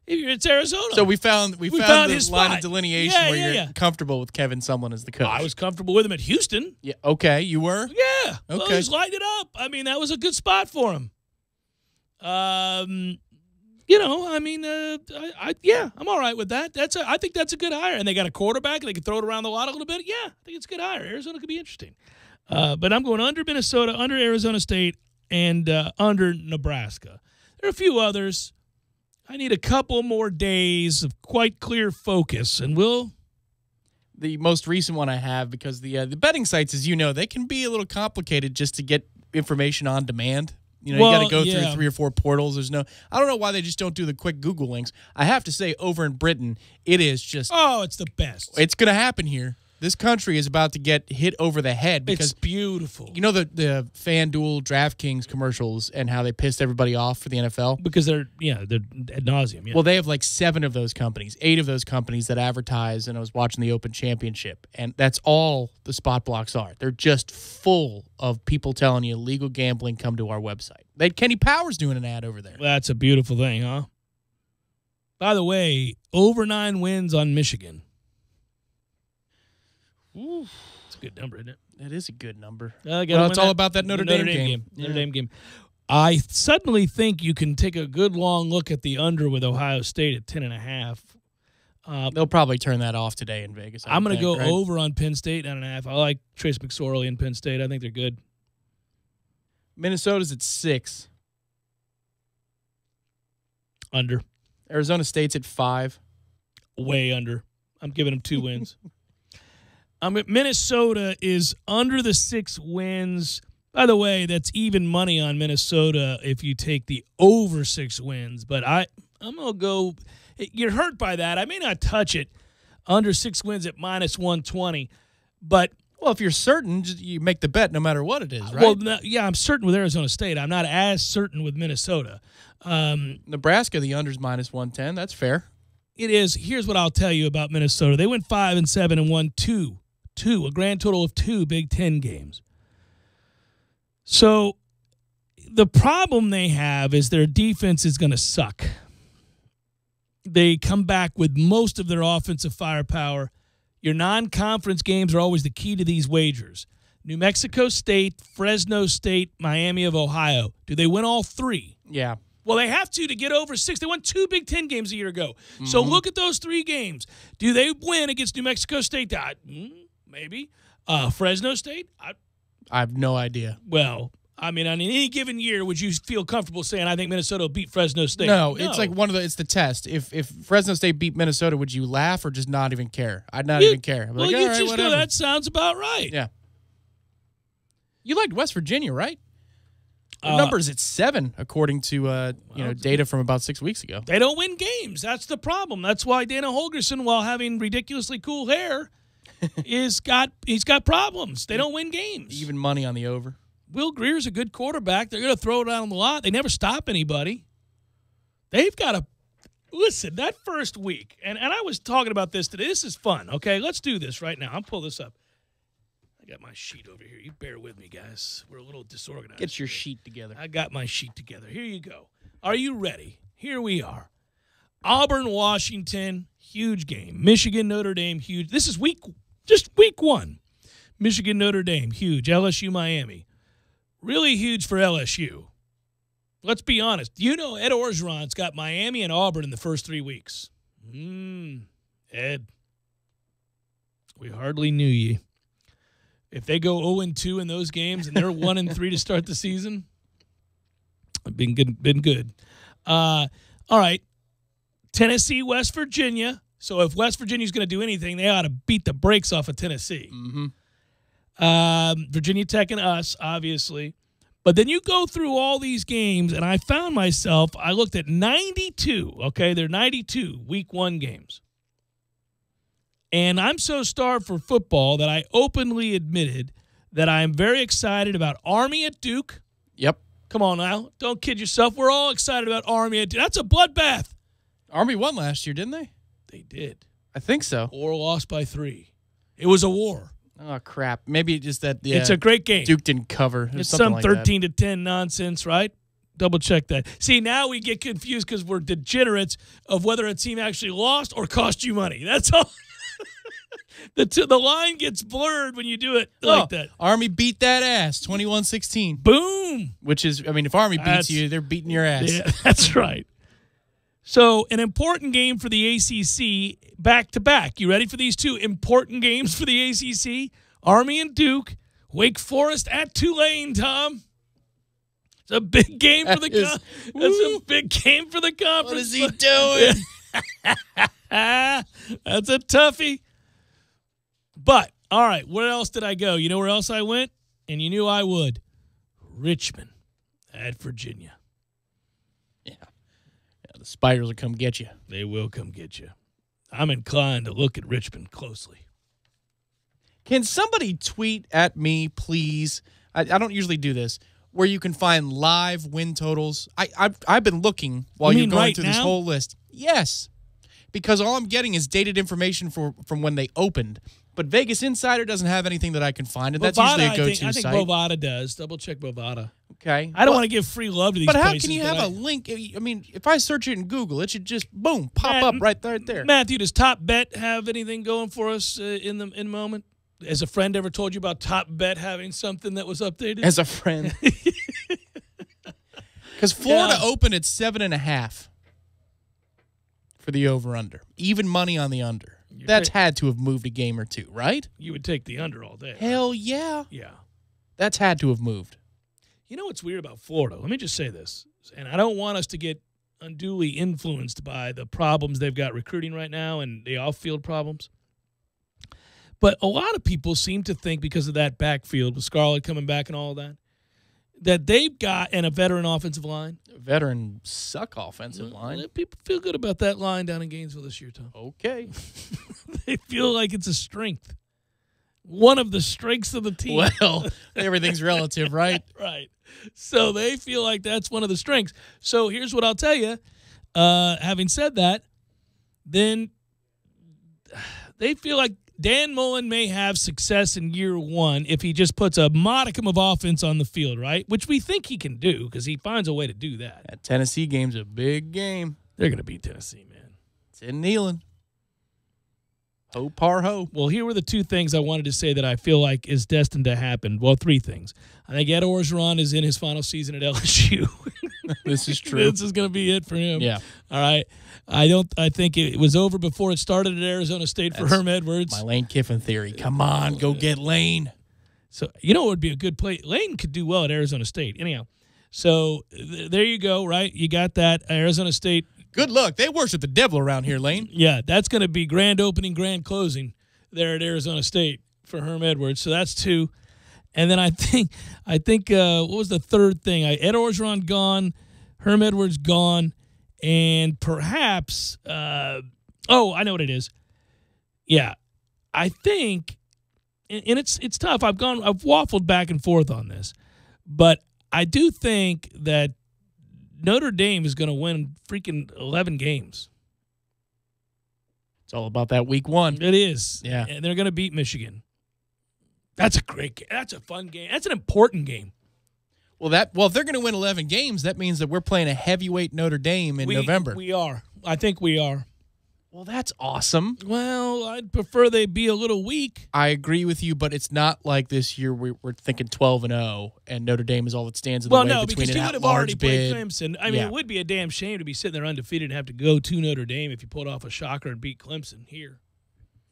It's Arizona. So we found his this line spot. of delineation where you're Yeah. comfortable with Kevin Sumlin as the coach. I was comfortable with him at Houston. Yeah. Okay, you were? Yeah. Okay. Well, he's lighted up. I mean, that was a good spot for him. I'm all right with that. I think that's a good hire. And they got a quarterback. They can throw it around the lot a little bit. Yeah, I think it's a good hire. Arizona could be interesting. But I'm going under Minnesota, under Arizona State, and under Nebraska. There are a few others. I need a couple more days of quite clear focus, and we'll. The most recent one I have, because the betting sites, as you know, they can be a little complicated just to get information on demand. You got to go through 3 or 4 portals. I don't know why they just don't do the quick Google links. I have to say, over in Britain, it is just. Oh, it's the best. It's going to happen here. This country is about to get hit over the head because it's beautiful. You know the FanDuel, DraftKings commercials and how they pissed everybody off for the NFL? Because they're ad nauseum. Yeah. Well, they have like 7 of those companies, 8 of those companies that advertise, and I was watching the Open Championship, and that's all the spot blocks are. They're just full of people telling you legal gambling, come to our website. Kenny Powers doing an ad over there. That's a beautiful thing, huh? By the way, over 9 wins on Michigan. Ooh. It's a good number, isn't it? That is a good number. It's all about that Notre Dame game. Notre Dame game. I suddenly think you can take a good long look at the under with Ohio State at 10.5. They'll probably turn that off today in Vegas. I'm going to go over on Penn State 9.5. I like Trace McSorley in Penn State. I think they're good. Minnesota's at 6. Under. Arizona State's at 5. Way under. I'm giving them 2 wins. Minnesota is under the 6 wins. By the way, that's even money on Minnesota if you take the over 6 wins. But I'm going to go – you're hurt by that. I may not touch it under 6 wins at minus 120. But – well, if you're certain, you make the bet no matter what it is, right? Well, yeah, I'm certain with Arizona State. I'm not as certain with Minnesota. Nebraska, the under's minus 110. That's fair. It is. Here's what I'll tell you about Minnesota. They went 5-7 and won 2, a grand total of 2 Big Ten games. So the problem they have is their defense is going to suck. They come back with most of their offensive firepower. Your non-conference games are always the key to these wagers. New Mexico State, Fresno State, Miami of Ohio. Do they win all 3? Yeah. Well, they have to get over 6. They won 2 Big Ten games a year ago. So look at those 3 games. Do they win against New Mexico State? Maybe. Fresno State? I have no idea. Well, I mean, on any given year, would you feel comfortable saying, I think Minnesota will beat Fresno State? No, it's like it's the test. If Fresno State beat Minnesota, would you laugh or just not even care? I'd not even care. Well, you just go, that sounds about right. Yeah. You liked West Virginia, right? The numbers at 7, according to data from about 6 weeks ago. They don't win games. That's the problem. That's why Dana Holgerson, while having ridiculously cool hair, he's got problems. They don't win games. Even money on the over. Will Greer's a good quarterback. They're going to throw it down the lot. They never stop anybody. They've got to listen. That first week, and I was talking about this today. This is fun. Okay, let's do this right now. I'll pull this up. I got my sheet over here. You bear with me, guys. We're a little disorganized. Get your sheet together. I got my sheet together. Here you go. Are you ready? Here we are. Auburn, Washington, huge game. Michigan, Notre Dame, huge. This is week 1. Michigan, Notre Dame, huge. LSU, Miami, really huge for LSU. Let's be honest. You know Ed Orgeron's got Miami and Auburn in the first 3 weeks. Ed, we hardly knew ye. If they go 0-2 in those games and they're 1-3 to start the season, been good. All right, Tennessee, West Virginia. So if West Virginia's going to do anything, they ought to beat the brakes off of Tennessee. Virginia Tech and us, obviously. But then you go through all these games, and I found myself, I looked at 92, okay? They're 92 week 1 games. And I'm so starved for football that I openly admitted that I am very excited about Army at Duke. Yep. Come on now. Don't kid yourself. We're all excited about Army at Duke. That's a bloodbath. Army won last year, didn't they? They did. I think so. Or lost by 3. It was a war. Oh, crap. Maybe just that it's a great game. Duke didn't cover. It's some 13-10 nonsense, right? Double check that. See, now we get confused because we're degenerates of whether a team actually lost or cost you money. That's all. The line gets blurred when you do it like that. Army beat that ass, 21-16. Boom. Which is, I mean, if Army beats you, they're beating your ass. Yeah, that's right. So an important game for the ACC back-to-back. You ready for these 2 important games for the ACC? Army and Duke. Wake Forest at Tulane, Tom. It's a big game for the conference. That's a big game for the conference. What is he doing? That's a toughie. But, all right, where else did I go? You know where else I went? And you knew I would. Richmond at Virginia. Yeah. The Spiders will come get you. They will come get you. I'm inclined to look at Richmond closely. Can somebody tweet at me, please? I don't usually do this. Where you can find live win totals. I've been looking while you're going through this whole list. Yes. Because all I'm getting is dated information from when they opened. But Vegas Insider doesn't have anything that I can find, and that's usually a go-to site. I think Bovada does. Double-check Bovada. Okay. I don't want to give free love to these places. But how can you have a link? I mean, if I search it in Google, it should just, boom, pop up right there. Matthew, does Top Bet have anything going for us in the moment? Has a friend ever told you about Top Bet having something that was updated? As a friend. Because Florida opened at 7.5 for the over-under. Even money on the under. That's had to have moved a game or 2, right? You would take the under all day. Hell yeah. Yeah. That's had to have moved. You know what's weird about Florida? Let me just say this. And I don't want us to get unduly influenced by the problems they've got recruiting right now and the off-field problems. But a lot of people seem to think because of that backfield with Scarlett coming back and all that, that they've got a veteran offensive line. Veteran suck offensive line. People feel good about that line down in Gainesville this year, Tom. Okay. They feel like it's a strength. One of the strengths of the team. Well, everything's relative, right? Right. So they feel like that's one of the strengths. So here's what I'll tell you. Having said that, then they feel like Dan Mullen may have success in year 1 if he just puts a modicum of offense on the field, right? Which we think he can do because he finds a way to do that. That Tennessee game's a big game. They're going to beat Tennessee, man. It's in Neyland. Ho, par, ho. Well, here were the 2 things I wanted to say that I feel like is destined to happen. Well, 3 things. I think Ed Orgeron is in his final season at LSU. This is true. This is going to be it for him. Yeah. All right. I think it was over before it started at Arizona State for Herm Edwards. My Lane Kiffin theory. Come on, go get Lane. So, you know what would be a good play? Lane could do well at Arizona State. Anyhow, so there you go, right? You got that. Arizona State. Good luck. They worship the devil around here, Lane. Yeah, that's going to be grand opening, grand closing there at Arizona State for Herm Edwards. So that's 2. And then I think what was the third thing? Ed Orgeron gone, Herm Edwards gone, and perhaps I know what it is. Yeah, I think, and it's tough. I've waffled back and forth on this, but I do think that Notre Dame is going to win freaking 11 games. It's all about that week 1. It is. Yeah, and they're going to beat Michigan. That's a great game. That's a fun game. That's an important game. Well, if they're going to win 11 games, that means that we're playing a heavyweight Notre Dame in November. We are. I think we are. Well, that's awesome. Well, I'd prefer they be a little weak. I agree with you, but it's not like this year we're thinking 12-0 and Notre Dame is all that stands in the way between because you would have already played Clemson. I mean, it would be a damn shame to be sitting there undefeated and have to go to Notre Dame if you pulled off a shocker and beat Clemson here.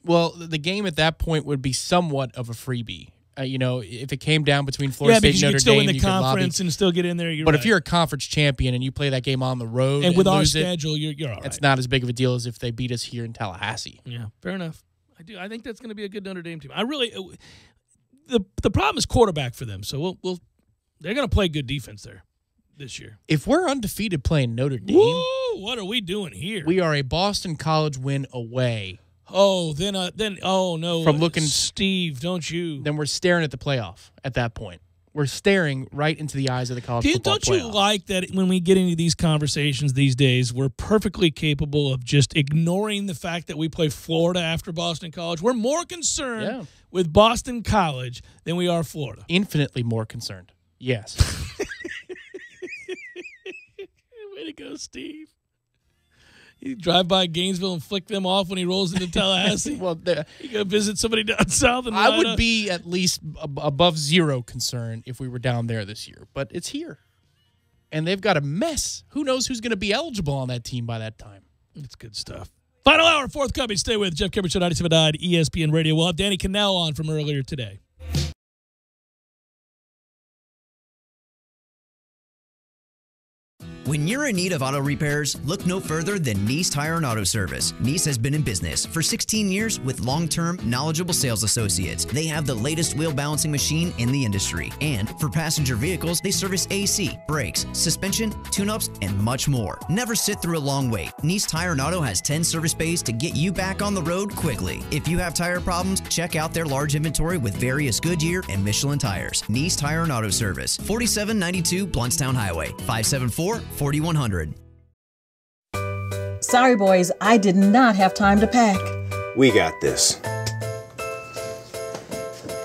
Well, the game at that point would be somewhat of a freebie. If it came down between Florida State and Notre Dame, you could still win the conference and still get in there. But if you're a conference champion and you play that game on the road and with our lose schedule, you're all right. It's not as big of a deal as if they beat us here in Tallahassee. Yeah, fair enough. I think that's going to be a good Notre Dame team. The problem is quarterback for them. So they're going to play good defense there this year. If we're undefeated playing Notre Dame, what are we doing here? We are a Boston College win away. Oh, then oh no! From looking, Steve, don't you? Then we're staring at the playoff at that point. We're staring right into the eyes of the college football playoff. Don't you like that when we get into these conversations these days, we're perfectly capable of just ignoring the fact that we play Florida after Boston College? We're more concerned with Boston College than we are Florida. Infinitely more concerned. Yes. Way to go, Steve. You drive by Gainesville and flick them off when he rolls into Tallahassee. Well, you go visit somebody down south. And I would be at least above zero concerned if we were down there this year. But it's here. And they've got a mess. Who knows who's going to be eligible on that team by that time? It's good stuff. Final hour, forthcoming. Stay with Jeff Cameron Show, 97.9 ESPN Radio. We'll have Danny Kanell on from earlier today. When you're in need of auto repairs, look no further than Nice Tire and Auto Service. Nice has been in business for 16 years with long-term, knowledgeable sales associates. They have the latest wheel balancing machine in the industry. And for passenger vehicles, they service AC, brakes, suspension, tune-ups, and much more. Never sit through a long wait. Nice Tire and Auto has 10 service bays to get you back on the road quickly. If you have tire problems, check out their large inventory with various Goodyear and Michelin tires. Nice Tire and Auto Service, 4792 Blountstown Highway, 574-4100. Sorry, boys, I did not have time to pack. We got this.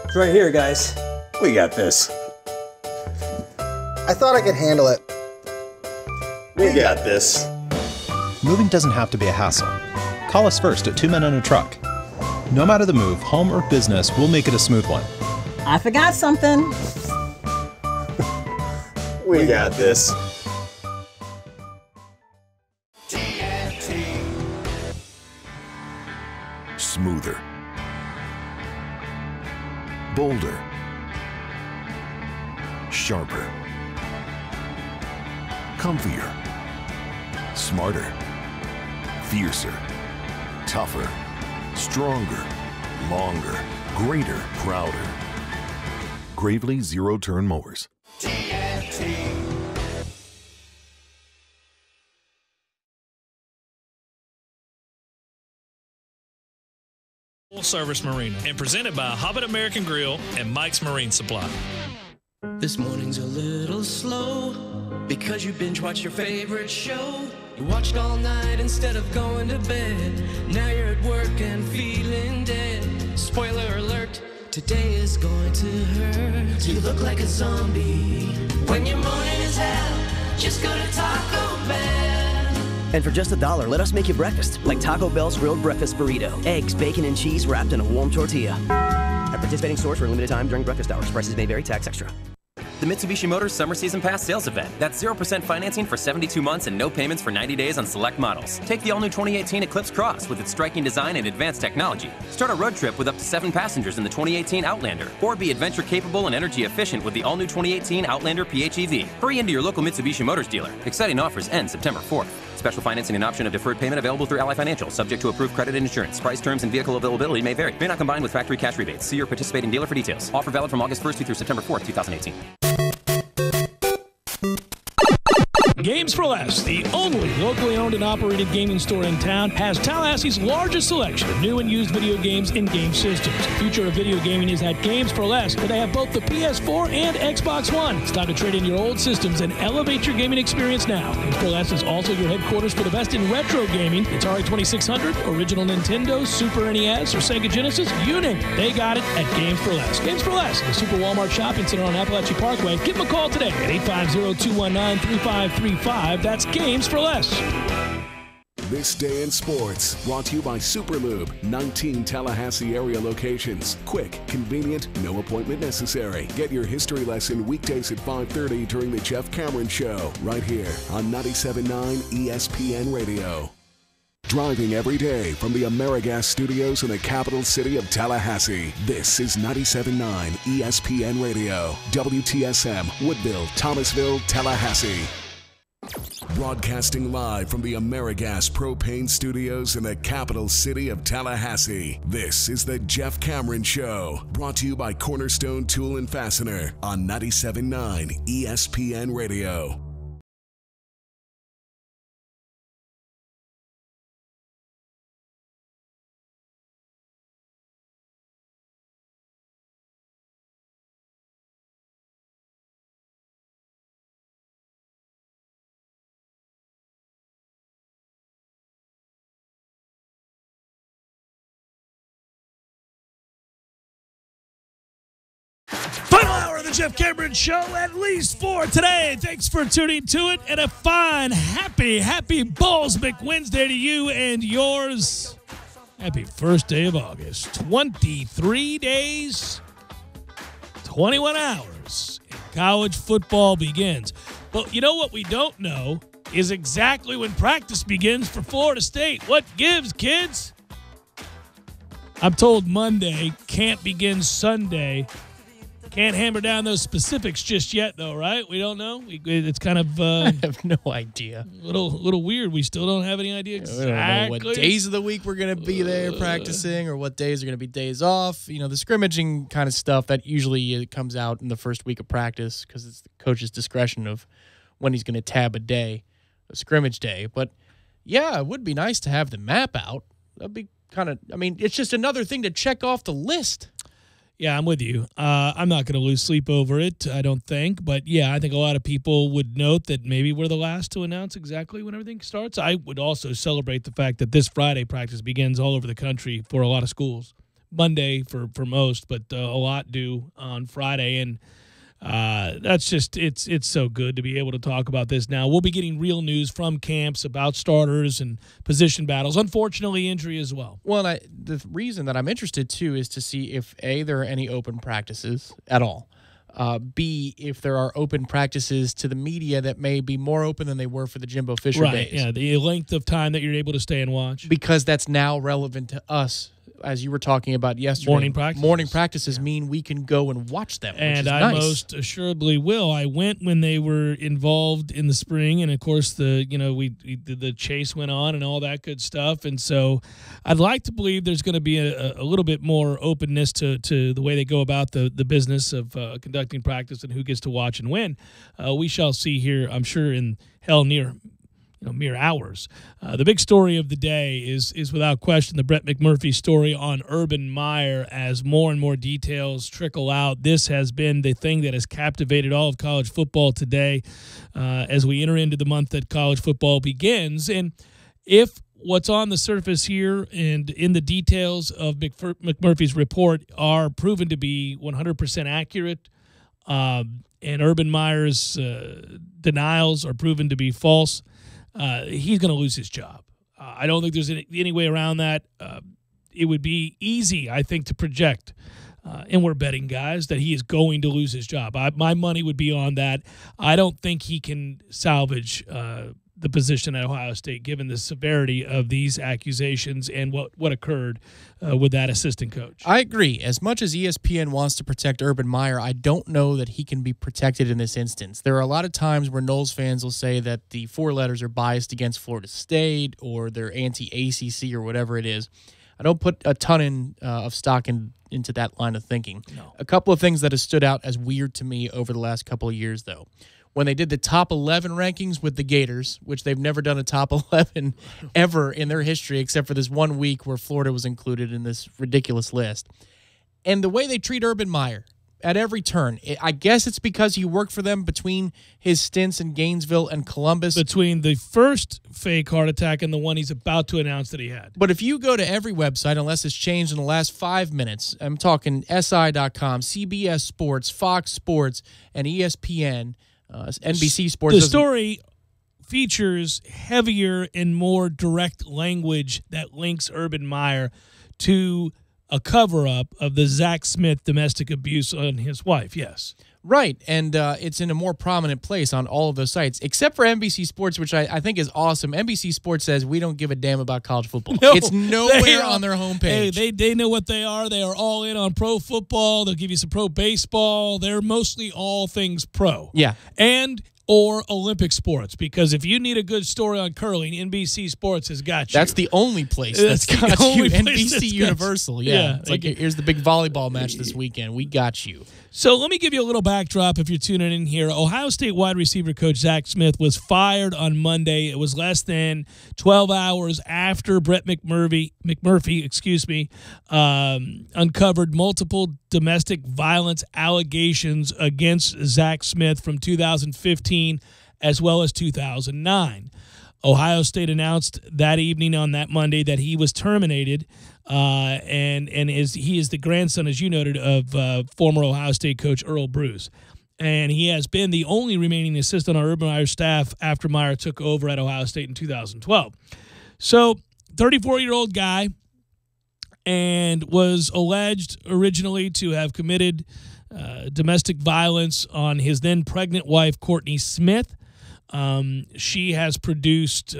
It's right here, guys. We got this. I thought I could handle it. We got this. Moving doesn't have to be a hassle. Call us first at 2 Men and a Truck. No matter the move, home or business, we'll make it a smooth one. I forgot something. We got this. Smoother, bolder, sharper, comfier, smarter, fiercer, tougher, stronger, longer, greater, prouder. Gravely zero-turn mowers. Full Service Marina and presented by Hobbit American Grill and Mike's Marine Supply. This morning's a little slow because you binge watch your favorite show. You watched all night instead of going to bed. Now you're at work and feeling dead. Spoiler alert, today is going to hurt. You look like a zombie when your morning is hell. Just go to Taco Bell. And for just $1, let us make you breakfast, like Taco Bell's grilled breakfast burrito. Eggs, bacon, and cheese wrapped in a warm tortilla. At participating stores for a limited time during breakfast hours. Prices may vary, tax extra. The Mitsubishi Motors Summer Season Pass sales event. That's 0% financing for 72 months and no payments for 90 days on select models. Take the all-new 2018 Eclipse Cross with its striking design and advanced technology. Start a road trip with up to 7 passengers in the 2018 Outlander. Or be adventure capable and energy efficient with the all-new 2018 Outlander PHEV. Hurry into your local Mitsubishi Motors dealer. Exciting offers end September 4th. Special financing and option of deferred payment available through Ally Financial, subject to approved credit and insurance. Price, terms, and vehicle availability may vary. May not combine with factory cash rebates. See your participating dealer for details. Offer valid from August 1st through September 4th, 2018. Games for Less, the only locally owned and operated gaming store in town, has Tallahassee's largest selection of new and used video games and game systems. The future of video gaming is at Games for Less, where they have both the PS4 and Xbox One. It's time to trade in your old systems and elevate your gaming experience now. Games for Less is also your headquarters for the best in retro gaming. Atari 2600, original Nintendo, Super NES, or Sega Genesis, you name it. They got it at Games for Less. Games for Less, the Super Walmart Shopping Center on Appalachia Parkway. Give them a call today at 850-219-3535. That's Games for Less. This Day in Sports, brought to you by Superlube, 19 Tallahassee area locations. Quick, convenient, no appointment necessary. Get your history lesson weekdays at 5:30 during the Jeff Cameron Show, right here on 97.9 ESPN Radio. Driving every day from the AmeriGas studios in the capital city of Tallahassee, this is 97.9 ESPN Radio, WTSM, Woodville, Thomasville, Tallahassee. Broadcasting live from the AmeriGas Propane Studios in the capital city of Tallahassee, this is the Jeff Cameron Show, brought to you by Cornerstone Tool and Fastener on 97.9 ESPN Radio. Final hour of the Jeff Cameron Show, at least for today. Thanks for tuning to it, and a fine, happy Ballsmick Wednesday to you and yours. Happy first day of August. 23 days, 21 hours, and college football begins. But you know what we don't know is exactly when practice begins for Florida State. What gives, kids? I'm told Monday, camp begins Sunday. Can't hammer down those specifics just yet, though, right? We don't know. It's kind of I have no idea. Little weird. We still don't have any idea exactly. We don't know what days of the week we're going to be there practicing, or what days are going to be days off. You know, the scrimmaging kind of stuff that usually comes out in the first week of practice because it's the coach's discretion of when he's going to tab a scrimmage day. But yeah, it would be nice to have the map out. That'd be kind of. I mean, it's just another thing to check off the list. Yeah, I'm with you. I'm not going to lose sleep over it, I don't think. But, yeah, I think a lot of people would note that maybe we're the last to announce exactly when everything starts. I would also celebrate the fact that this Friday practice begins all over the country for a lot of schools. Monday for most, but a lot do on Friday. And that's just it's so good to be able to talk about this now. We'll be getting real news from camps about starters and position battles. Unfortunately, injury as well. Well, the reason that I'm interested, too, is to see if, A, there are any open practices at all. B, if there are open practices to the media that may be more open than they were for the Jimbo Fisher days. Yeah, the length of time that you're able to stay and watch. Because that's now relevant to us. As you were talking about yesterday, morning practices mean we can go and watch them, and which is I nice. Most assuredly will. I went when they were involved in the spring, and of course the chase went on and all that good stuff. And so, I'd like to believe there's going to be a little bit more openness to the way they go about the business of conducting practice and who gets to watch and when. We shall see here, I'm sure, in mere hours. The big story of the day is without question the Brett McMurphy story on Urban Meyer. As more and more details trickle out, this has been the thing that has captivated all of college football today as we enter into the month that college football begins. And if what's on the surface here and in the details of McMurphy's report are proven to be 100% accurate, and Urban Meyer's denials are proven to be false, he's going to lose his job. I don't think there's any way around that. It would be easy, I think, to project and we're betting guys, that he is going to lose his job. My money would be on that. I don't think he can salvage the position at Ohio State, given the severity of these accusations and what occurred with that assistant coach. I agree. As much as ESPN wants to protect Urban Meyer, I don't know that he can be protected in this instance. There are a lot of times where Noles fans will say that the four letters are biased against Florida State or they're anti-ACC or whatever it is. I don't put a ton of stock into that line of thinking. No. A couple of things that have stood out as weird to me over the last couple of years, though. When they did the top 11 rankings with the Gators, which they've never done a top 11 ever in their history, except for this 1 week where Florida was included in this ridiculous list. And the way they treat Urban Meyer at every turn, I guess it's because he worked for them between his stints in Gainesville and Columbus. Between the first fake heart attack and the one he's about to announce that he had. But if you go to every website, unless it's changed in the last 5 minutes, I'm talking SI.com, CBS Sports, Fox Sports, and ESPN, NBC Sports. The story features heavier and more direct language that links Urban Meyer to a cover-up of the Zach Smith domestic abuse on his wife, yes. Right, and it's in a more prominent place on all of those sites, except for NBC Sports, which I think is awesome. NBC Sports says we don't give a damn about college football. No, it's nowhere on their homepage. Hey, they know what they are. They are all in on pro football. They'll give you some pro baseball. They're mostly all things pro. Yeah. And or Olympic sports, because if you need a good story on curling, NBC Sports has got you. That's the only place that's got you. NBC Universal. Yeah. It's like, here's the big volleyball match this weekend. We got you. So let me give you a little backdrop if you're tuning in here. Ohio State wide receiver coach Zach Smith was fired on Monday. It was less than 12 hours after Brett McMurphy, uncovered multiple domestic violence allegations against Zach Smith from 2015 as well as 2009. Ohio State announced that evening on that Monday that he was terminated, and he is the grandson, as you noted, of former Ohio State coach Earl Bruce. And he has been the only remaining assistant on Urban Meyer's staff after Meyer took over at Ohio State in 2012. So, 34-year-old guy, and was alleged originally to have committed domestic violence on his then pregnant wife, Courtney Smith. She has produced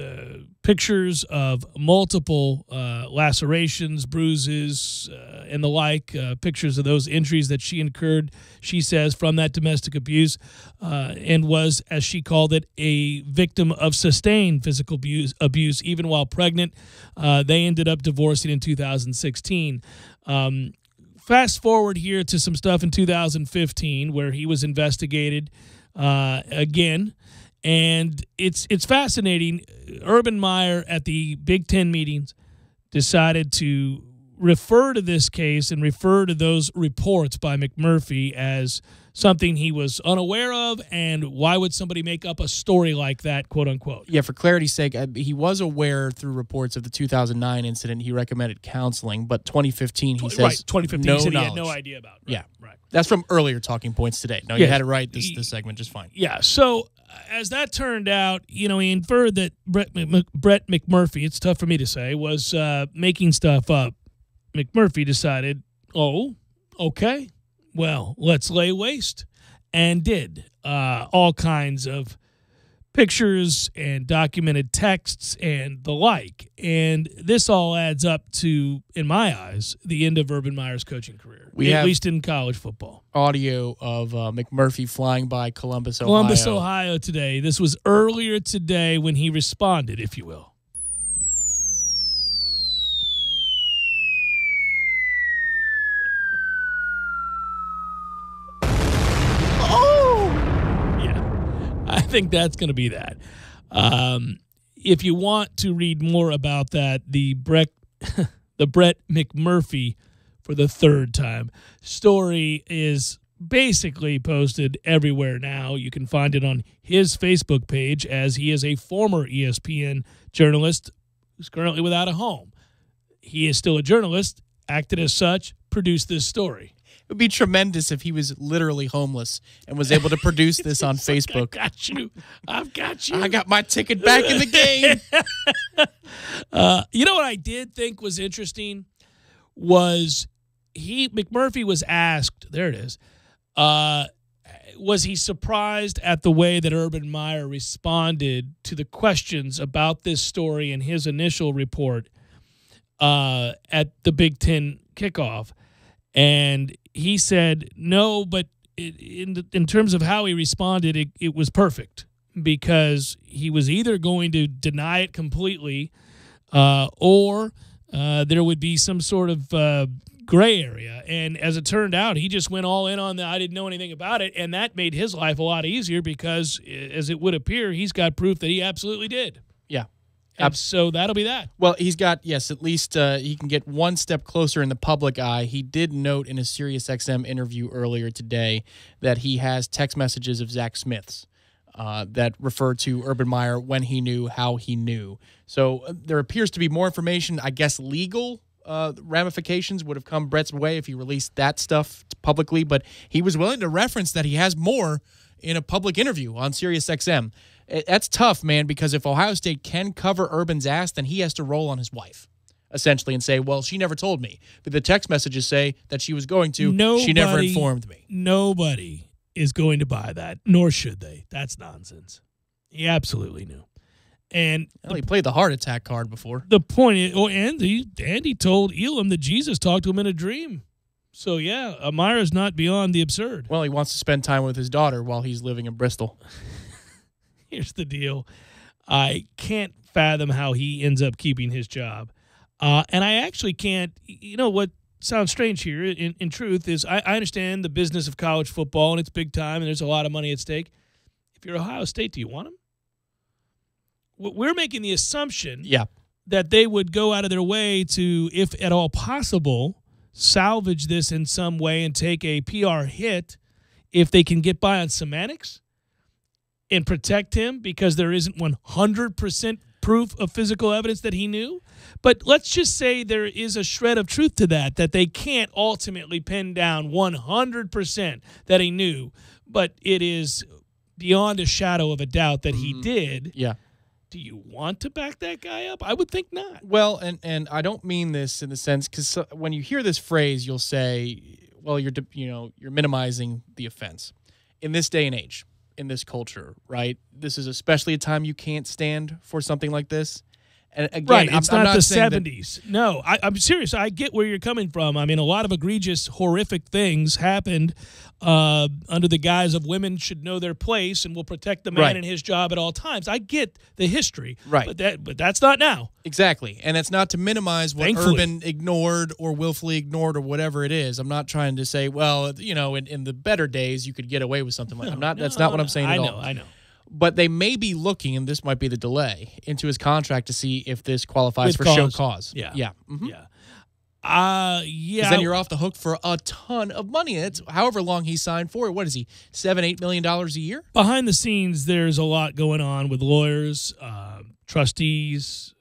pictures of multiple lacerations, bruises, and the like, pictures of those injuries that she incurred, she says, from that domestic abuse, and was, as she called it, a victim of sustained physical abuse even while pregnant. They ended up divorcing in 2016. Fast forward here to some stuff in 2015 where he was investigated again. And it's fascinating. Urban Meyer at the Big Ten meetings decided to refer to this case and refer to those reports by McMurphy as something he was unaware of, and why would somebody make up a story like that, quote unquote? Yeah, for clarity's sake, he was aware through reports of the 2009 incident. He recommended counseling, but 2015, he says, right, 2015, no he said he knowledge. had no idea about. Right, yeah, right. That's from earlier talking points today. No, you had it right this segment, just fine. Yeah, so as that turned out, he inferred that Brett McMurphy, it's tough for me to say, was making stuff up. McMurphy decided, oh, okay, well, let's lay waste, and did all kinds of pictures and documented texts and the like. And this all adds up to, in my eyes, the end of Urban Meyer's coaching career, at least in college football. Audio of McMurphy flying by Columbus, Ohio. Columbus, Ohio today. This was earlier today when he responded, if you will. I think that's going to be that. If you want to read more about that, the Brett McMurphy, for the third time, story is basically posted everywhere now. You can find it on his Facebook page, as he is a former ESPN journalist who's currently without a home. He is still a journalist, acted as such, produced this story. It would be tremendous if he was literally homeless and was able to produce this on Facebook. I got you. I've got you. I got my ticket back in the game. You know what I did think was interesting was McMurphy was asked, there it is, was he surprised at the way that Urban Meyer responded to the questions about this story in his initial report at the Big Ten kickoff? And he said, no, but in terms of how he responded, it was perfect, because he was either going to deny it completely or there would be some sort of gray area. And as it turned out, he just went all in on the I didn't know anything about it, and that made his life a lot easier because, as it would appear, he's got proof that he absolutely did. Yeah. And so that'll be that. Well, he's got, yes, at least he can get one step closer in the public eye. He did note in a SiriusXM interview earlier today that he has text messages of Zach Smith's that refer to Urban Meyer when he knew, how he knew. So there appears to be more information, I guess legal ramifications would have come Brett's way if he released that stuff publicly, but he was willing to reference that he has more in a public interview on SiriusXM. That's tough, man, because if Ohio State can cover Urban's ass, then he has to roll on his wife, essentially, and say, well, she never told me. But the text messages say that she was going to. She never informed me. Nobody is going to buy that, nor should they. That's nonsense. He absolutely knew. And he played the heart attack card before. The point is, Andy told Elam that Jesus talked to him in a dream. So, yeah, Meyer's not beyond the absurd. Well, he wants to spend time with his daughter while he's living in Bristol. Here's the deal. I can't fathom how he ends up keeping his job. And I actually can't, what sounds strange here, in truth, is I understand the business of college football, and it's big time, and there's a lot of money at stake. If you're Ohio State, do you want him? We're making the assumption that they would go out of their way to, if at all possible, salvage this in some way and take a PR hit if they can get by on semantics and protect him because there isn't 100% proof of physical evidence that he knew. But let's just say there is a shred of truth to that they can't ultimately pin down 100% that he knew, but it is beyond a shadow of a doubt that he did. Yeah. Do you want to back that guy up? I would think not. Well, and I don't mean this in the sense, because when you hear this phrase, you'll say, well, you're minimizing the offense. In this day and age, in this culture, right? This is especially a time you can't stand for something like this. And again, right, it's I'm not the saying 70s. No, I'm serious. I get where you're coming from. I mean, a lot of egregious, horrific things happened under the guise of women should know their place and will protect the man in his job at all times. I get the history, right? But that's not now. Exactly, and it's not to minimize what Urban ignored or willfully ignored or whatever it is. I'm not trying to say, well, in the better days you could get away with something like that. That's not what I'm saying at all. I know. But they may be looking, and this might be the delay, into his contract to see if this qualifies for cause. show cause. Yeah. Yeah. Mm-hmm. Yeah. Because then you're off the hook for a ton of money. It's however long he signed for. What is he, $7-8 million a year? Behind the scenes, there's a lot going on with lawyers, trustees,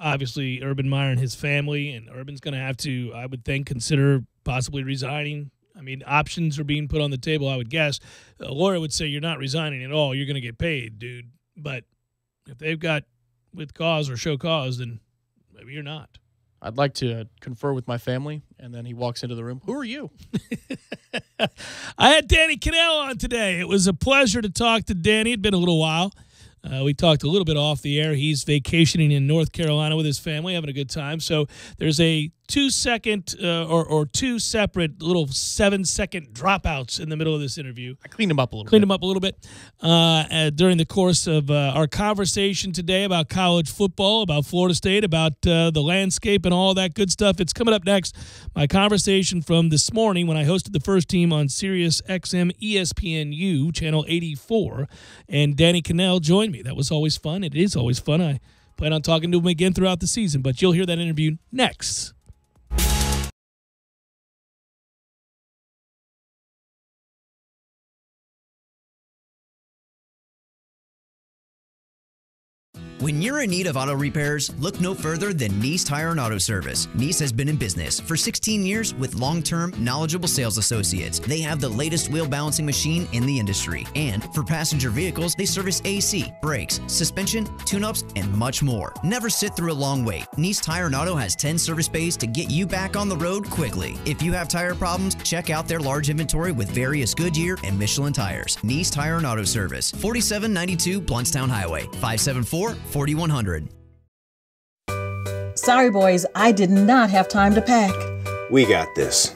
obviously Urban Meyer and his family, and Urban's going to have to, I would think, consider possibly resigning. I mean, options are being put on the table, I would guess. A lawyer would say, you're not resigning at all. You're going to get paid, dude. But if they've got with cause or show cause, then maybe you're not. I'd like to confer with my family, and then he walks into the room. Who are you? I had Danny Kanell on today. It was a pleasure to talk to Danny. It'd been a little while. We talked a little bit off the air. He's vacationing in North Carolina with his family, having a good time. So there's a 2-second or two separate little 7-second dropouts in the middle of this interview. I cleaned them up a little bit during the course of our conversation today about college football, about Florida State, about the landscape and all that good stuff. It's coming up next. My conversation from this morning when I hosted the first team on Sirius XM ESPNU, channel 84, and Danny Kanell joined me. That was always fun. It is always fun. I plan on talking to him again throughout the season, but you'll hear that interview next. When you're in need of auto repairs, look no further than Nice Tire and Auto Service. Nice has been in business for 16 years with long-term, knowledgeable sales associates. They have the latest wheel balancing machine in the industry. And for passenger vehicles, they service AC, brakes, suspension, tune-ups, and much more. Never sit through a long wait. Nice Tire and Auto has 10 service bays to get you back on the road quickly. If you have tire problems, check out their large inventory with various Goodyear and Michelin tires. Nice Tire and Auto Service, 4792 Bluntstown Highway, 574-4100. Sorry, boys, I did not have time to pack. We got this.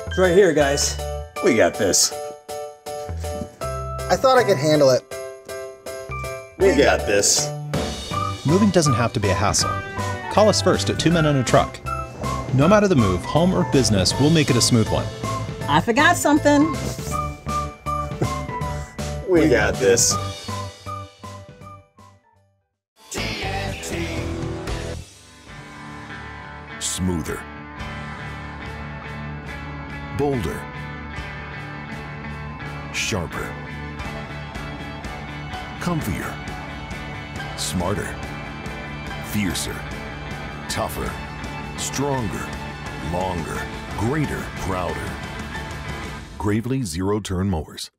It's right here, guys. We got this. I thought I could handle it. We got this. Moving doesn't have to be a hassle. Call us first at 2 Men and a Truck. No matter the move, home or business, we'll make it a smooth one. I forgot something. We got this. Smoother, bolder, sharper, comfier, smarter, fiercer, tougher, stronger, longer, greater, prouder. Gravely Zero-Turn Mowers.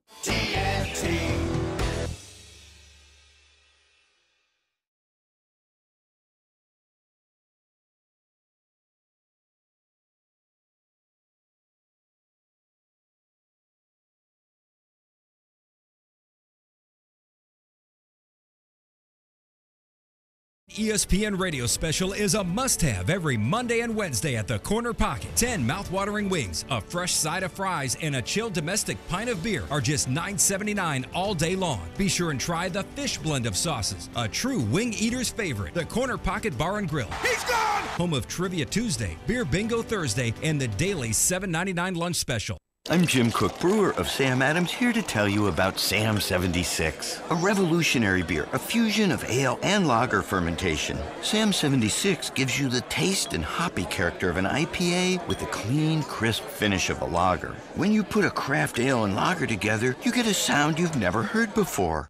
ESPN Radio Special is a must-have every Monday and Wednesday at the Corner Pocket. 10 mouth-watering wings, a fresh side of fries, and a chilled domestic pint of beer are just $9.79 all day long. Be sure and try the fish blend of sauces, a true wing eater's favorite. The Corner Pocket Bar and Grill. He's gone! Home of Trivia Tuesday, Beer Bingo Thursday, and the daily $7.99 lunch special. I'm Jim Cook, brewer of Sam Adams, here to tell you about Sam 76, a revolutionary beer, a fusion of ale and lager fermentation. Sam 76 gives you the taste and hoppy character of an IPA with the clean, crisp finish of a lager. When you put a craft ale and lager together, you get a sound you've never heard before.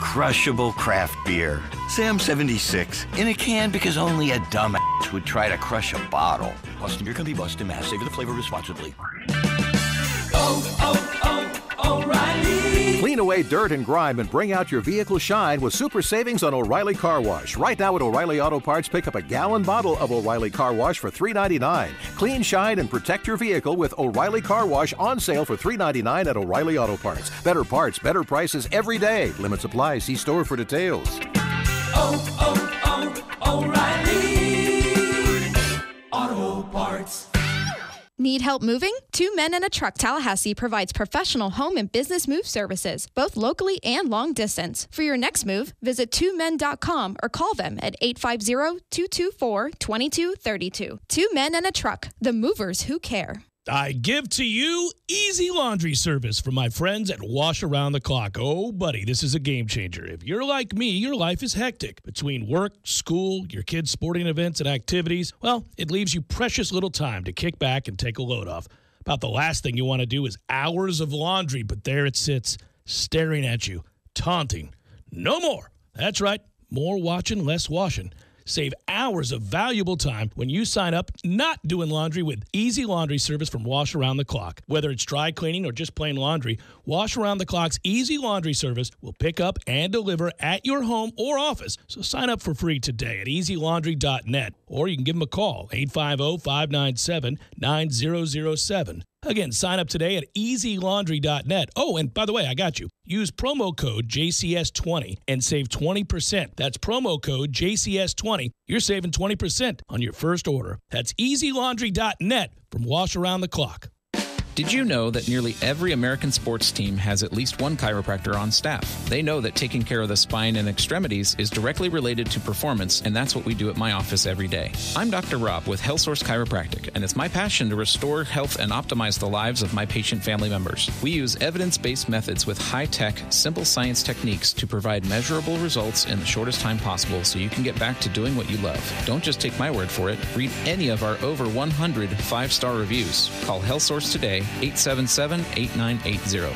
Crushable craft beer. Sam 76, in a can because only a dumbass would try to crush a bottle. Boston Beer Company, Boston, Mass. Savor the flavor responsibly. O'Reilly. Clean away dirt and grime and bring out your vehicle shine with super savings on O'Reilly Car Wash. Right now at O'Reilly Auto Parts, pick up a gallon bottle of O'Reilly Car Wash for $3.99. Clean, shine, and protect your vehicle with O'Reilly Car Wash on sale for $3.99 at O'Reilly Auto Parts. Better parts, better prices every day. Limits apply. See store for details. O'Reilly Auto Parts. Need help moving? 2 Men and a Truck Tallahassee provides professional home and business move services, both locally and long distance. For your next move, visit 2men.com or call them at 850-224-2232. 2 Men and a Truck, the movers who care. I give to you easy laundry service from my friends at Wash Around the Clock. Oh, buddy, this is a game changer. If you're like me, your life is hectic. Between work, school, your kids' sporting events and activities, well, it leaves you precious little time to kick back and take a load off. About the last thing you want to do is hours of laundry, but there it sits, staring at you, taunting. No more. That's right. More watching, less washing. Save hours of valuable time when you sign up not doing laundry with easy laundry service from Wash Around the Clock. Whether it's dry cleaning or just plain laundry, Wash Around the Clock's easy laundry service will pick up and deliver at your home or office. So sign up for free today at easylaundry.net, or you can give them a call, 850-597-9007. Again, sign up today at easylaundry.net. Oh, and by the way, I got you. Use promo code JCS20 and save 20%. That's promo code JCS20. You're saving 20% on your first order. That's easylaundry.net from Wash Around the Clock. Did you know that nearly every American sports team has at least one chiropractor on staff? They know that taking care of the spine and extremities is directly related to performance, and that's what we do at my office every day. I'm Dr. Rob with HealthSource Chiropractic, and it's my passion to restore health and optimize the lives of my patient family members. We use evidence-based methods with high-tech, simple science techniques to provide measurable results in the shortest time possible so you can get back to doing what you love. Don't just take my word for it. Read any of our over 100 5-star reviews. Call HealthSource today, 877-8980.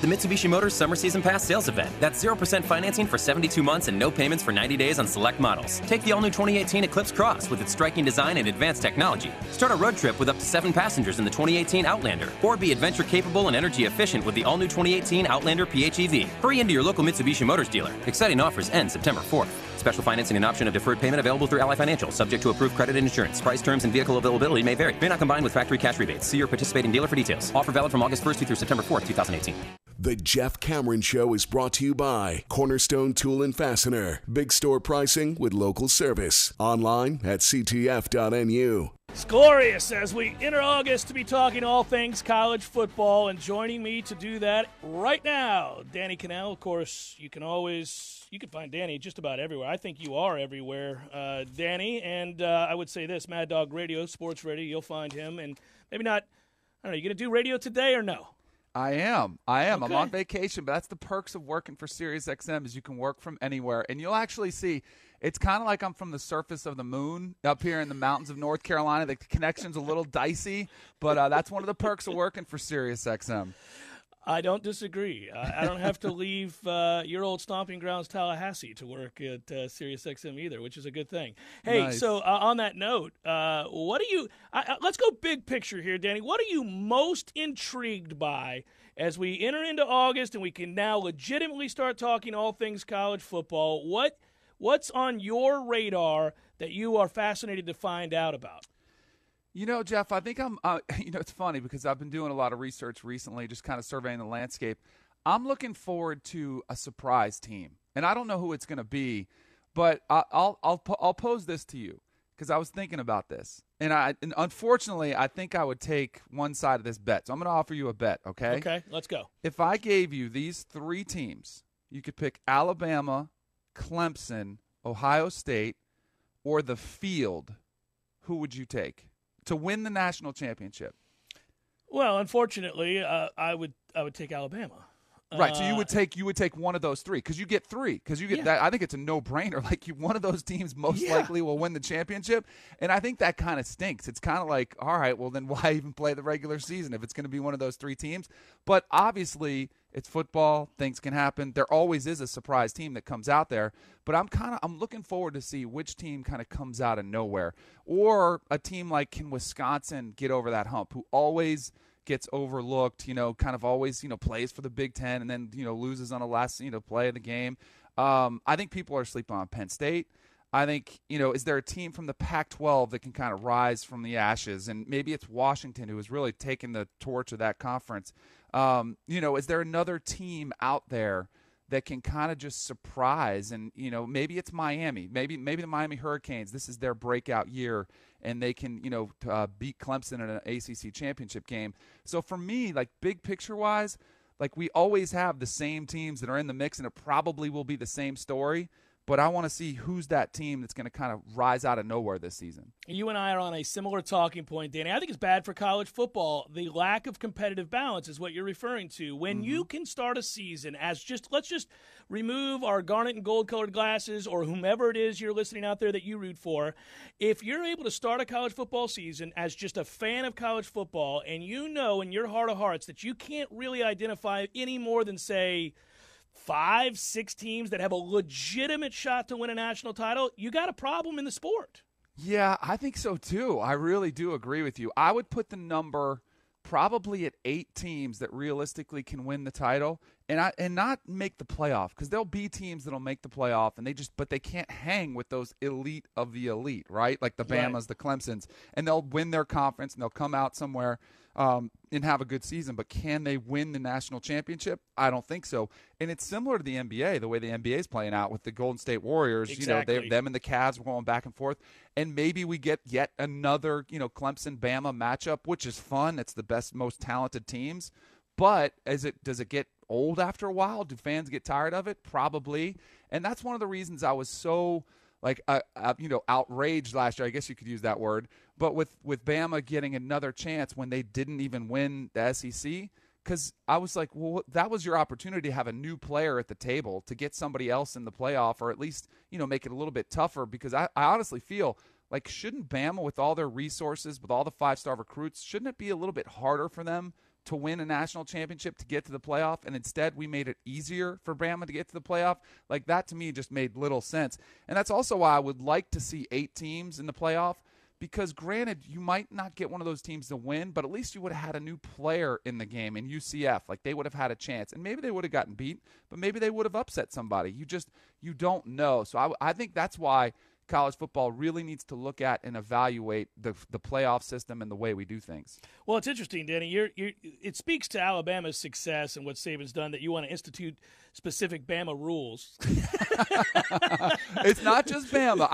The Mitsubishi Motors Summer Season Pass sales event. That's 0% financing for 72 months and no payments for 90 days on select models. Take the all-new 2018 Eclipse Cross with its striking design and advanced technology. Start a road trip with up to 7 passengers in the 2018 Outlander. Or be adventure-capable and energy-efficient with the all-new 2018 Outlander PHEV. Hurry into your local Mitsubishi Motors dealer. Exciting offers end September 4th. Special financing and option of deferred payment available through Ally Financial, subject to approved credit and insurance. Price, terms, and vehicle availability may vary. May not combine with factory cash rebates. See your participating dealer for details. Offer valid from August 1st through September 4th, 2018. The Jeff Cameron Show is brought to you by Cornerstone Tool and Fastener. Big store pricing with local service. Online at ctf.nu. It's glorious as we enter August to be talking all things college football, and joining me to do that right now, Danny Kanell. Of course, you can find Danny just about everywhere. I think you are everywhere, Danny. And I would say this, Mad Dog Radio, Sports Radio, you'll find him. And maybe not, I don't know, you going to do radio today or no? I am. Okay. I'm on vacation, but that's the perks of working for SiriusXM is you can work from anywhere. And you'll actually see it's kind of like I'm from the surface of the moon up here in the mountains of North Carolina. The connection's a little dicey, but that's one of the perks of working for SiriusXM. I don't disagree. I don't have to leave your old stomping grounds, Tallahassee, to work at SiriusXM either, which is a good thing. Hey, nice. So on that note, what do you let's go big picture here, Danny. What are you most intrigued by as we enter into August and we can now legitimatately start talking all things college football? What's on your radar that you are fascinated to find out about? You know, Jeff, I think I'm it's funny because I've been doing a lot of research recently, just kind of surveying the landscape. I'm looking forward to a surprise team, and I don't know who it's going to be, but I'll pose this to you because I was thinking about this, and unfortunately, I think I would take one side of this bet. So I'm going to offer you a bet, okay? Okay, let's go. If I gave you these 3 teams, you could pick Alabama, Clemson, Ohio State, or the field. Who would you take to win the national championship? Well, unfortunately, I would take Alabama. Right. So you would take one of those 3 because you get 3 because you get that. I think it's a no-brainer. Like one of those teams most likely will win the championship, and I think that kind of stinks. It's kind of like, all right, well then why even play the regular season if it's going to be one of those 3 teams? But obviously it's football. Things can happen. There always is a surprise team that comes out there. But I'm looking forward to see which team kind of comes out of nowhere, or a team like can Wisconsin get over that hump, who always gets overlooked, kind of always, plays for the Big Ten and then, loses on the last, play of the game. I think people are sleeping on Penn State. I think, is there a team from the Pac-12 that can kind of rise from the ashes? And maybe it's Washington who has really taken the torch of that conference. Is there another team out there that can kind of just surprise? And, maybe it's Miami. Maybe the Miami Hurricanes, this is their breakout year, and they can, beat Clemson in an ACC championship game. So for me, like big picture-wise, like we always have the same teams that are in the mix, and it probably will be the same story. But I want to see who's that team that's going to kind of rise out of nowhere this season. You and I are on a similar talking point, Danny. I think it's bad for college football. The lack of competitive balance is what you're referring to. When you can start a season as let's just remove our garnet and gold colored glasses, or whomever it is you're listening out there that you root for. If you're able to start a college football season as just a fan of college football, and you know in your heart of hearts that you can't really identify any more than, say, 5-6 teams that have a legitimate shot to win a national title, you got a problem in the sport. Yeah, I think so too. I really do agree with you. I would put the number probably at 8 teams that realistically can win the title and not make the playoff, because there'll be teams that'll make the playoff and but they can't hang with those elite of the elite, right? Like the Bamas, the Clemsons, and they'll win their conference and they'll come out somewhere and have a good season. But can they win the national championship? I don't think so. And it's similar to the NBA, the way the NBA is playing out with the Golden State Warriors. Exactly. Them and the Cavs were going back and forth. And maybe we get yet another, Clemson-Bama matchup, which is fun. It's the best, most talented teams. But does it get old after a while? Do fans get tired of it? Probably. And that's one of the reasons I was so outraged last year. I guess you could use that word. But with Bama getting another chance when they didn't even win the SEC, because I was like, well, that was your opportunity to have a new player at the table, to get somebody else in the playoff, or at least, make it a little bit tougher. Because I honestly feel like, shouldn't Bama, with all their resources, with all the 5-star recruits, shouldn't it be a little bit harder for them to win a national championship to get to the playoff, and instead we made it easier for Bama to get to the playoff. Like, that to me just made little sense. And that's also why I would like to see 8 teams in the playoff, because granted, you might not get one of those teams to win, but at least you would have had a new player in the game in UCF. Like, they would have had a chance, and maybe they would have gotten beat, but maybe they would have upset somebody. You don't know. So I think that's why college football really needs to look at and evaluate the playoff system and the way we do things. Well, it's interesting, Danny. It speaks to Alabama's success and what Saban's done that you want to institute specific Bama rules. It's not just Bama.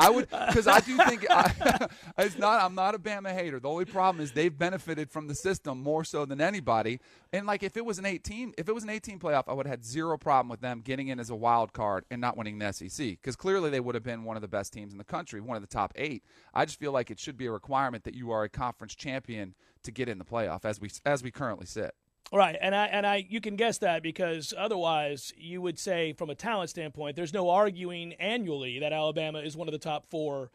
Because I do think I'm not a Bama hater. The only problem is they've benefited from the system more so than anybody. And like, if it was an 18 playoff, I would have had zero problem with them getting in as a wild card and not winning the SEC, because clearly they would have been one of the best teams in the country, one of the top 8. I just feel like it should be a requirement that you are a conference champion to get in the playoff as we currently sit. Right, and you can guess that, because otherwise you would say, from a talent standpoint, there's no arguing annually that Alabama is one of the top 4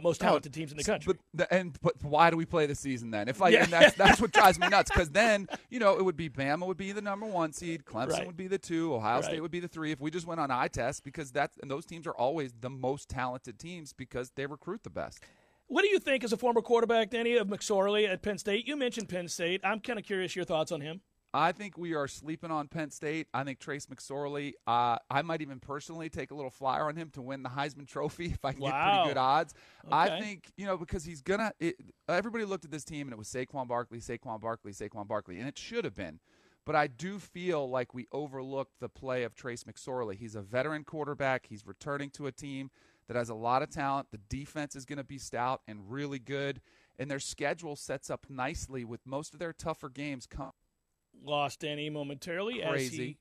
most talented teams in the country. But why do we play the season then? And that's what drives me nuts, because then, it would be Bama would be the number 1 seed, Clemson would be the 2, Ohio State would be the 3 if we just went on eye test, because and those teams are always the most talented teams because they recruit the best. What do you think, as a former quarterback, Danny, of McSorley at Penn State? You mentioned Penn State. I'm kind of curious your thoughts on him. I think we are sleeping on Penn State. I think Trace McSorley, I might even personally take a little flyer on him to win the Heisman Trophy if I can get pretty good odds. Okay. I think, because he's going to – everybody looked at this team and it was Saquon Barkley, and it should have been. But I do feel like we overlooked the play of Trace McSorley. He's a veteran quarterback. He's returning to a team that has a lot of talent. The defense is going to be stout and really good, and their schedule sets up nicely with most of their tougher games come. Lost Danny momentarily. Crazy.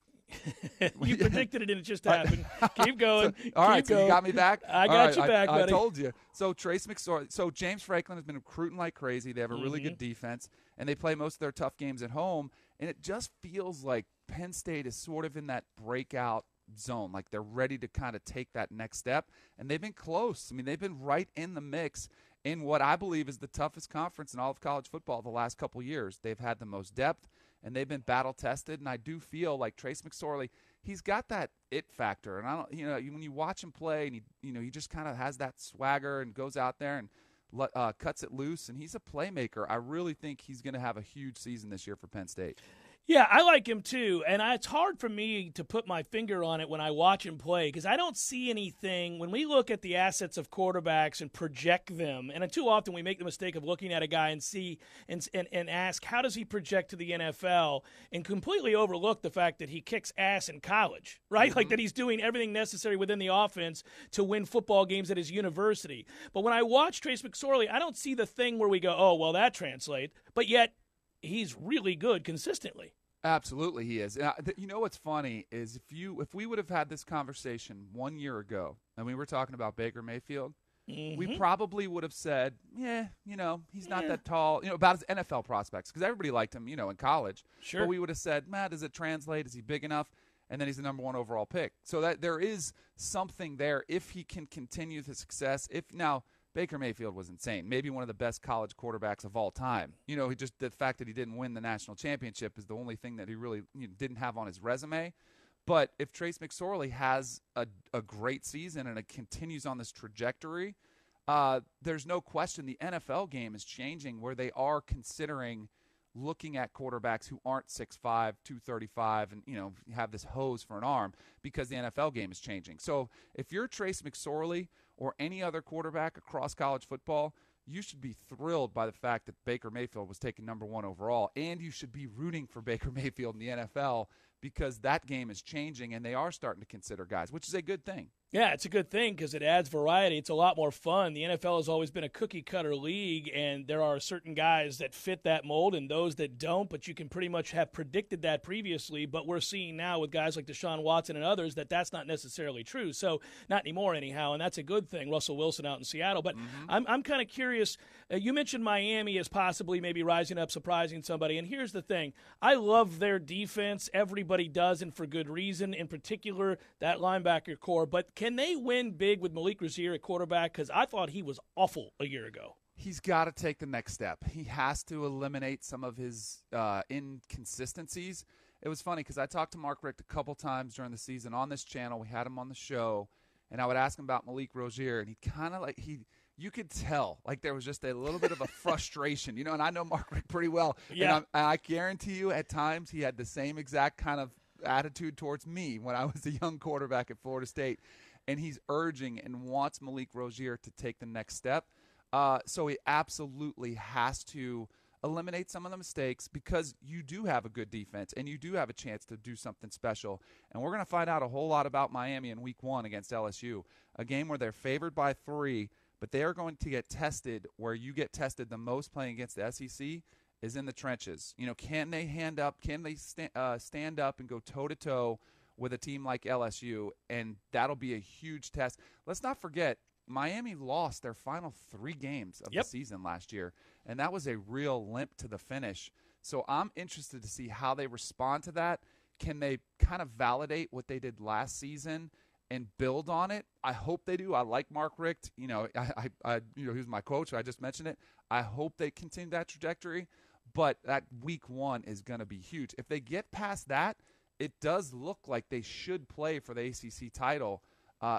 You predicted it and it just happened. Keep going. All right, Keep going. So you got me back? I got you back, buddy. I told you. So Trace McSorley. So James Franklin has been recruiting like crazy. They have a really good defense, and they play most of their tough games at home, and it just feels like Penn State is sort of in that breakout zone, like they're ready to kind of take that next step, and they've been close. I mean, they've been right in the mix in what I believe is the toughest conference in all of college football the last couple years. They've had the most depth, and they've been battle-tested, and I do feel like Trace McSorley, he's got that it factor. And I don't, when you watch him play, and he just kind of has that swagger and goes out there and cuts it loose, and he's a playmaker. I really think he's going to have a huge season this year for Penn State. Yeah, I like him too, and it's hard for me to put my finger on it when I watch him play, because I don't see anything. When we look at the assets of quarterbacks and project them, and too often we make the mistake of looking at a guy and see and ask, how does he project to the NFL, and completely overlook the fact that he kicks ass in college, right? Like that he's doing everything necessary within the offense to win football games at his university. But when I watch Trace McSorley, I don't see the thing where we go, oh, well, that translates, but yet he's really good consistently. Absolutely, he is. You know what's funny is if we would have had this conversation 1 year ago and we were talking about Baker Mayfield, we probably would have said, he's not that tall, about his NFL prospects, because everybody liked him, in college. Sure. But we would have said, does it translate? Is he big enough? And then he's the number 1 overall pick. So that there is something there if he can continue the success. Now, Baker Mayfield was insane. Maybe one of the best college quarterbacks of all time. The fact that he didn't win the national championship is the only thing that he really didn't have on his resume. But if Trace McSorley has a great season and it continues on this trajectory, there's no question the NFL game is changing, where they are considering looking at quarterbacks who aren't 6'5", 235, and have this hose for an arm, because the NFL game is changing. So if you're Trace McSorley or any other quarterback across college football, you should be thrilled by the fact that Baker Mayfield was taken number 1 overall, and you should be rooting for Baker Mayfield in the NFL, because that game is changing and they are starting to consider guys, which is a good thing. Yeah, it's a good thing because it adds variety. It's a lot more fun. The NFL has always been a cookie-cutter league, and there are certain guys that fit that mold and those that don't, but you can pretty much have predicted that previously. But we're seeing now with guys like Deshaun Watson and others that that's not necessarily true. So not anymore anyhow, and that's a good thing. Russell Wilson out in Seattle. But I'm kind of curious. You mentioned Miami as possibly maybe rising up, surprising somebody. And here's the thing. I love their defense. Everybody does, and for good reason, in particular that linebacker core. But can they win big with Malik Rozier at quarterback? Because I thought he was awful a year ago. He's got to take the next step. He has to eliminate some of his inconsistencies. It was funny because I talked to Mark Richt a couple times during the season on this channel. We had him on the show, and I would ask him about Malik Rozier, and he kind of you could tell like there was just a little bit of a frustration, and I know Mark Richt pretty well. Yeah. And I guarantee you at times he had the same exact kind of attitude towards me when I was a young quarterback at Florida State, and he's urging and wants Malik Rozier to take the next step. So he absolutely has to eliminate some of the mistakes because you do have a good defense and you do have a chance to do something special. And we're going to find out a whole lot about Miami in Week 1 against LSU, a game where they're favored by 3, but they are going to get tested where you get tested the most playing against the SEC is in the trenches. Can they hand up? Can they stand up and go toe-to-toe with a team like LSU? And that'll be a huge test. Let's not forget, Miami lost their final 3 games of the season last year, and that was a real limp to the finish. So I'm interested to see how they respond to that. Can they kind of validate what they did last season and build on it? I hope they do. I like Mark Richt. He was my coach. I just mentioned it. I hope they continue that trajectory, but that Week 1 is going to be huge. If they get past that, it does look like they should play for the ACC title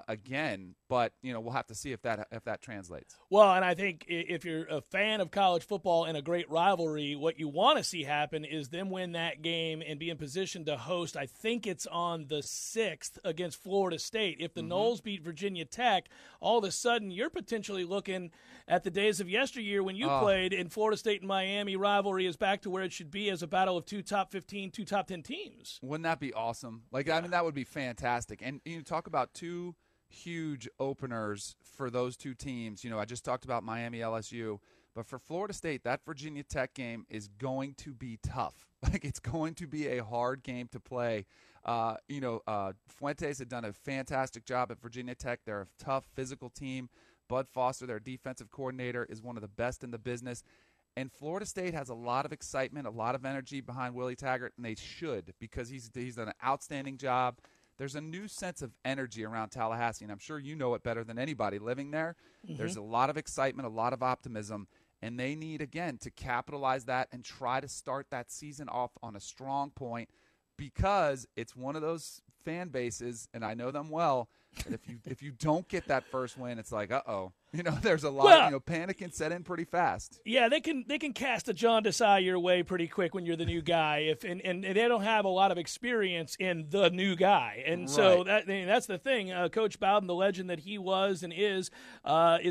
again, but we'll have to see if that translates. Well, and I think if you're a fan of college football and a great rivalry, what you want to see happen is them win that game and be in position to host. I think it's on the 6th against Florida State. If the Noles beat Virginia Tech, all of a sudden you're potentially looking at the days of yesteryear when you played in Florida State and Miami. Rivalry is back to where it should be as a battle of 2 top 15, 2 top 10 teams. Wouldn't that be awesome? I mean, that would be fantastic. And you talk about 2 huge openers for those 2 teams. I just talked about Miami, LSU, but for Florida State, that Virginia Tech game is going to be tough. It's going to be a hard game to play. Fuentes had done a fantastic job at Virginia Tech. They're a tough, physical team. Bud Foster, their defensive coordinator, is one of the best in the business. And Florida State has a lot of excitement, a lot of energy behind Willie Taggart, and they should because he's done an outstanding job. There's a new sense of energy around Tallahassee, and I'm sure you know it better than anybody living there. There's a lot of excitement, a lot of optimism, and they need, again, to capitalize that and try to start that season off on a strong point because it's one of those fan bases, and I know them well, that if you don't get that first win, it's like, uh-oh. There's a lot of, panic can set in pretty fast. Yeah, they can cast a John Desai your way pretty quick when you're the new guy. And they don't have a lot of experience in the new guy. And so that's the thing. Coach Bowden, the legend that he was and is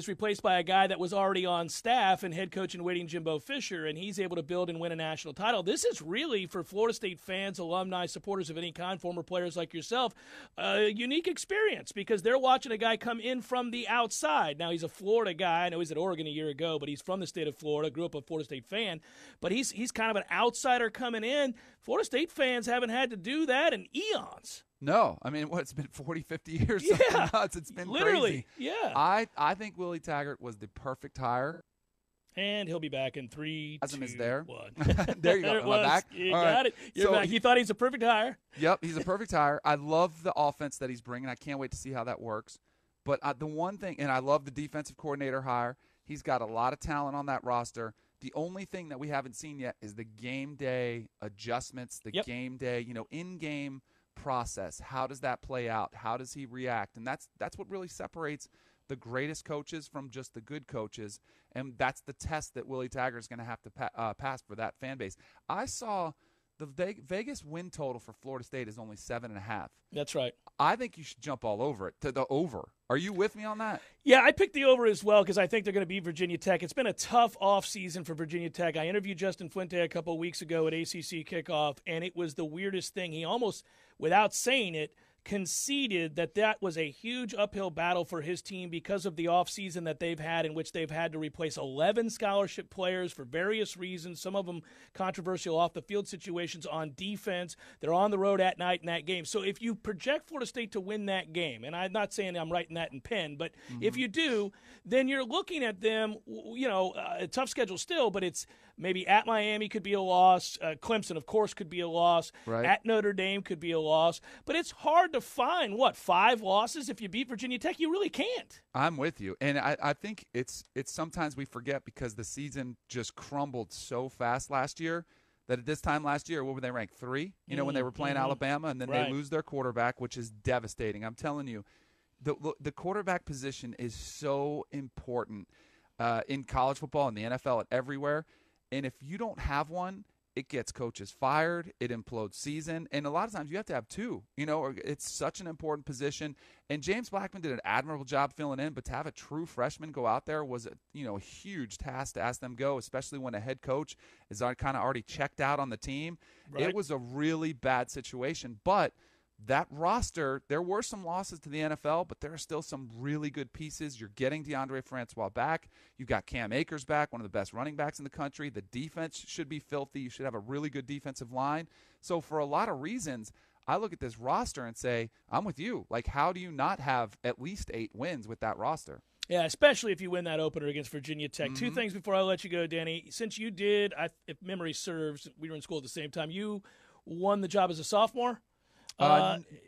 replaced by a guy that was already on staff and head coach in waiting Jimbo Fisher, and he's able to build and win a national title. This is really, for Florida State fans, alumni, supporters of any kind, former players like yourself, a unique experience because they're watching a guy come in from the outside. Now, he's a Florida guy. I know he's at Oregon a year ago, but he's from the state of Florida, grew up a Florida State fan, but he's kind of an outsider coming in. Florida State fans haven't had to do that in eons. No. I mean, it's been 40, 50 years? Yeah. Nuts. It's been literally crazy. Yeah. I think Willie Taggart was the perfect hire. And he'll be back in 3, 2, is there. 1. There you go. There Am I back? You got it. You're back. He thought he's a perfect hire. Yep, he's a perfect hire. I love the offense that he's bringing. I can't wait to see how that works. But the one thing, and I love the defensive coordinator hire. He's got a lot of talent on that roster. The only thing that we haven't seen yet is the game day adjustments, the game day, in-game process. How does that play out? How does he react? And that's what really separates the greatest coaches from just the good coaches, and that's the test that Willie Taggart is going to have to pass for that fan base. I saw the Vegas win total for Florida State is only 7.5. That's right. I think you should jump all over it, to the over. Are you with me on that? Yeah, I picked the over as well because I think they're going to beat Virginia Tech. It's been a tough offseason for Virginia Tech. I interviewed Justin Fuente a couple of weeks ago at ACC Kickoff, and it was the weirdest thing. He almost, without saying it, conceded that was a huge uphill battle for his team because of the offseason that they've had, in which they've had to replace 11 scholarship players for various reasons, some of them controversial off-the-field situations on defense. They're on the road at night in that game. So if you project Florida State to win that game, and I'm not saying I'm writing that in pen, but if you do, then you're looking at them, a tough schedule still, but it's maybe at Miami could be a loss. Clemson, of course, could be a loss. Right. At Notre Dame could be a loss. But it's hard hard to find, 5 losses if you beat Virginia Tech? You really can't. I'm with you. And I think it's sometimes we forget because the season just crumbled so fast last year that at this time last year, what were they ranked? 3? When they were playing Alabama, and then they lose their quarterback, which is devastating. I'm telling you, the quarterback position is so important in college football and the NFL and everywhere. And if you don't have one, it gets coaches fired. It implodes season. And a lot of times you have to have 2. It's such an important position. And James Blackman did an admirable job filling in, but to have a true freshman go out there was a huge task to ask them go, especially when a head coach is kind of already checked out on the team. Right. It was a really bad situation. But that roster, there were some losses to the NFL, but there are still some really good pieces. You're getting DeAndre Francois back. You've got Cam Akers back, one of the best running backs in the country. The defense should be filthy. You should have a really good defensive line. So for a lot of reasons, I look at this roster and say, I'm with you. Like, how do you not have at least 8 wins with that roster? Yeah, especially if you win that opener against Virginia Tech. 2 things before I let you go, Danny. Since you did, if memory serves, we were in school at the same time, you won the job as a sophomore?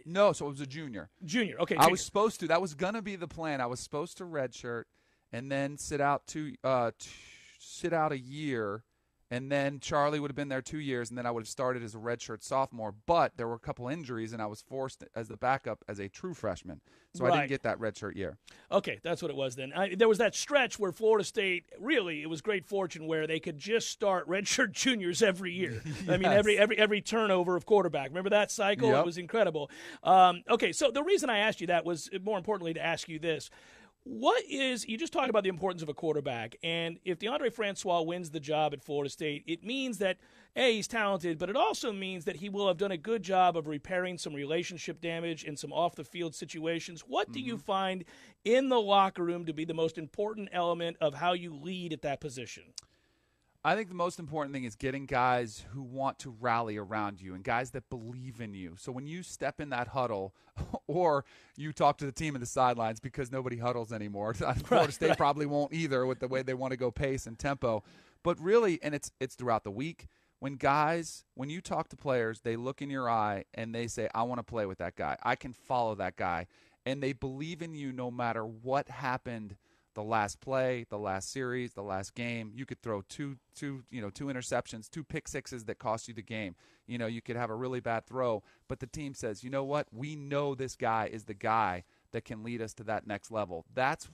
No, so it was a junior. Junior, okay. I was supposed to. That was going to be the plan. I was supposed to redshirt and then sit out a year, and then Charlie would have been there 2 years, and then I would have started as a redshirt sophomore. But there were a couple injuries, and I was forced as the backup as a true freshman. So I didn't get that redshirt year. Okay, that's what it was then. There was that stretch where Florida State, really, it was great fortune where they could just start redshirt juniors every year. Yes. I mean, every turnover of quarterback. Remember that cycle? Yep. It was incredible. Okay, so the reason I asked you that was, more importantly, to ask you this. You just talked about the importance of a quarterback, and if DeAndre Francois wins the job at Florida State, it means that, A, he's talented, but it also means that he will have done a good job of repairing some relationship damage in some off-the-field situations. What do you find in the locker room to be the most important element of how you lead at that position? I think the most important thing is getting guys who want to rally around you and guys that believe in you. So when you step in that huddle or you talk to the team in the sidelines, because nobody huddles anymore, Florida State probably won't either with the way they want to go pace and tempo. But really, and it's throughout the week, when you talk to players, they look in your eye and they say, I want to play with that guy. I can follow that guy. And they believe in you no matter what happened the last play, the last series, the last game. You could throw two interceptions, 2 pick sixes that cost you the game. You could have a really bad throw, but the team says, you know what? We know this guy is the guy that can lead us to that next level. That's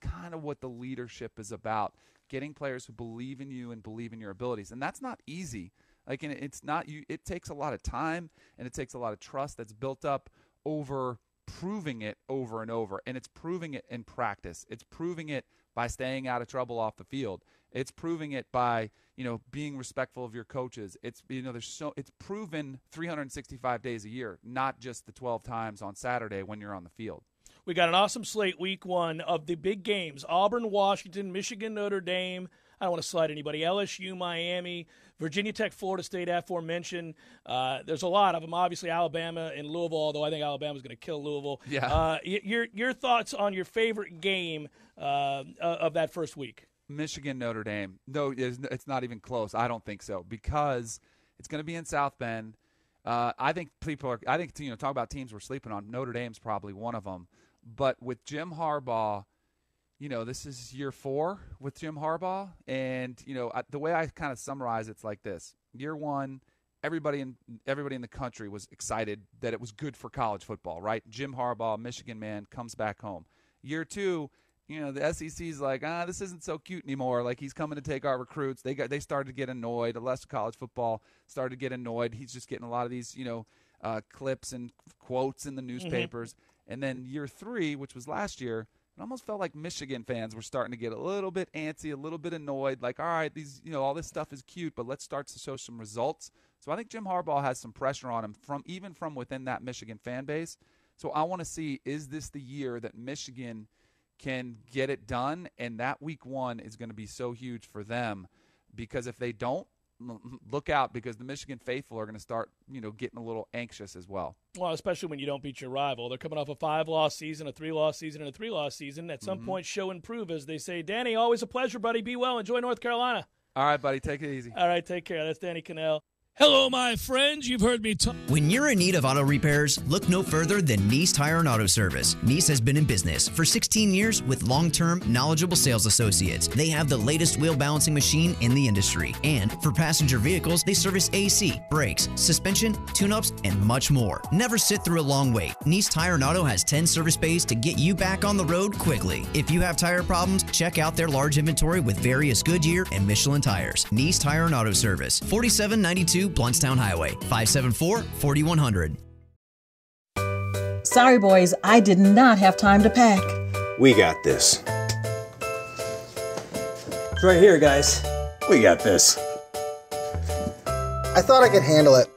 kind of what the leadership is about, getting players who believe in you and believe in your abilities. And that's not easy. Like, and it's not you. It takes a lot of time and it takes a lot of trust that's built up over proving it over and over, and it's proving it in practice. It's proving it by staying out of trouble off the field. It's proving it by being respectful of your coaches. It's it's proven 365 days a year, not just the 12 times on Saturday when you're on the field. We got an awesome slate week 1 of the big games: Auburn, Washington, Michigan, Notre Dame. I don't want to slide anybody. LSU, Miami, Virginia Tech, Florida State, aforementioned. There's a lot of them. Obviously, Alabama and Louisville, although I think Alabama's going to kill Louisville. Yeah. Your thoughts on your favorite game of that first week? Michigan, Notre Dame. No, it's not even close. I don't think so, because it's going to be in South Bend. I think talk about teams we're sleeping on. Notre Dame's probably one of them. But with Jim Harbaugh, this is year 4 with Jim Harbaugh. And, the way I kind of summarize it's like this. Year 1, everybody in the country was excited that it was good for college football, right? Jim Harbaugh, Michigan man, comes back home. Year 2, the SEC's like, this isn't so cute anymore. Like, he's coming to take our recruits. They started to get annoyed. The less college football started to get annoyed. He's just getting a lot of these, clips and quotes in the newspapers. Mm-hmm. And then year 3, which was last year, it almost felt like Michigan fans were starting to get a little bit antsy, a little bit annoyed. Like, all right, all this stuff is cute, but let's start to show some results. So I think Jim Harbaugh has some pressure on him from within that Michigan fan base. So I want to see, is this the year that Michigan can get it done? And that week 1 is going to be so huge for them, because if they don't, look out, because the Michigan faithful are going to start, getting a little anxious as well. Well, especially when you don't beat your rival. They're coming off a 5-loss season, a 3-loss season, and a 3-loss season. At some point, show and prove, as they say. Danny, always a pleasure, buddy. Be well. Enjoy North Carolina. All right, buddy. Take it easy. All right, take care. That's Danny Kanell. Hello, my friends. You've heard me talk. When you're in need of auto repairs, look no further than Nice Tire and Auto Service. Nice has been in business for 16 years with long-term, knowledgeable sales associates. They have the latest wheel balancing machine in the industry. And for passenger vehicles, they service AC, brakes, suspension, tune-ups, and much more. Never sit through a long wait. Nice Tire and Auto has 10 service bays to get you back on the road quickly. If you have tire problems, check out their large inventory with various Goodyear and Michelin tires. Nice Tire and Auto Service, 4792 Bluntstown Highway, 574-4100. Sorry, boys, I did not have time to pack. We got this. It's right here, guys. We got this. I thought I could handle it.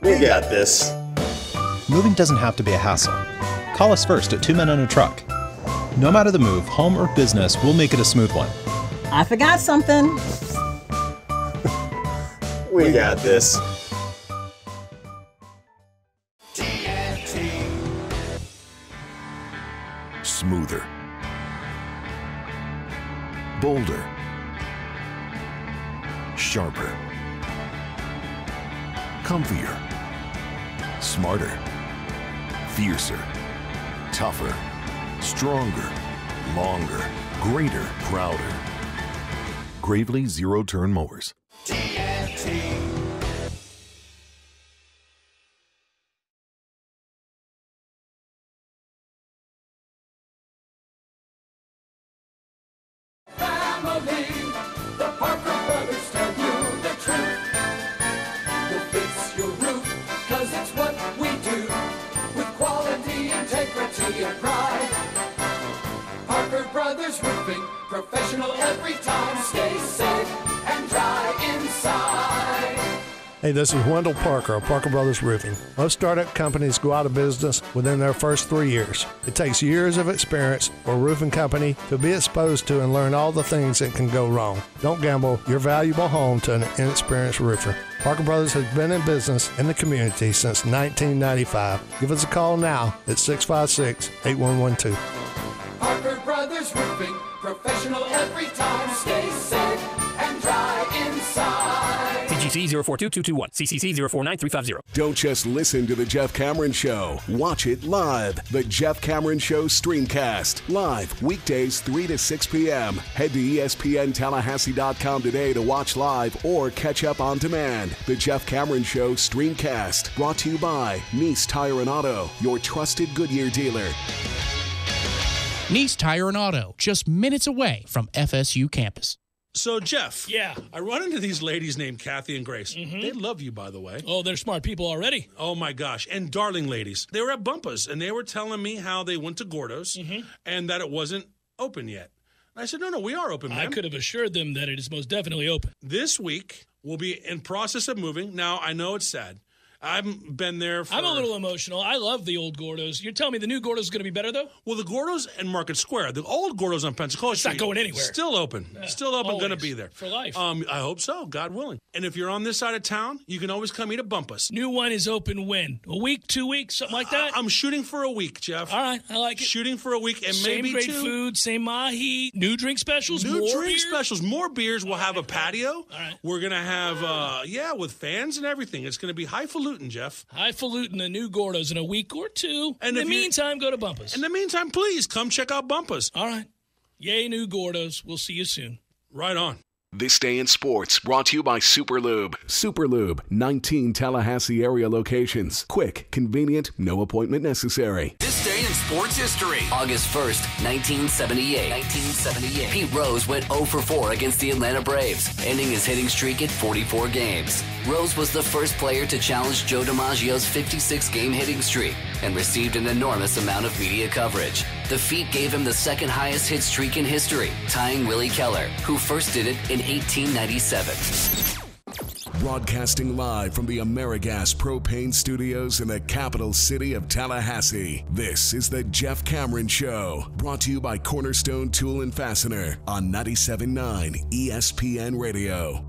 We got this. Moving doesn't have to be a hassle. Call us first at 2 Men and a Truck. No matter the move, home or business, we'll make it a smooth one. I forgot something. We got this. Smoother. Bolder. Sharper. Comfier. Smarter. Fiercer. Tougher. Stronger. Longer. Greater. Prouder. Gravely zero-turn mowers. Family, the Parker Brothers tell you the truth. We'll fix your roof, 'cause it's what we do. With quality, integrity, and pride. Parker Brothers Roofing, professional every time. Stay safe and dry inside. Hey, this is Wendell Parker of Parker Brothers Roofing. Most startup companies go out of business within their first 3 years. It takes years of experience for a roofing company to be exposed to and learn all the things that can go wrong. Don't gamble your valuable home to an inexperienced roofer. Parker Brothers has been in business in the community since 1995. Give us a call now at 656-8112. Parker Brothers Roofing, professional every time. Stay safe and dry inside. TGC 042221, CCC 049350. Don't just listen to The Jeff Cameron Show. Watch it live. The Jeff Cameron Show Streamcast. Live weekdays 3 to 6 p.m. Head to ESPNTallahassee.com today to watch live or catch up on demand. The Jeff Cameron Show Streamcast. Brought to you by Nice Tire and Auto, your trusted Goodyear dealer. Nice Tire and Auto, just minutes away from FSU campus. So, Jeff. Yeah. I run into these ladies named Kathy and Grace. Mm-hmm. They love you, by the way. Oh, they're smart people already. Oh, my gosh. And darling ladies. They were at Bumpus, and they were telling me how they went to Gordo's and that it wasn't open yet. And I said, no, we are open, ma'am. I could have assured them that it is most definitely open. This week, we'll be in process of moving. Now, I know it's sad. I've been there for... I'm a little emotional. I love the old Gordo's. You're telling me the new Gordo's is going to be better, though? Well, the Gordo's and Market Square, the old Gordo's on Pensacola Street. It's not going anywhere. Still open. Still open, going to be there. For life. I hope so, God willing. And if you're on this side of town, you can always come eat at Bumpus. New one is open when? A week, 2 weeks, something like that? I'm shooting for a week, Jeff. All right, I like it. Shooting for a week and same maybe great two. Food, same mahi, new drink specials, new more drink beer? specials, more beers. We'll have a patio. All right. We're going to have, with fans and everything. It's going to be highfalutin, Jeff. Highfalutin, the new Gordo's in a week or two. And in the meantime, go to Bumpus. In the meantime, please come check out Bumpus. All right. Yay, new Gordo's. We'll see you soon. Right on. This Day in Sports, brought to you by Superlube. Superlube, 19 Tallahassee area locations. Quick, convenient, no appointment necessary. This day in sports history. August 1st, 1978. Pete Rose went 0 for 4 against the Atlanta Braves, ending his hitting streak at 44 games. Rose was the first player to challenge Joe DiMaggio's 56-game hitting streak and received an enormous amount of media coverage. The feat gave him the second highest hit streak in history, tying Willie Keller, who first did it in 1897. Broadcasting live from the AmeriGas Propane Studios in the capital city of Tallahassee. This is the Jeff Cameron Show, brought to you by Cornerstone Tool and Fastener on 97.9 ESPN Radio.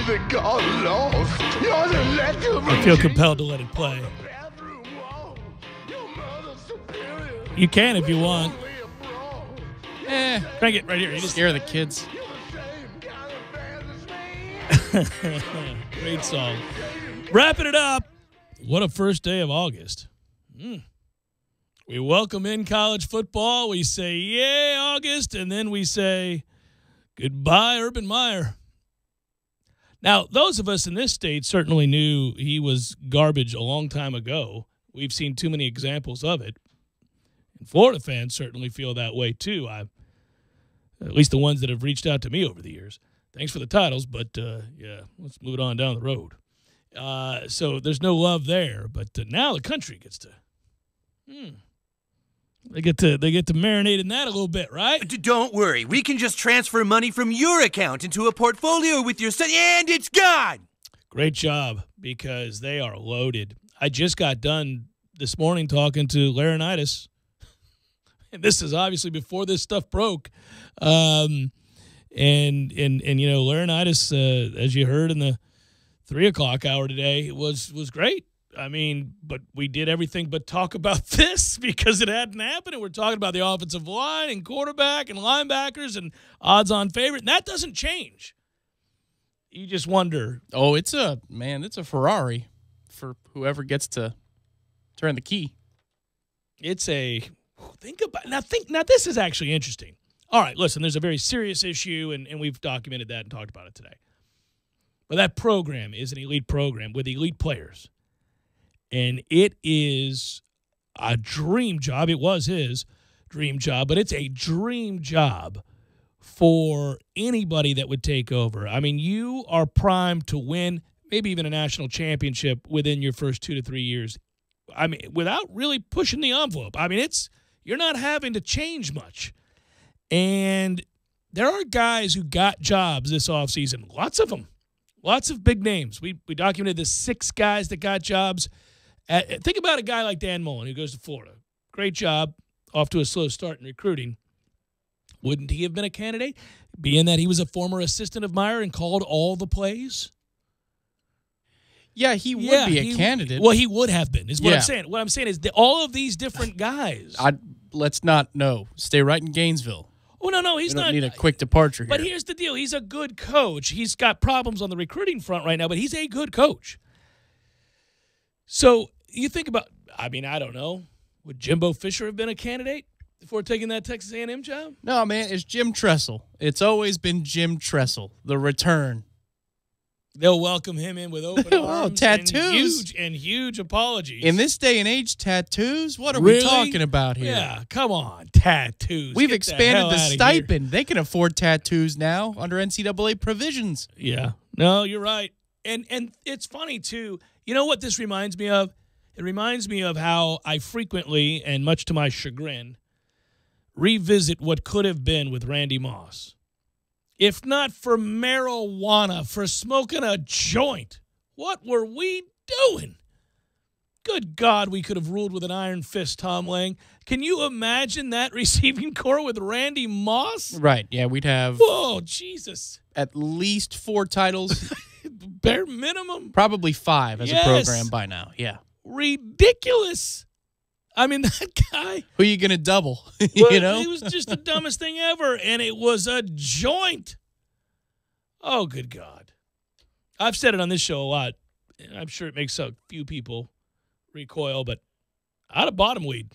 that got lost. You're the letter. I feel compelled to let it play. You can if you want. Crank it right here. You just scare the kids. Great song. Wrapping it up. What a first day of August. We welcome in college football. We say, yay, August. And then we say, goodbye, Urban Meyer. Now, those of us in this state certainly knew he was garbage a long time ago. We've seen too many examples of it. And Florida fans certainly feel that way, too. At least the ones that have reached out to me over the years. Thanks for the titles, but, yeah, let's move it on down the road. So there's no love there. But now the country gets to they get to marinate in that a little bit, right? Don't worry. We can just transfer money from your account into a portfolio with your son, and it's gone. Great job, because they are loaded. I just got done this morning talking to Laurinaitis. And this is obviously before this stuff broke. And you know, Laurinaitis, as you heard in the 3 o'clock hour today, was great. I mean, but we did everything but talk about this because it hadn't happened. And we're talking about the offensive line and quarterback and linebackers and odds-on favorite. And that doesn't change. You just wonder. Oh, it's a Ferrari for whoever gets to turn the key. Think about now this is actually interesting. All right, listen, there's a very serious issue, and we've documented that and talked about it today. But that program is an elite program with elite players. And it is a dream job. It was his dream job, but it's a dream job for anybody that would take over. I mean, you are primed to win maybe even a national championship within your first 2 to 3 years. I mean, without really pushing the envelope. I mean, you're not having to change much. And there are guys who got jobs this offseason. Lots of them. Lots of big names. We documented the 6 guys that got jobs. Think about a guy like Dan Mullen who goes to Florida. Great job, off to a slow start in recruiting. Wouldn't he have been a candidate, being that he was a former assistant of Meyer and called all the plays? Yeah, he would be a candidate. Well, he would have been, is what I'm saying. What I'm saying is all of these different guys. Let's not stay right in Gainesville. Oh, no, he's not. We don't need a quick departure here. But here's the deal. He's a good coach. He's got problems on the recruiting front right now, but he's a good coach. So you think about, I mean, I don't know. Would Jimbo Fisher have been a candidate before taking that Texas A&M job? No, man, it's Jim Tressel. It's always been Jim Tressel, the return. They'll welcome him in with open arms tattoos. and huge apologies. In this day and age, tattoos? What are we talking about here? Yeah, come on, tattoos. We've expanded the stipend. They can afford tattoos now under NCAA provisions. Yeah. No, you're right. And it's funny, too. You know what this reminds me of? It reminds me of how I frequently, and much to my chagrin, revisit what could have been with Randy Moss. If not for marijuana, for smoking a joint, what were we doing? Good God, we could have ruled with an iron fist, Tom Lang. Can you imagine that receiving corps with Randy Moss? Right, yeah, we'd have... Whoa, Jesus. At least 4 titles. Bare minimum. Probably 5 as a program by now, yeah. Ridiculous. I mean, that guy. Who are you going to double? Well, you know? It was just the dumbest thing ever, and it was a joint. Oh, good God. I've said it on this show a lot, and I'm sure it makes a few people recoil, but I'd have bought him weed.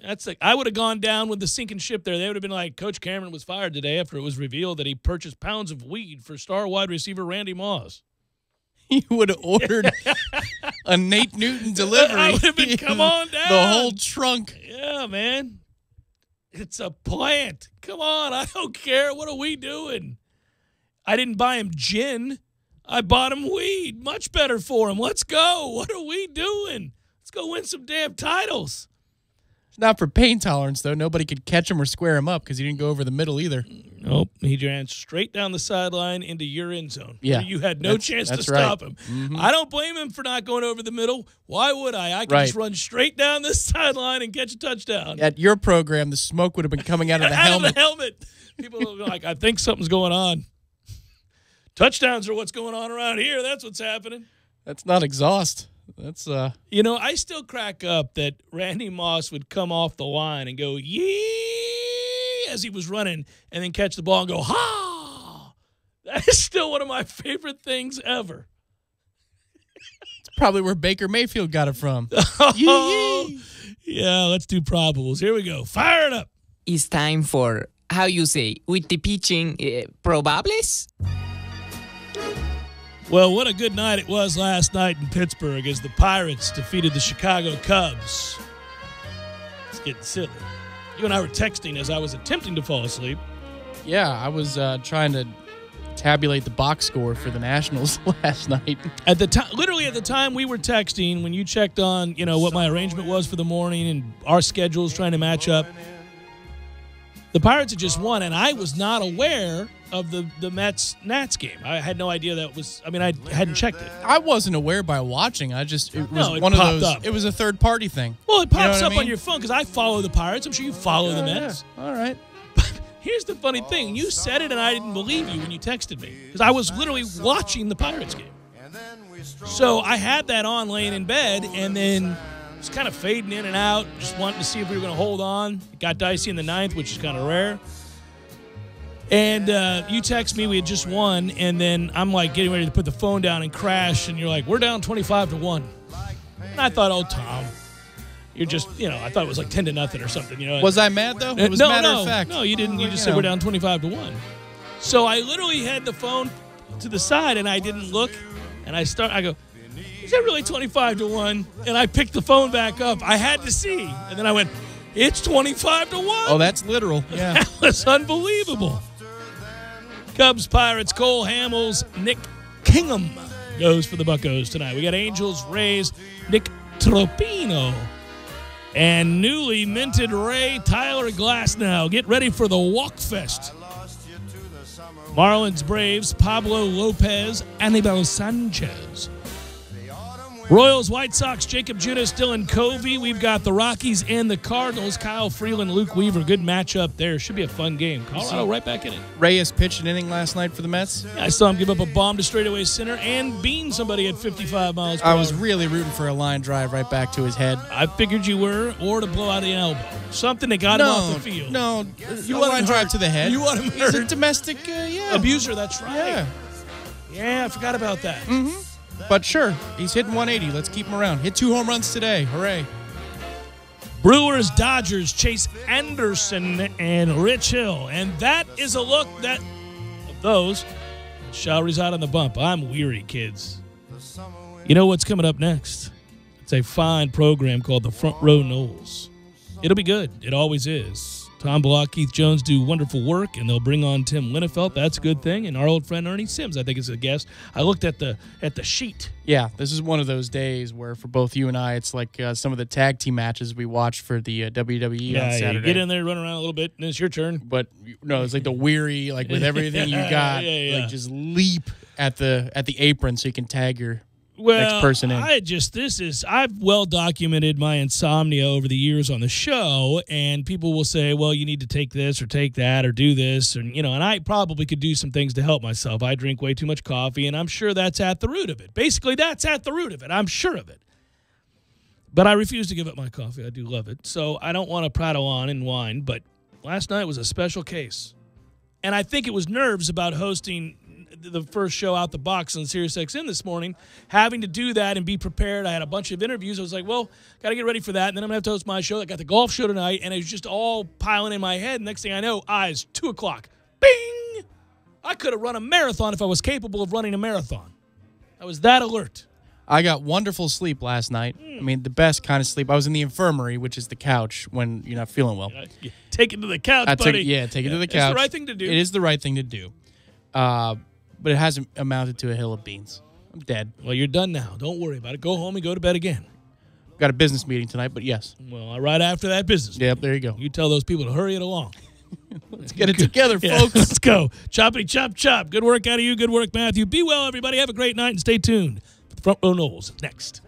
That's like, I would have gone down with the sinking ship there. They would have been like, Coach Cameron was fired today after it was revealed that he purchased pounds of weed for star wide receiver Randy Moss. You would have ordered a Nate Newton delivery. I would have been, come on down. The whole trunk. Yeah, man. It's a plant. Come on, I don't care. What are we doing? I didn't buy him gin. I bought him weed. Much better for him. Let's go. What are we doing? Let's go win some damn titles. It's not for pain tolerance, though. Nobody could catch him or square him up because he didn't go over the middle either. Nope. He ran straight down the sideline into your end zone. Yeah. You had no chance to stop him. Mm-hmm. I don't blame him for not going over the middle. Why would I? I could just run straight down this sideline and catch a touchdown. At your program, the smoke would have been coming out of the helmet. Out of the helmet. People are like, I think something's going on. Touchdowns are what's going on around here. That's what's happening. That's not exhaust. That's You know, I still crack up that Randy Moss would come off the line and go, yee, as he was running, and then catch the ball and go, ha! That is still one of my favorite things ever. It's probably where Baker Mayfield got it from. Yee. Yeah, let's do probables. Here we go. Fire it up. It's time for, how you say, with the pitching, probables? Well, what a good night it was last night in Pittsburgh as the Pirates defeated the Chicago Cubs. It's getting silly. You and I were texting as I was attempting to fall asleep. Yeah, I was trying to tabulate the box score for the Nationals last night. At the time, literally at the time we were texting, when you checked on, what my arrangement was for the morning and our schedules trying to match up, the Pirates had just won, and I was not aware of the Mets-Nats game. I had no idea that was, I hadn't checked it. I wasn't aware by watching. It was it one of those, up. It was a third-party thing. Well, it pops up on your phone because I follow the Pirates. I'm sure you follow the Mets. Yeah. All right. But here's the funny thing. You said it, and I didn't believe you when you texted me because I was literally watching the Pirates game. So I had that on laying in bed, and then just kind of fading in and out, just wanting to see if we were going to hold on. It got dicey in the ninth, which is kind of rare. And you text me, we had just won, and then I'm like getting ready to put the phone down and crash, and you're like, we're down 25-1. And I thought, oh, Tom, you're just, I thought it was like 10-0 or something. Was I mad, though? It was matter of fact. No, you didn't. You just said we're down 25-1. So I literally had the phone to the side, and I didn't look, and I go, is that really 25-1? And I picked the phone back up. I had to see. And then I went, it's 25-1. Oh, that's literal. Yeah. That was unbelievable. Cubs, Pirates, Cole Hamels, Nick Kingham goes for the Buccos tonight. We got Angels, Rays, Nick Tropino, and newly minted Ray Tyler Glasnow. Get ready for the Walk Fest. Marlins, Braves, Pablo Lopez, Anibal Sanchez. Royals, White Sox, Jacob Judas, Dylan Covey. We've got the Rockies and the Cardinals. Kyle Freeland, Luke Weaver. Good matchup there. Should be a fun game. Colorado right back in it. Reyes pitched an inning last night for the Mets. Yeah, I saw him give up a bomb to straightaway center and bean somebody at 55 miles per hour. I was really rooting for a line drive right back to his head. I figured you were, or to blow out an elbow. Something that got him off the field. No, you want a line drive to the head. You want him He's a domestic abuser, that's right. Yeah. Yeah, I forgot about that. Mm-hmm. But sure, he's hitting 180. Let's keep him around. Hit 2 home runs today. Hooray. Brewers, Dodgers, Chase Anderson, and Rich Hill. And that is a look of those shall reside on the bump. I'm weary, kids. You know what's coming up next? It's a fine program called The Front Row Knowles. It'll be good. It always is. Tom Block, Keith Jones do wonderful work, and they'll bring on Tim Linnefelt. That's a good thing. And our old friend Ernie Sims, I think, is a guest. I looked at the sheet. Yeah, this is one of those days where for both you and I, it's like some of the tag team matches we watched for the WWE on Saturday. You get in there, run around a little bit, and it's your turn. But no, it's like the weary, like with everything you got, like just leap at the apron so you can tag your next person in. I've well documented my insomnia over the years on the show, and people will say, well, you need to take this or take that or do this, and I probably could do some things to help myself. I drink way too much coffee, and I'm sure that's at the root of it. Basically, that's at the root of it. I'm sure of it. But I refuse to give up my coffee. I do love it. So I don't want to prattle on and whine, but last night was a special case. And I think it was nerves about hosting the first show out the box on SiriusXM this morning, having to do that and be prepared. I had a bunch of interviews. I was like, well, got to get ready for that. And then I'm going to have to host my show. I got the golf show tonight, and it was just all piling in my head. Next thing I know, eyes, 2 o'clock. Bing! I could have run a marathon if I was capable of running a marathon. I was that alert. I got wonderful sleep last night. I mean, the best kind of sleep. I was in the infirmary, which is the couch when you're not feeling well. Take it to the couch, buddy. Take it to the couch. It's the right thing to do. It is the right thing to do. But it hasn't amounted to a hill of beans. I'm dead. Well, you're done now. Don't worry about it. Go home and go to bed again. Got a business meeting tonight, but yes. Well, right after that business. Yep, there you go. You tell those people to hurry it along. Let's get it together, folks. Let's go. Choppity chop chop. Good work out of you. Good work, Matthew. Be well, everybody. Have a great night and stay tuned. Front Row Knowles next.